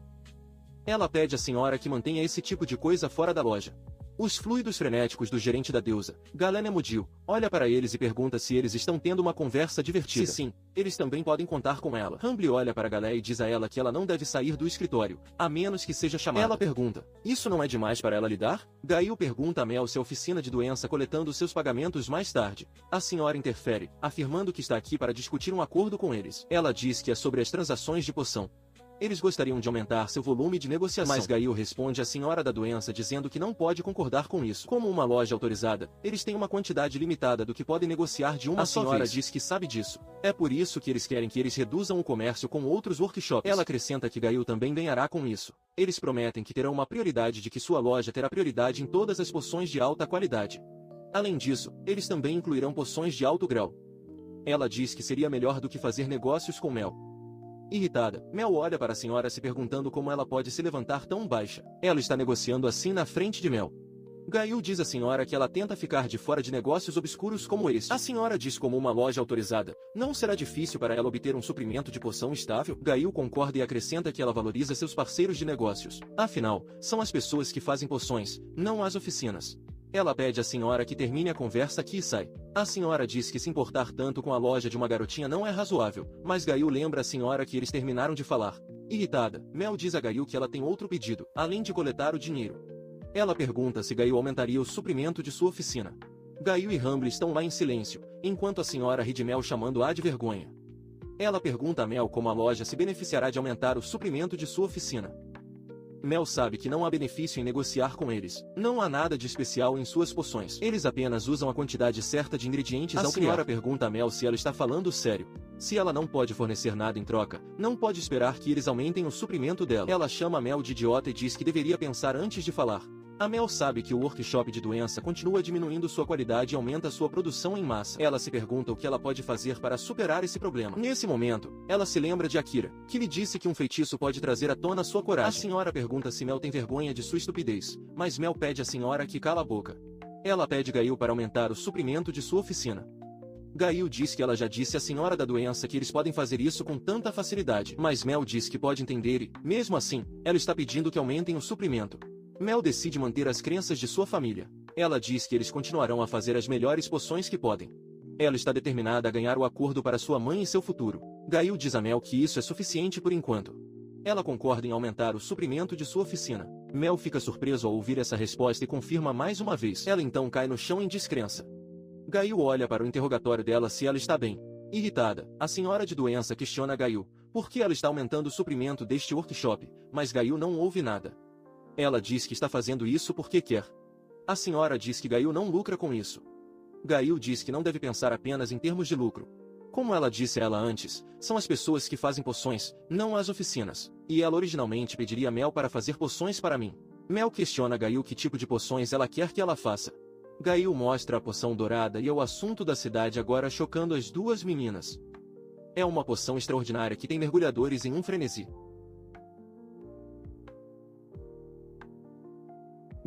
Ela pede à senhora que mantenha esse tipo de coisa fora da loja. Os fluidos frenéticos do gerente da deusa, Galena Mudil, olha para eles e pergunta se eles estão tendo uma conversa divertida. Se sim, eles também podem contar com ela. Humble olha para Galé e diz a ela que ela não deve sair do escritório, a menos que seja chamada. Ela pergunta, isso não é demais para ela lidar? Gail pergunta a Mel se a oficina de doença coletando seus pagamentos mais tarde. A senhora interfere, afirmando que está aqui para discutir um acordo com eles. Ela diz que é sobre as transações de poção. Eles gostariam de aumentar seu volume de negociação. Mas Gail responde à senhora da doença dizendo que não pode concordar com isso. Como uma loja autorizada, eles têm uma quantidade limitada do que podem negociar de uma só vez. A senhora diz que sabe disso. É por isso que eles querem que eles reduzam o comércio com outros workshops. Ela acrescenta que Gail também ganhará com isso. Eles prometem que terão uma prioridade de que sua loja terá prioridade em todas as poções de alta qualidade. Além disso, eles também incluirão poções de alto grau. Ela diz que seria melhor do que fazer negócios com Mel. Irritada, Mel olha para a senhora se perguntando como ela pode se levantar tão baixa. Ela está negociando assim na frente de Mel. Gail diz à senhora que ela tenta ficar de fora de negócios obscuros como este. A senhora diz como uma loja autorizada, não será difícil para ela obter um suprimento de poção estável? Gail concorda e acrescenta que ela valoriza seus parceiros de negócios. Afinal, são as pessoas que fazem poções, não as oficinas. Ela pede à senhora que termine a conversa aqui e sai. A senhora diz que se importar tanto com a loja de uma garotinha não é razoável, mas Gail lembra a senhora que eles terminaram de falar. Irritada, Mel diz a Gail que ela tem outro pedido, além de coletar o dinheiro. Ela pergunta se Gail aumentaria o suprimento de sua oficina. Gail e Humble estão lá em silêncio, enquanto a senhora ri de Mel chamando-a de vergonha. Ela pergunta a Mel como a loja se beneficiará de aumentar o suprimento de sua oficina. Mel sabe que não há benefício em negociar com eles. Não há nada de especial em suas poções. Eles apenas usam a quantidade certa de ingredientes ao criar. A senhora pergunta a Mel se ela está falando sério. Se ela não pode fornecer nada em troca, não pode esperar que eles aumentem o suprimento dela. Ela chama a Mel de idiota e diz que deveria pensar antes de falar. A Mel sabe que o workshop de doença continua diminuindo sua qualidade e aumenta sua produção em massa. Ela se pergunta o que ela pode fazer para superar esse problema. Nesse momento, ela se lembra de Akira, que lhe disse que um feitiço pode trazer à tona sua coragem. A senhora pergunta se Mel tem vergonha de sua estupidez, mas Mel pede à senhora que cala a boca. Ela pede Gail para aumentar o suprimento de sua oficina. Gail diz que ela já disse à senhora da doença que eles podem fazer isso com tanta facilidade, mas Mel diz que pode entender e, mesmo assim, ela está pedindo que aumentem o suprimento. Mel decide manter as crenças de sua família. Ela diz que eles continuarão a fazer as melhores poções que podem. Ela está determinada a ganhar o acordo para sua mãe e seu futuro. Gail diz a Mel que isso é suficiente por enquanto. Ela concorda em aumentar o suprimento de sua oficina. Mel fica surpreso ao ouvir essa resposta e confirma mais uma vez. Ela então cai no chão em descrença. Gail olha para o interrogatório dela se ela está bem. Irritada, a senhora de doença questiona Gail por que ela está aumentando o suprimento deste workshop, mas Gail não ouve nada. Ela diz que está fazendo isso porque quer. A senhora diz que Gail não lucra com isso. Gail diz que não deve pensar apenas em termos de lucro. Como ela disse a ela antes, são as pessoas que fazem poções, não as oficinas. E ela originalmente pediria Mel para fazer poções para mim. Mel questiona Gail que tipo de poções ela quer que ela faça. Gail mostra a poção dourada e é o assunto da cidade agora chocando as duas meninas. É uma poção extraordinária que tem mergulhadores em um frenesi.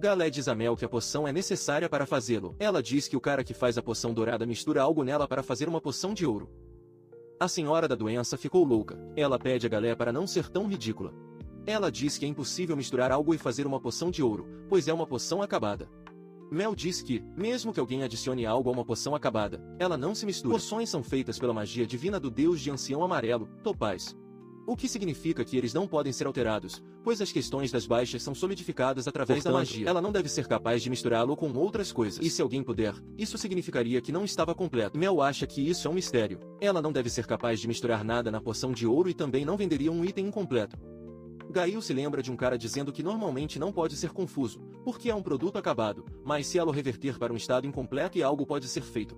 Galé diz a Mel que a poção é necessária para fazê-lo. Ela diz que o cara que faz a poção dourada mistura algo nela para fazer uma poção de ouro. A senhora da doença ficou louca. Ela pede a Galé para não ser tão ridícula. Ela diz que é impossível misturar algo e fazer uma poção de ouro, pois é uma poção acabada. Mel diz que, mesmo que alguém adicione algo a uma poção acabada, ela não se mistura. Poções são feitas pela magia divina do deus de ancião amarelo, Topaz. O que significa que eles não podem ser alterados, pois as questões das baixas são solidificadas através da magia. Ela não deve ser capaz de misturá-lo com outras coisas. E se alguém puder, isso significaria que não estava completo. Mel acha que isso é um mistério. Ela não deve ser capaz de misturar nada na poção de ouro e também não venderia um item incompleto. Gail se lembra de um cara dizendo que normalmente não pode ser confuso, porque é um produto acabado, mas se ela o reverter para um estado incompleto e algo pode ser feito.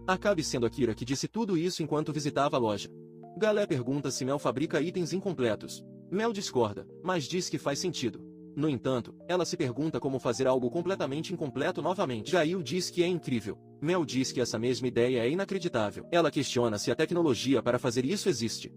Acabe sendo Akira que disse tudo isso enquanto visitava a loja. Galé pergunta se Mel fabrica itens incompletos. Mel discorda, mas diz que faz sentido. No entanto, ela se pergunta como fazer algo completamente incompleto novamente. Gail diz que é incrível. Mel diz que essa mesma ideia é inacreditável. Ela questiona se a tecnologia para fazer isso existe.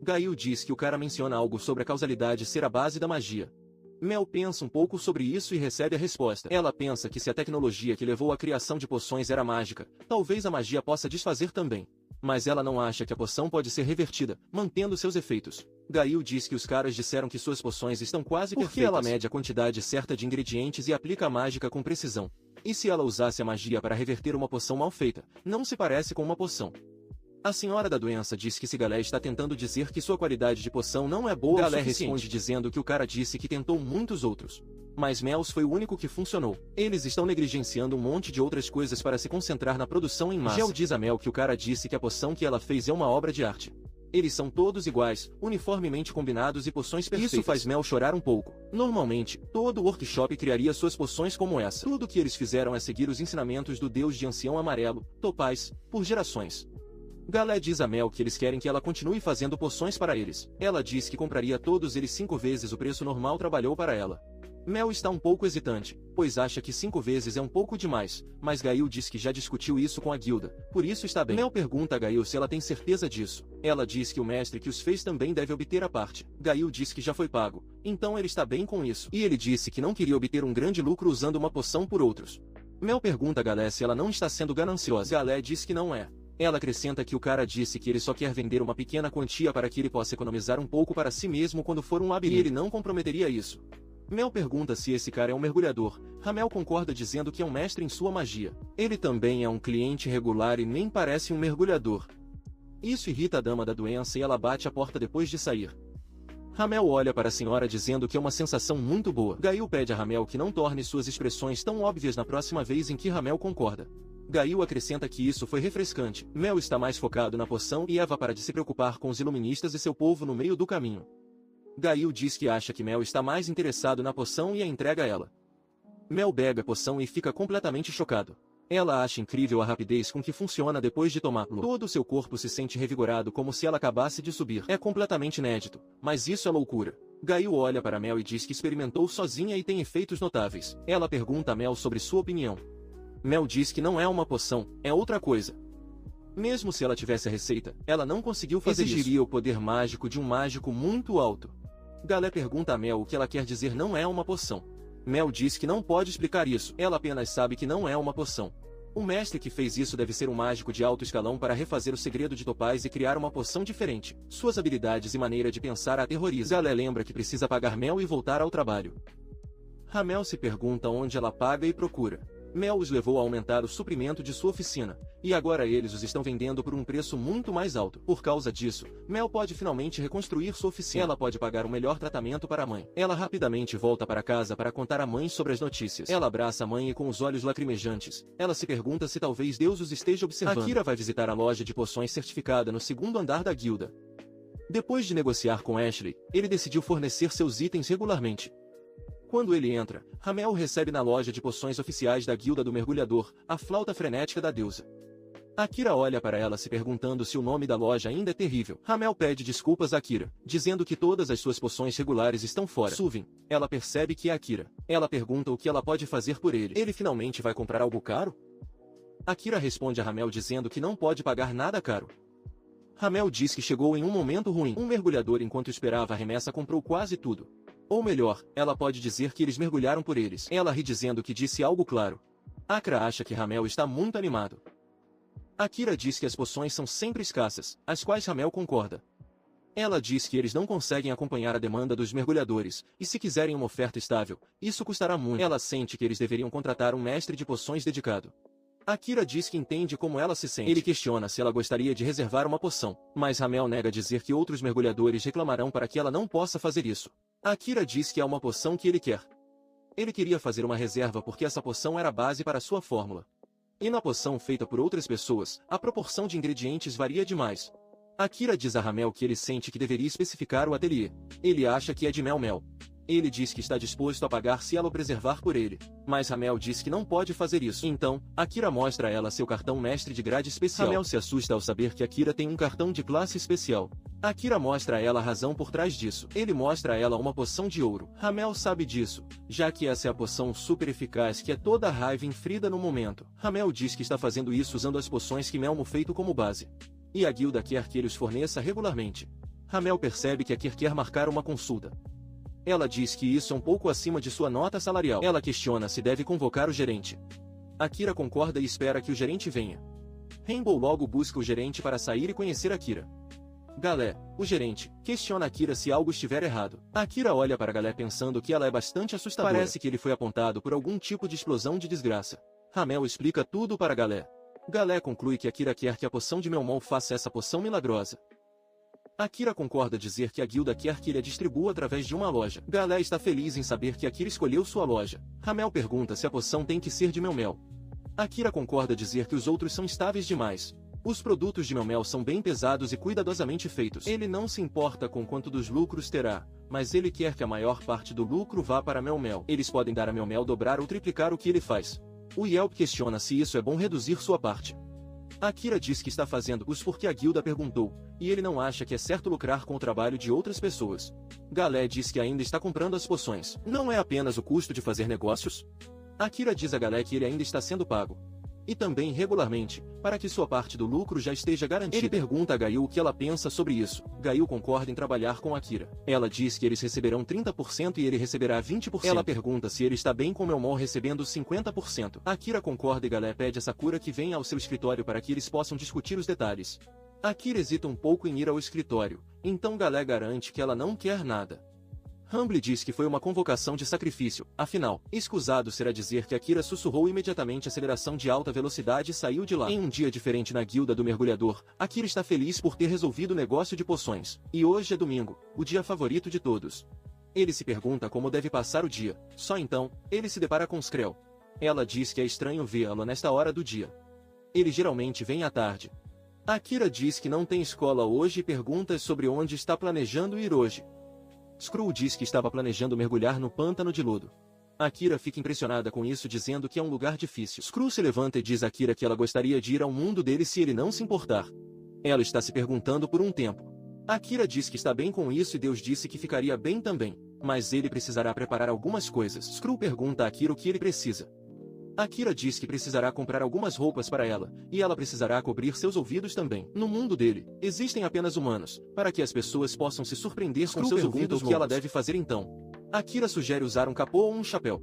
Gail diz que o cara menciona algo sobre a causalidade ser a base da magia. Mel pensa um pouco sobre isso e recebe a resposta. Ela pensa que se a tecnologia que levou à criação de poções era mágica, talvez a magia possa desfazer também. Mas ela não acha que a poção pode ser revertida, mantendo seus efeitos. Gail diz que os caras disseram que suas poções estão quase perfeitas. Porque ela mede a quantidade certa de ingredientes e aplica a mágica com precisão. E se ela usasse a magia para reverter uma poção mal feita, não se parece com uma poção. A senhora da doença diz que se Galé está tentando dizer que sua qualidade de poção não é boa, Galé responde dizendo que o cara disse que tentou muitos outros. Mas Mels foi o único que funcionou. Eles estão negligenciando um monte de outras coisas para se concentrar na produção em massa. Gel diz a Mel que o cara disse que a poção que ela fez é uma obra de arte. Eles são todos iguais, uniformemente combinados e poções perfeitas. Isso faz Mel chorar um pouco. Normalmente, todo workshop criaria suas poções como essa. Tudo o que eles fizeram é seguir os ensinamentos do deus de ancião amarelo, Topaz, por gerações. Galé diz a Mel que eles querem que ela continue fazendo poções para eles. Ela diz que compraria todos eles 5 vezes o preço normal trabalhou para ela. Mel está um pouco hesitante, pois acha que 5 vezes é um pouco demais, mas Gail diz que já discutiu isso com a guilda, por isso está bem. Mel pergunta a Gail se ela tem certeza disso. Ela diz que o mestre que os fez também deve obter a parte. Gail diz que já foi pago, então ele está bem com isso. E ele disse que não queria obter um grande lucro usando uma poção por outros. Mel pergunta a Galé se ela não está sendo gananciosa. Galé diz que não é. Ela acrescenta que o cara disse que ele só quer vender uma pequena quantia para que ele possa economizar um pouco para si mesmo quando for um labirinto. E ele não comprometeria isso. Mel pergunta se esse cara é um mergulhador. Ramel concorda dizendo que é um mestre em sua magia. Ele também é um cliente regular e nem parece um mergulhador. Isso irrita a dama da doença e ela bate a porta depois de sair. Ramel olha para a senhora dizendo que é uma sensação muito boa. Gail pede a Ramel que não torne suas expressões tão óbvias na próxima vez em que Ramel concorda. Gail acrescenta que isso foi refrescante. Mel está mais focado na poção e Eva para de se preocupar com os iluministas e seu povo no meio do caminho. Gail diz que acha que Mel está mais interessado na poção e a entrega a ela. Mel bebe a poção e fica completamente chocado. Ela acha incrível a rapidez com que funciona depois de tomá-lo. Todo o seu corpo se sente revigorado como se ela acabasse de subir. É completamente inédito, mas isso é loucura. Gail olha para Mel e diz que experimentou sozinha e tem efeitos notáveis. Ela pergunta a Mel sobre sua opinião. Mel diz que não é uma poção, é outra coisa. Mesmo se ela tivesse a receita, ela não conseguiu fazer isso. Exigiria o poder mágico de um mágico muito alto. Galé pergunta a Mel o que ela quer dizer não é uma poção. Mel diz que não pode explicar isso, ela apenas sabe que não é uma poção. O mestre que fez isso deve ser um mágico de alto escalão para refazer o segredo de Topaz e criar uma poção diferente. Suas habilidades e maneira de pensar a aterroriza. Galé lembra que precisa pagar Mel e voltar ao trabalho. Ramel se pergunta onde ela paga e procura. Mel os levou a aumentar o suprimento de sua oficina, e agora eles os estão vendendo por um preço muito mais alto. Por causa disso, Mel pode finalmente reconstruir sua oficina. Ela pode pagar um melhor tratamento para a mãe. Ela rapidamente volta para casa para contar à mãe sobre as notícias. Ela abraça a mãe e com os olhos lacrimejantes, ela se pergunta se talvez Deus os esteja observando. Akira vai visitar a loja de poções certificada no segundo andar da guilda. Depois de negociar com Ashley, ele decidiu fornecer seus itens regularmente. Quando ele entra, Ramel o recebe na loja de poções oficiais da Guilda do Mergulhador, a flauta frenética da deusa. Akira olha para ela se perguntando se o nome da loja ainda é terrível. Ramel pede desculpas a Akira, dizendo que todas as suas poções regulares estão fora. Suvin, ela percebe que é Akira. Ela pergunta o que ela pode fazer por ele. Ele finalmente vai comprar algo caro? Akira responde a Ramel dizendo que não pode pagar nada caro. Ramel diz que chegou em um momento ruim. Um mergulhador enquanto esperava a remessa comprou quase tudo. Ou melhor, ela pode dizer que eles mergulharam por eles. Ela ri dizendo que disse algo claro. Akira acha que Ramel está muito animado. Akira diz que as poções são sempre escassas, as quais Ramel concorda. Ela diz que eles não conseguem acompanhar a demanda dos mergulhadores, e se quiserem uma oferta estável, isso custará muito. Ela sente que eles deveriam contratar um mestre de poções dedicado. Akira diz que entende como ela se sente. Ele questiona se ela gostaria de reservar uma poção, mas Hamel nega dizer que outros mergulhadores reclamarão para que ela não possa fazer isso. Akira diz que há uma poção que ele quer. Ele queria fazer uma reserva porque essa poção era a base para sua fórmula. E na poção feita por outras pessoas, a proporção de ingredientes varia demais. Akira diz a Hamel que ele sente que deveria especificar o ateliê. Ele acha que é de mel. Ele diz que está disposto a pagar se ela o preservar por ele. Mas Hamel diz que não pode fazer isso. Então, Akira mostra a ela seu cartão mestre de grade especial. Hamel se assusta ao saber que Akira tem um cartão de classe especial. Akira mostra a ela a razão por trás disso. Ele mostra a ela uma poção de ouro. Hamel sabe disso, já que essa é a poção super eficaz que é toda a raiva infrida no momento. Hamel diz que está fazendo isso usando as poções que Melmo feito como base. E a guilda quer que ele os forneça regularmente. Hamel percebe que Akira quer marcar uma consulta. Ela diz que isso é um pouco acima de sua nota salarial. Ela questiona se deve convocar o gerente. Akira concorda e espera que o gerente venha. Rainbow logo busca o gerente para sair e conhecer Akira. Galé, o gerente, questiona Akira se algo estiver errado. Akira olha para Galé pensando que ela é bastante assustadora. Parece que ele foi apontado por algum tipo de explosão de desgraça. Hamel explica tudo para Galé. Galé conclui que Akira quer que a poção de Melmon faça essa poção milagrosa. Akira concorda dizer que a guilda quer que ele a distribua através de uma loja. Galé está feliz em saber que Akira escolheu sua loja. Hamel pergunta se a poção tem que ser de mel. Akira concorda dizer que os outros são estáveis demais. Os produtos de mel são bem pesados e cuidadosamente feitos. Ele não se importa com quanto dos lucros terá, mas ele quer que a maior parte do lucro vá para Mel. Eles podem dar a Mel dobrar ou triplicar o que ele faz. O Yelp questiona se isso é bom reduzir sua parte. Akira diz que está fazendo isso porque a guilda perguntou, e ele não acha que é certo lucrar com o trabalho de outras pessoas. Galé diz que ainda está comprando as poções. Não é apenas o custo de fazer negócios? Akira diz a Galé que ele ainda está sendo pago. E também regularmente, para que sua parte do lucro já esteja garantida. Ele pergunta a Gayu o que ela pensa sobre isso. Gayu concorda em trabalhar com Akira. Ela diz que eles receberão 30% e ele receberá 20%. Ela pergunta se ele está bem com Melmon recebendo 50%. Akira concorda e Galé pede a Sakura que venha ao seu escritório para que eles possam discutir os detalhes. Akira hesita um pouco em ir ao escritório, então Galé garante que ela não quer nada. Humble diz que foi uma convocação de sacrifício, afinal, escusado será dizer que Akira sussurrou imediatamente aceleração de alta velocidade e saiu de lá. Em um dia diferente na guilda do mergulhador, Akira está feliz por ter resolvido o negócio de poções. E hoje é domingo, o dia favorito de todos. Ele se pergunta como deve passar o dia. Só então, ele se depara com Skrell. Ela diz que é estranho vê-lo nesta hora do dia. Ele geralmente vem à tarde. Akira diz que não tem escola hoje e pergunta sobre onde está planejando ir hoje. Skrull diz que estava planejando mergulhar no pântano de lodo. Akira fica impressionada com isso dizendo que é um lugar difícil. Skrull se levanta e diz a Akira que ela gostaria de ir ao mundo dele se ele não se importar. Ela está se perguntando por um tempo. Akira diz que está bem com isso e Deus disse que ficaria bem também, mas ele precisará preparar algumas coisas. Skrull pergunta a Akira o que ele precisa. Akira diz que precisará comprar algumas roupas para ela, e ela precisará cobrir seus ouvidos também. No mundo dele, existem apenas humanos, para que as pessoas possam se surpreender com seus ouvidos. O que ela deve fazer então? Akira sugere usar um capô ou um chapéu.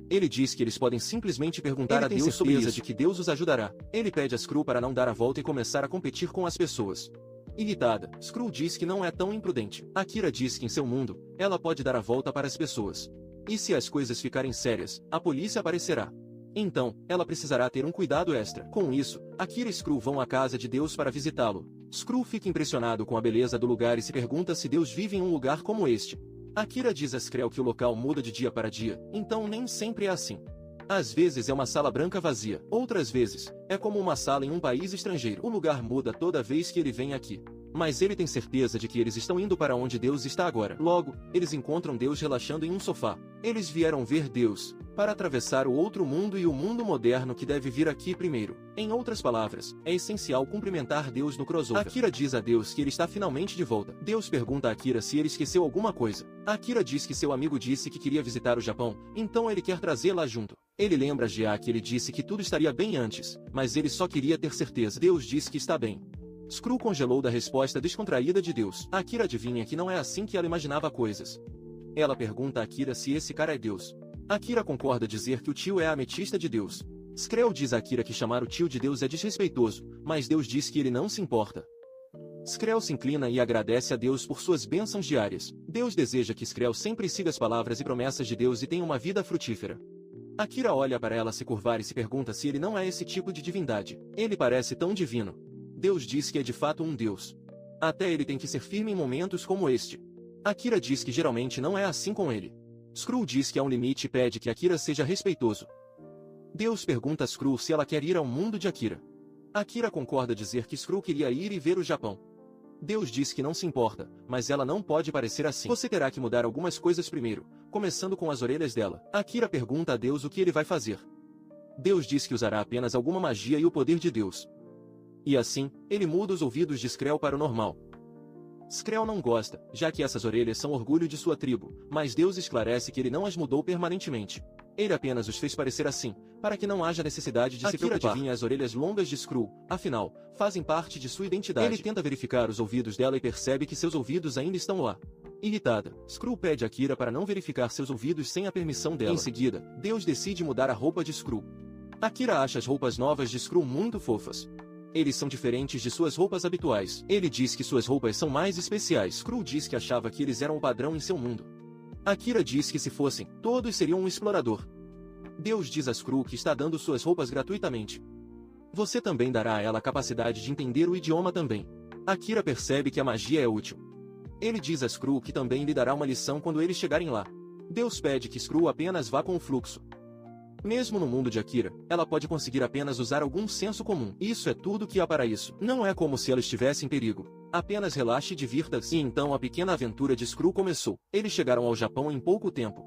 Ele diz que eles podem simplesmente perguntar a Deus sobre isso, de que Deus os ajudará. Ele pede a Skrull para não dar a volta e começar a competir com as pessoas. Irritada, Skrull diz que não é tão imprudente. Akira diz que em seu mundo, ela pode dar a volta para as pessoas. E se as coisas ficarem sérias, a polícia aparecerá. Então, ela precisará ter um cuidado extra. Com isso, Akira e Skrull vão à casa de Deus para visitá-lo. Skrull fica impressionado com a beleza do lugar e se pergunta se Deus vive em um lugar como este. Akira diz a Skrell que o local muda de dia para dia, então nem sempre é assim. Às vezes é uma sala branca vazia, outras vezes, é como uma sala em um país estrangeiro. O lugar muda toda vez que ele vem aqui. Mas ele tem certeza de que eles estão indo para onde Deus está agora. Logo, eles encontram Deus relaxando em um sofá. Eles vieram ver Deus, para atravessar o outro mundo e o mundo moderno que deve vir aqui primeiro. Em outras palavras, é essencial cumprimentar Deus no crossover. Akira diz a Deus que ele está finalmente de volta. Deus pergunta a Akira se ele esqueceu alguma coisa. Akira diz que seu amigo disse que queria visitar o Japão, então ele quer trazê-la junto. Ele lembra Gia que ele disse que tudo estaria bem antes, mas ele só queria ter certeza. Deus diz que está bem. Skrull congelou da resposta descontraída de Deus. Akira adivinha que não é assim que ela imaginava coisas. Ela pergunta a Akira se esse cara é Deus. Akira concorda dizer que o tio é a ametista de Deus. Skrell diz a Akira que chamar o tio de Deus é desrespeitoso, mas Deus diz que ele não se importa. Skrell se inclina e agradece a Deus por suas bênçãos diárias. Deus deseja que Skrell sempre siga as palavras e promessas de Deus e tenha uma vida frutífera. Akira olha para ela se curvar e se pergunta se ele não é esse tipo de divindade. Ele parece tão divino. Deus diz que é de fato um Deus. Até ele tem que ser firme em momentos como este. Akira diz que geralmente não é assim com ele. Skrull diz que há um limite e pede que Akira seja respeitoso. Deus pergunta a Skrull se ela quer ir ao mundo de Akira. Akira concorda dizer que Skrull queria ir e ver o Japão. Deus diz que não se importa, mas ela não pode parecer assim. Você terá que mudar algumas coisas primeiro, começando com as orelhas dela. Akira pergunta a Deus o que ele vai fazer. Deus diz que usará apenas alguma magia e o poder de Deus. E assim, ele muda os ouvidos de Skrell para o normal. Skrell não gosta, já que essas orelhas são orgulho de sua tribo, mas Deus esclarece que ele não as mudou permanentemente. Ele apenas os fez parecer assim, para que não haja necessidade de se preocupar. Adivinha as orelhas longas de Skrull, afinal, fazem parte de sua identidade. Ele tenta verificar os ouvidos dela e percebe que seus ouvidos ainda estão lá. Irritada, Skrull pede a Akira para não verificar seus ouvidos sem a permissão dela. Em seguida, Deus decide mudar a roupa de Skrull. Akira acha as roupas novas de Skrull muito fofas. Eles são diferentes de suas roupas habituais. Ele diz que suas roupas são mais especiais. Skrull diz que achava que eles eram o padrão em seu mundo. Akira diz que se fossem, todos seriam um explorador. Deus diz a Skrull que está dando suas roupas gratuitamente. Você também dará a ela a capacidade de entender o idioma também. Akira percebe que a magia é útil. Ele diz a Skrull que também lhe dará uma lição quando eles chegarem lá. Deus pede que Skrull apenas vá com o fluxo. Mesmo no mundo de Akira, ela pode conseguir apenas usar algum senso comum. Isso é tudo que há para isso. Não é como se ela estivesse em perigo. Apenas relaxe e divirta-se. E então a pequena aventura de Skrull começou. Eles chegaram ao Japão em pouco tempo.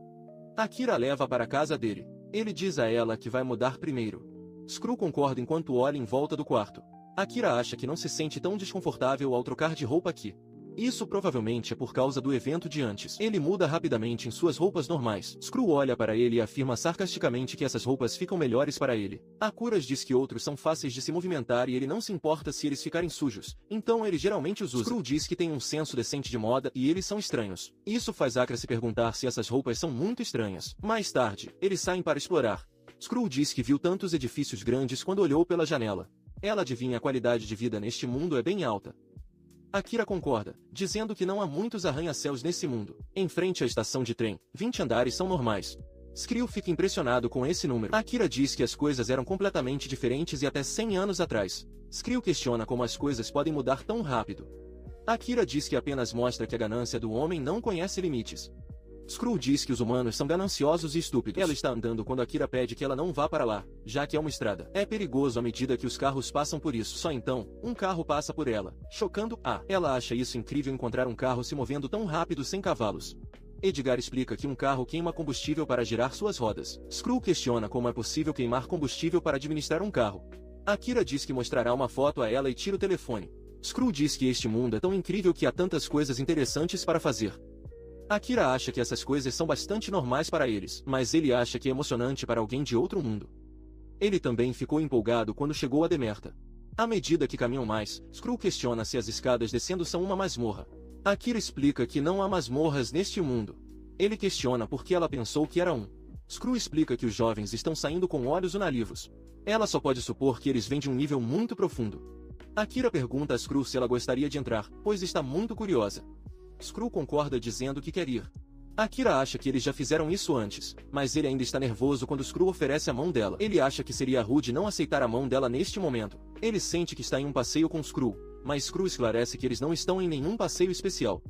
Akira a leva para a casa dele. Ele diz a ela que vai mudar primeiro. Skrull concorda enquanto olha em volta do quarto. Akira acha que não se sente tão desconfortável ao trocar de roupa aqui. Isso provavelmente é por causa do evento de antes. Ele muda rapidamente em suas roupas normais. Skrull olha para ele e afirma sarcasticamente que essas roupas ficam melhores para ele. Akuras diz que outros são fáceis de se movimentar e ele não se importa se eles ficarem sujos, então ele geralmente os usa. Skrull diz que tem um senso decente de moda e eles são estranhos. Isso faz Akira se perguntar se essas roupas são muito estranhas. Mais tarde, eles saem para explorar. Skrull diz que viu tantos edifícios grandes quando olhou pela janela. Ela adivinha a qualidade de vida neste mundo é bem alta. Akira concorda, dizendo que não há muitos arranha-céus nesse mundo. Em frente à estação de trem, 20 andares são normais. Skrull fica impressionado com esse número. Akira diz que as coisas eram completamente diferentes e até 100 anos atrás. Skrull questiona como as coisas podem mudar tão rápido. Akira diz que apenas mostra que a ganância do homem não conhece limites. Skrull diz que os humanos são gananciosos e estúpidos. Ela está andando quando Akira pede que ela não vá para lá, já que é uma estrada. É perigoso à medida que os carros passam por isso. Só então, um carro passa por ela, chocando-a. Ela acha isso incrível encontrar um carro se movendo tão rápido sem cavalos. Edgar explica que um carro queima combustível para girar suas rodas. Skrull questiona como é possível queimar combustível para administrar um carro. Akira diz que mostrará uma foto a ela e tira o telefone. Skrull diz que este mundo é tão incrível que há tantas coisas interessantes para fazer. Akira acha que essas coisas são bastante normais para eles, mas ele acha que é emocionante para alguém de outro mundo. Ele também ficou empolgado quando chegou a Demerta. À medida que caminham mais, Skrull questiona se as escadas descendo são uma masmorra. Akira explica que não há masmorras neste mundo. Ele questiona por que ela pensou que era um. Skrull explica que os jovens estão saindo com olhos unalivos. Ela só pode supor que eles vêm de um nível muito profundo. Akira pergunta a Skrull se ela gostaria de entrar, pois está muito curiosa. Skrull concorda dizendo que quer ir. Akira acha que eles já fizeram isso antes, mas ele ainda está nervoso quando Skrull oferece a mão dela. Ele acha que seria rude não aceitar a mão dela neste momento. Ele sente que está em um passeio com Skrull, mas Skrull esclarece que eles não estão em nenhum passeio especial.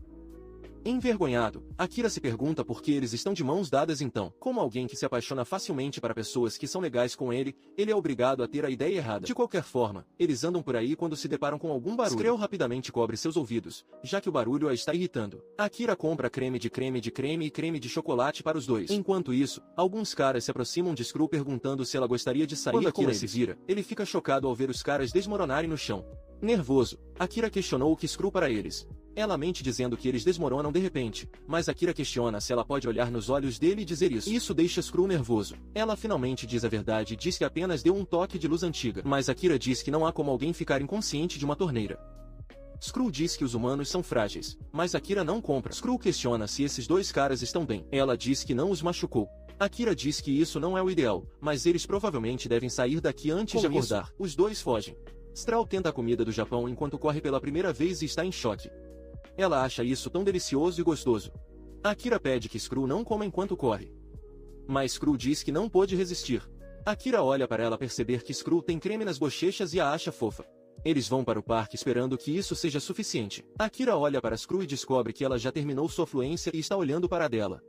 Envergonhado, Akira se pergunta por que eles estão de mãos dadas então. Como alguém que se apaixona facilmente para pessoas que são legais com ele, ele é obrigado a ter a ideia errada. De qualquer forma, eles andam por aí quando se deparam com algum barulho. Skrull rapidamente cobre seus ouvidos, já que o barulho a está irritando. Akira compra creme de creme e creme de chocolate para os dois. Enquanto isso, alguns caras se aproximam de Skrull perguntando se ela gostaria de sair. Quando Akira se vira, ele fica chocado ao ver os caras desmoronarem no chão. Nervoso, Akira questionou o que Skrull para eles. Ela mente dizendo que eles desmoronam de repente, mas Akira questiona se ela pode olhar nos olhos dele e dizer isso. Isso deixa Skrull nervoso. Ela finalmente diz a verdade e diz que apenas deu um toque de luz antiga, mas Akira diz que não há como alguém ficar inconsciente de uma torneira. Skrull diz que os humanos são frágeis, mas Akira não compra. Skrull questiona se esses dois caras estão bem. Ela diz que não os machucou. Akira diz que isso não é o ideal, mas eles provavelmente devem sair daqui antes de acordar. Os dois fogem. Straw tenta a comida do Japão enquanto corre pela primeira vez e está em choque. Ela acha isso tão delicioso e gostoso. Akira pede que Screw não coma enquanto corre. Mas Screw diz que não pôde resistir. Akira olha para ela perceber que Screw tem creme nas bochechas e a acha fofa. Eles vão para o parque esperando que isso seja suficiente. Akira olha para Screw e descobre que ela já terminou sua fluência e está olhando para a dela.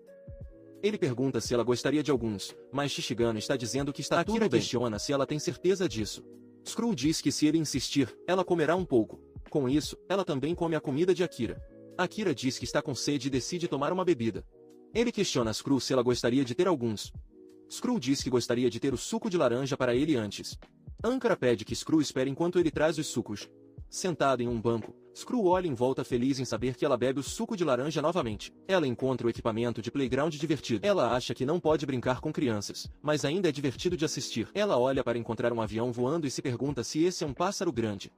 Ele pergunta se ela gostaria de alguns, mas Shishigano está dizendo que está tudo bem. Akira questiona se ela tem certeza disso. Screw diz que se ele insistir, ela comerá um pouco. Com isso, ela também come a comida de Akira. Akira diz que está com sede e decide tomar uma bebida. Ele questiona Screw se ela gostaria de ter alguns. Screw diz que gostaria de ter o suco de laranja para ele antes. Ankara pede que Screw espere enquanto ele traz os sucos. Sentada em um banco, Screw olha em volta feliz em saber que ela bebe o suco de laranja novamente. Ela encontra o equipamento de playground divertido. Ela acha que não pode brincar com crianças, mas ainda é divertido de assistir. Ela olha para encontrar um avião voando e se pergunta se esse é um pássaro grande.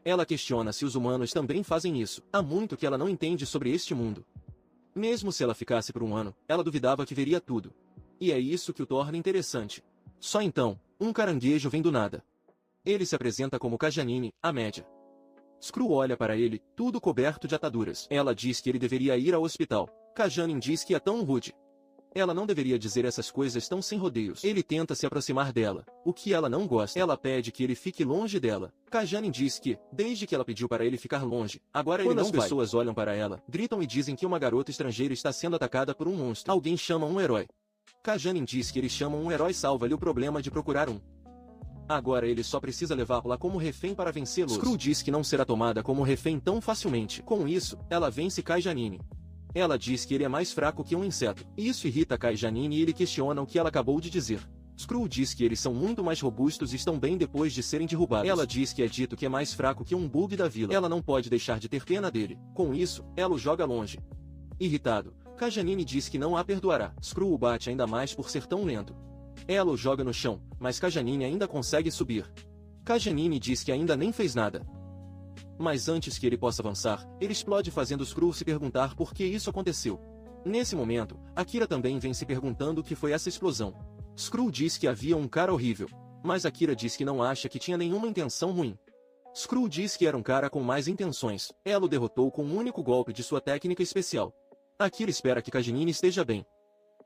Ela questiona se os humanos também fazem isso. Há muito que ela não entende sobre este mundo. Mesmo se ela ficasse por um ano, ela duvidava que veria tudo. E é isso que o torna interessante. Só então, um caranguejo vem do nada. Ele se apresenta como Kajanine, a média. Screw olha para ele, tudo coberto de ataduras. Ela diz que ele deveria ir ao hospital. Kajanin diz que é tão rude. Ela não deveria dizer essas coisas tão sem rodeios. Ele tenta se aproximar dela, o que ela não gosta. Ela pede que ele fique longe dela. Kajanin diz que, desde que ela pediu para ele ficar longe, agora ele não vai. Quando as pessoas olham para ela, gritam e dizem que uma garota estrangeira está sendo atacada por um monstro. Alguém chama um herói. Kajanin diz que eles chamam um herói salva-lhe o problema de procurar um. Agora ele só precisa levá-la como refém para vencê-los. Screw diz que não será tomada como refém tão facilmente. Com isso, ela vence Kajanine. Ela diz que ele é mais fraco que um inseto. Isso irrita Kajanine e ele questiona o que ela acabou de dizer. Screw diz que eles são muito mais robustos e estão bem depois de serem derrubados. Ela diz que é dito que é mais fraco que um bug da vila. Ela não pode deixar de ter pena dele. Com isso, ela o joga longe. Irritado, Kajanine diz que não a perdoará. Screw o bate ainda mais por ser tão lento. Ela o joga no chão, mas Kajanine ainda consegue subir. Kajanine diz que ainda nem fez nada. Mas antes que ele possa avançar, ele explode fazendo Screw se perguntar por que isso aconteceu. Nesse momento, Akira também vem se perguntando o que foi essa explosão. Screw diz que havia um cara horrível, mas Akira diz que não acha que tinha nenhuma intenção ruim. Screw diz que era um cara com mais intenções. Ela o derrotou com um único golpe de sua técnica especial. Akira espera que Kajanine esteja bem.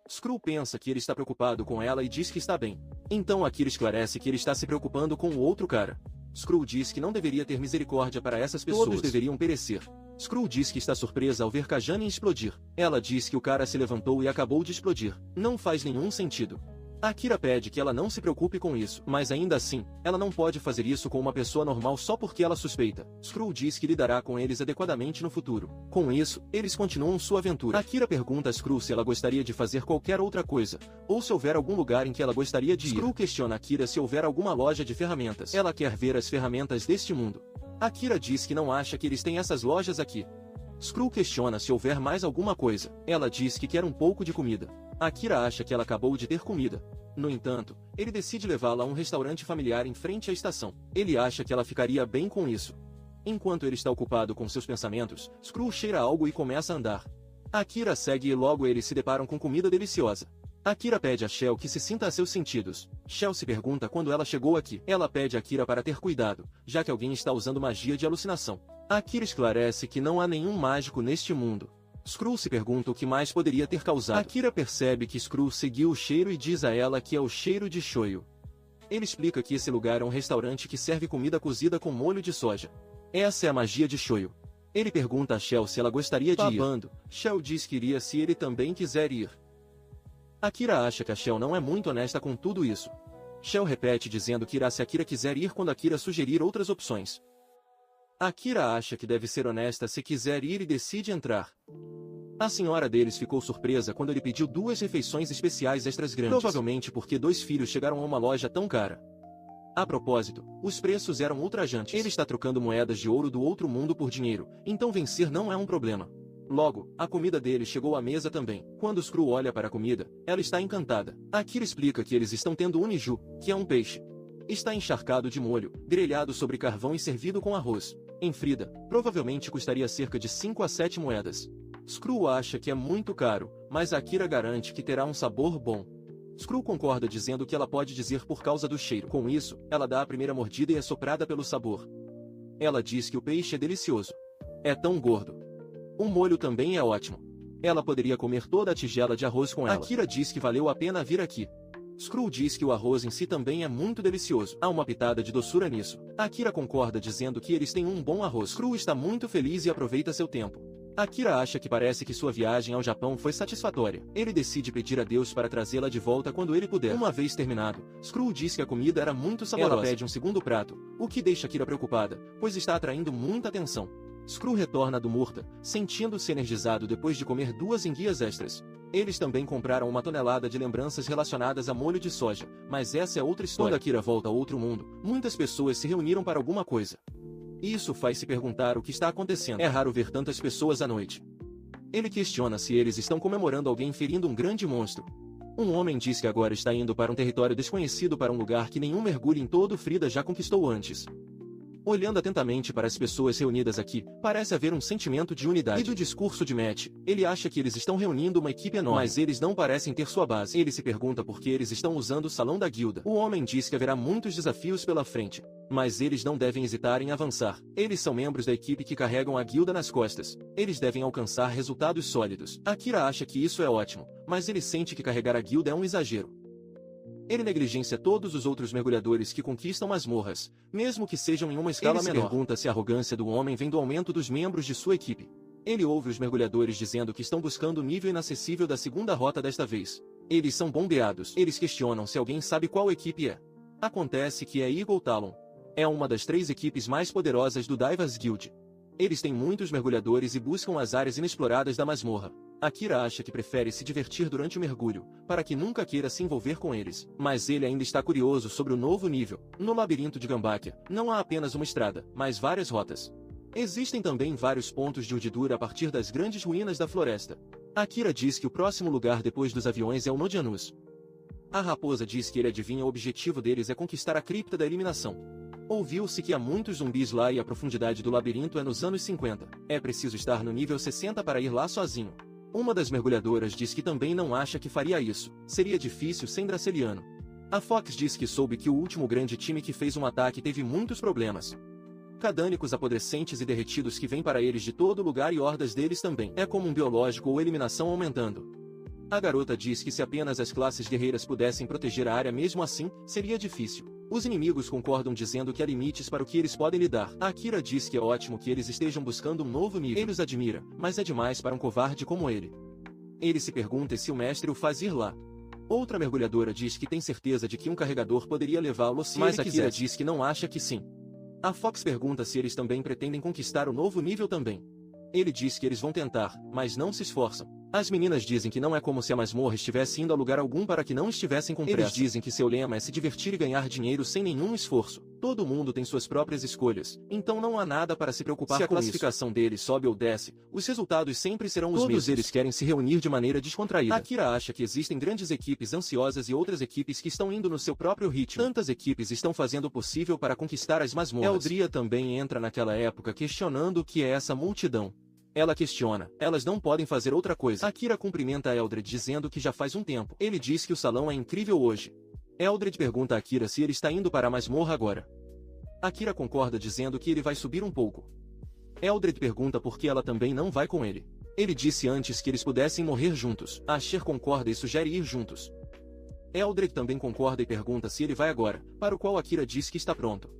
Screw pensa que ele está preocupado com ela e diz que está bem. Então Akira esclarece que ele está se preocupando com o outro cara. Screw diz que não deveria ter misericórdia para essas pessoas. Todos deveriam perecer. Screw diz que está surpresa ao ver Kajanin explodir. Ela diz que o cara se levantou e acabou de explodir. Não faz nenhum sentido. Akira pede que ela não se preocupe com isso, mas ainda assim, ela não pode fazer isso com uma pessoa normal só porque ela suspeita. Screw diz que lidará com eles adequadamente no futuro. Com isso, eles continuam sua aventura. Akira pergunta a Screw se ela gostaria de fazer qualquer outra coisa, ou se houver algum lugar em que ela gostaria de ir. Screw questiona Akira se houver alguma loja de ferramentas. Ela quer ver as ferramentas deste mundo. Akira diz que não acha que eles têm essas lojas aqui. Screw questiona se houver mais alguma coisa. Ela diz que quer um pouco de comida. Akira acha que ela acabou de ter comida. No entanto, ele decide levá-la a um restaurante familiar em frente à estação. Ele acha que ela ficaria bem com isso. Enquanto ele está ocupado com seus pensamentos, Screw cheira algo e começa a andar. Akira segue e logo eles se deparam com comida deliciosa. Akira pede a Shell que se sinta a seus sentidos. Shell se pergunta quando ela chegou aqui. Ela pede a Akira para ter cuidado, já que alguém está usando magia de alucinação. Akira esclarece que não há nenhum mágico neste mundo. Screw se pergunta o que mais poderia ter causado. Akira percebe que Screw seguiu o cheiro e diz a ela que é o cheiro de shoyu. Ele explica que esse lugar é um restaurante que serve comida cozida com molho de soja. Essa é a magia de shoyu. Ele pergunta a Shell se ela gostaria de ir. Shell diz que iria se ele também quiser ir. Akira acha que a Shell não é muito honesta com tudo isso. Shell repete dizendo que irá se Akira quiser ir quando Akira sugerir outras opções. Akira acha que deve ser honesta se quiser ir e decide entrar. A senhora deles ficou surpresa quando ele pediu 2 refeições especiais extras grandes. Provavelmente porque 2 filhos chegaram a uma loja tão cara. A propósito, os preços eram ultrajantes. Ele está trocando moedas de ouro do outro mundo por dinheiro, então vencer não é um problema. Logo, a comida dele chegou à mesa também. Quando Screw olha para a comida, ela está encantada. Akira explica que eles estão tendo uniju, que é um peixe. Está encharcado de molho, grelhado sobre carvão e servido com arroz. Em Frida, provavelmente custaria cerca de 5 a 7 moedas. Screw acha que é muito caro, mas Akira garante que terá um sabor bom. Screw concorda dizendo que ela pode dizer por causa do cheiro. Com isso, ela dá a primeira mordida e é soprada pelo sabor. Ela diz que o peixe é delicioso. É tão gordo. O molho também é ótimo. Ela poderia comer toda a tigela de arroz com ela. Akira diz que valeu a pena vir aqui. Screw diz que o arroz em si também é muito delicioso. Há uma pitada de doçura nisso. Akira concorda dizendo que eles têm um bom arroz. Screw está muito feliz e aproveita seu tempo. Akira acha que parece que sua viagem ao Japão foi satisfatória. Ele decide pedir a Deus para trazê-la de volta quando ele puder. Uma vez terminado, Screw diz que a comida era muito saborosa. Ela pede um segundo prato, o que deixa Akira preocupada, pois está atraindo muita atenção. Screw retorna do Murta, sentindo-se energizado depois de comer 2 enguias extras. Eles também compraram 1 tonelada de lembranças relacionadas a molho de soja, mas essa é outra história. Quando Akira volta a outro mundo, muitas pessoas se reuniram para alguma coisa. Isso faz se perguntar o que está acontecendo. É raro ver tantas pessoas à noite. Ele questiona se eles estão comemorando alguém ferindo um grande monstro. Um homem diz que agora está indo para um território desconhecido, para um lugar que nenhum mergulho em todo Frida já conquistou antes. Olhando atentamente para as pessoas reunidas aqui, parece haver um sentimento de unidade. E do discurso de Matt, ele acha que eles estão reunindo uma equipe enorme, mas eles não parecem ter sua base. Ele se pergunta por que eles estão usando o salão da guilda. O homem diz que haverá muitos desafios pela frente, mas eles não devem hesitar em avançar. Eles são membros da equipe que carregam a guilda nas costas. Eles devem alcançar resultados sólidos. Akira acha que isso é ótimo, mas ele sente que carregar a guilda é um exagero. Ele negligencia todos os outros mergulhadores que conquistam masmorras, mesmo que sejam em uma escala menor. Ele se pergunta se a arrogância do homem vem do aumento dos membros de sua equipe. Ele ouve os mergulhadores dizendo que estão buscando o nível inacessível da segunda rota desta vez. Eles são bombeados. Eles questionam se alguém sabe qual equipe é. Acontece que é Eagle Talon. É uma das 3 equipes mais poderosas do Divers Guild. Eles têm muitos mergulhadores e buscam as áreas inexploradas da masmorra. Akira acha que prefere se divertir durante o mergulho, para que nunca queira se envolver com eles. Mas ele ainda está curioso sobre o novo nível. No labirinto de Gambakia, não há apenas uma estrada, mas várias rotas. Existem também vários pontos de urdidura a partir das grandes ruínas da floresta. Akira diz que o próximo lugar depois dos aviões é o Nodianus. A raposa diz que ele adivinha o objetivo deles é conquistar a cripta da eliminação. Ouviu-se que há muitos zumbis lá e a profundidade do labirinto é nos anos 50. É preciso estar no nível 60 para ir lá sozinho. Uma das mergulhadoras diz que também não acha que faria isso. Seria difícil sem Draceliano. A Fox diz que soube que o último grande time que fez um ataque teve muitos problemas. Cadânicos apodrecentes e derretidos que vêm para eles de todo lugar e hordas deles também. É como um biológico ou eliminação aumentando. A garota diz que se apenas as classes guerreiras pudessem proteger a área mesmo assim, seria difícil. Os inimigos concordam dizendo que há limites para o que eles podem lidar. A Akira diz que é ótimo que eles estejam buscando um novo nível. Ele os admira, mas é demais para um covarde como ele. Ele se pergunta se o mestre o faz ir lá. Outra mergulhadora diz que tem certeza de que um carregador poderia levá-lo se ele quisesse. Mas Akira diz que não acha que sim. A Fox pergunta se eles também pretendem conquistar o novo nível também. Ele diz que eles vão tentar, mas não se esforçam. As meninas dizem que não é como se a masmorra estivesse indo a lugar algum para que não estivessem com pressa. Eles dizem que seu lema é se divertir e ganhar dinheiro sem nenhum esforço. Todo mundo tem suas próprias escolhas, então não há nada para se preocupar com isso. Se a classificação deles sobe ou desce, os resultados sempre serão os mesmos. Todos eles querem se reunir de maneira descontraída. Akira acha que existem grandes equipes ansiosas e outras equipes que estão indo no seu próprio ritmo. Tantas equipes estão fazendo o possível para conquistar as masmorras. Eldria também entra naquela época questionando o que é essa multidão. Ela questiona, elas não podem fazer outra coisa. Akira cumprimenta a Eldred dizendo que já faz um tempo. Ele diz que o salão é incrível hoje. Eldred pergunta a Akira se ele está indo para a masmorra agora. Akira concorda dizendo que ele vai subir um pouco. Eldred pergunta por que ela também não vai com ele. Ele disse antes que eles pudessem morrer juntos. Asher concorda e sugere ir juntos. Eldred também concorda e pergunta se ele vai agora, para o qual Akira diz que está pronto.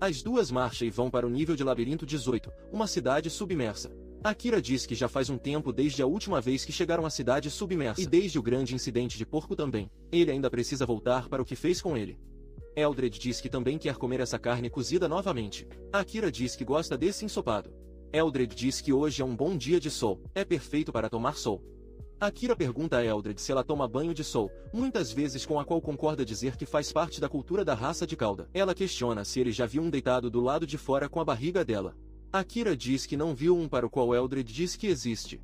As duas marcham e vão para o nível de Labirinto 18, uma cidade submersa. Akira diz que já faz um tempo desde a última vez que chegaram à cidade submersa. E desde o grande incidente de porco também. Ele ainda precisa voltar para o que fez com ele. Eldred diz que também quer comer essa carne cozida novamente. Akira diz que gosta desse ensopado. Eldred diz que hoje é um bom dia de sol. É perfeito para tomar sol. Akira pergunta a Eldred se ela toma banho de sol, muitas vezes com a qual concorda dizer que faz parte da cultura da raça de cauda. Ela questiona se ele já viu um deitado do lado de fora com a barriga dela. Akira diz que não viu um, para o qual Eldred diz que existe.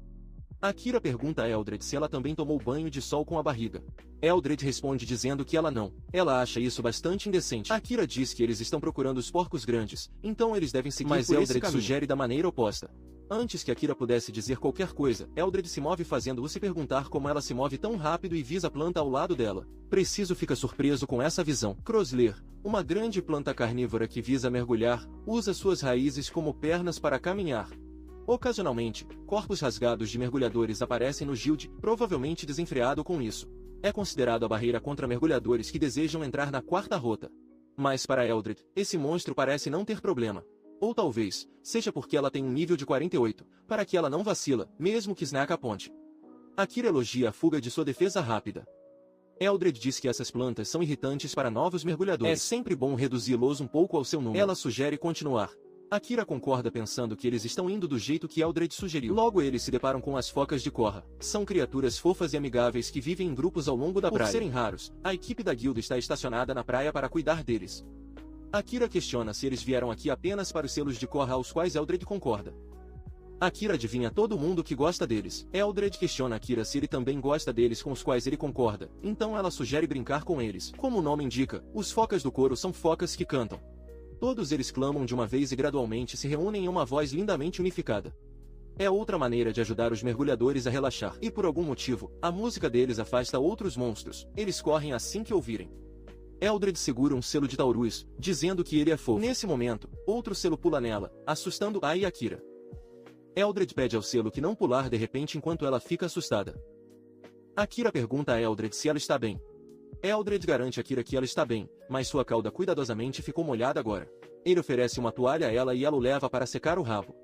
Akira pergunta a Eldred se ela também tomou banho de sol com a barriga. Eldred responde dizendo que ela não. Ela acha isso bastante indecente. Akira diz que eles estão procurando os porcos grandes, então eles devem seguir por esse caminho. Mas Eldred sugere da maneira oposta. Antes que Akira pudesse dizer qualquer coisa, Eldred se move fazendo-o se perguntar como ela se move tão rápido e visa a planta ao lado dela. Preciso fica surpreso com essa visão. Crosler, uma grande planta carnívora que visa mergulhar, usa suas raízes como pernas para caminhar. Ocasionalmente, corpos rasgados de mergulhadores aparecem no Guild, provavelmente desenfreado com isso. É considerado a barreira contra mergulhadores que desejam entrar na quarta rota. Mas para Eldred, esse monstro parece não ter problema. Ou talvez, seja porque ela tem um nível de 48, para que ela não vacila, mesmo que Snack aponte. Akira elogia a fuga de sua defesa rápida. Eldred diz que essas plantas são irritantes para novos mergulhadores. É sempre bom reduzi-los um pouco ao seu número. Ela sugere continuar. Akira concorda pensando que eles estão indo do jeito que Eldred sugeriu. Logo eles se deparam com as focas de Korra. São criaturas fofas e amigáveis que vivem em grupos ao longo da praia. Por serem raros, a equipe da guilda está estacionada na praia para cuidar deles. Akira questiona se eles vieram aqui apenas para os selos de Korra aos quais Eldred concorda. Akira adivinha todo mundo que gosta deles. Eldred questiona Akira se ele também gosta deles com os quais ele concorda, então ela sugere brincar com eles. Como o nome indica, os focas do coro são focas que cantam. Todos eles clamam de uma vez e gradualmente se reúnem em uma voz lindamente unificada. É outra maneira de ajudar os mergulhadores a relaxar. E por algum motivo, a música deles afasta outros monstros. Eles correm assim que ouvirem. Eldred segura um selo de Taurus, dizendo que ele é fofo. Nesse momento, outro selo pula nela, assustando Ai e Akira. Eldred pede ao selo que não pular de repente enquanto ela fica assustada. Akira pergunta a Eldred se ela está bem. Eldred garante a Akira que ela está bem, mas sua cauda cuidadosamente ficou molhada agora. Ele oferece uma toalha a ela e ela o leva para secar o rabo.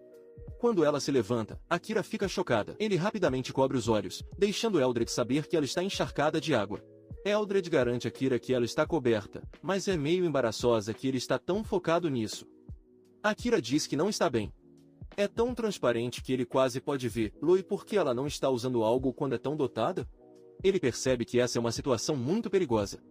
Quando ela se levanta, Akira fica chocada. Ele rapidamente cobre os olhos, deixando Eldred saber que ela está encharcada de água. Eldred garante a Akira que ela está coberta, mas é meio embaraçosa que ele está tão focado nisso. Akira diz que não está bem. É tão transparente que ele quase pode ver, e por que ela não está usando algo quando é tão dotada? Ele percebe que essa é uma situação muito perigosa.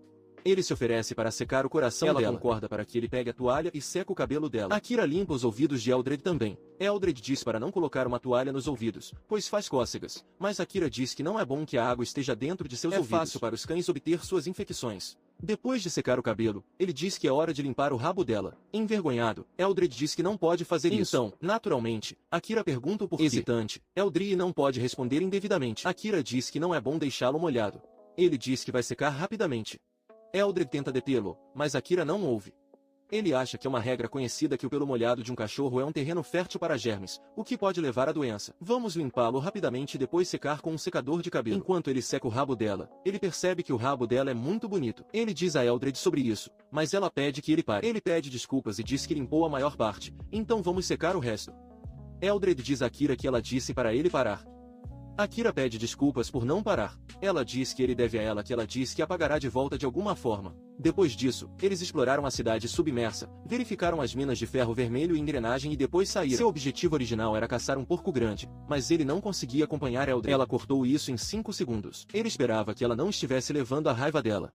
Ele se oferece para secar o coração dela. Ela concorda para que ele pegue a toalha e seque o cabelo dela. Akira limpa os ouvidos de Eldred também. Eldred diz para não colocar uma toalha nos ouvidos, pois faz cócegas, mas Akira diz que não é bom que a água esteja dentro de seus ouvidos. É fácil para os cães obter suas infecções. Depois de secar o cabelo, ele diz que é hora de limpar o rabo dela. Envergonhado, Eldred diz que não pode fazer isso. Então, naturalmente, Akira pergunta o porquê. Hesitante, Eldred não pode responder indevidamente. Akira diz que não é bom deixá-lo molhado. Ele diz que vai secar rapidamente. Eldred tenta detê-lo, mas Akira não ouve. Ele acha que é uma regra conhecida que o pelo molhado de um cachorro é um terreno fértil para germes, o que pode levar à doença. Vamos limpá-lo rapidamente e depois secar com um secador de cabelo. Enquanto ele seca o rabo dela, ele percebe que o rabo dela é muito bonito. Ele diz a Eldred sobre isso, mas ela pede que ele pare. Ele pede desculpas e diz que limpou a maior parte, então vamos secar o resto. Eldred diz a Akira que ela disse para ele parar. Akira pede desculpas por não parar. Ela diz que ele deve a ela que ela diz que apagará de volta de alguma forma. Depois disso, eles exploraram a cidade submersa, verificaram as minas de ferro vermelho e engrenagem e depois saíram. Seu objetivo original era caçar um porco grande, mas ele não conseguia acompanhar Eldred. Ela cortou isso em 5 segundos. Ele esperava que ela não estivesse levando a raiva dela.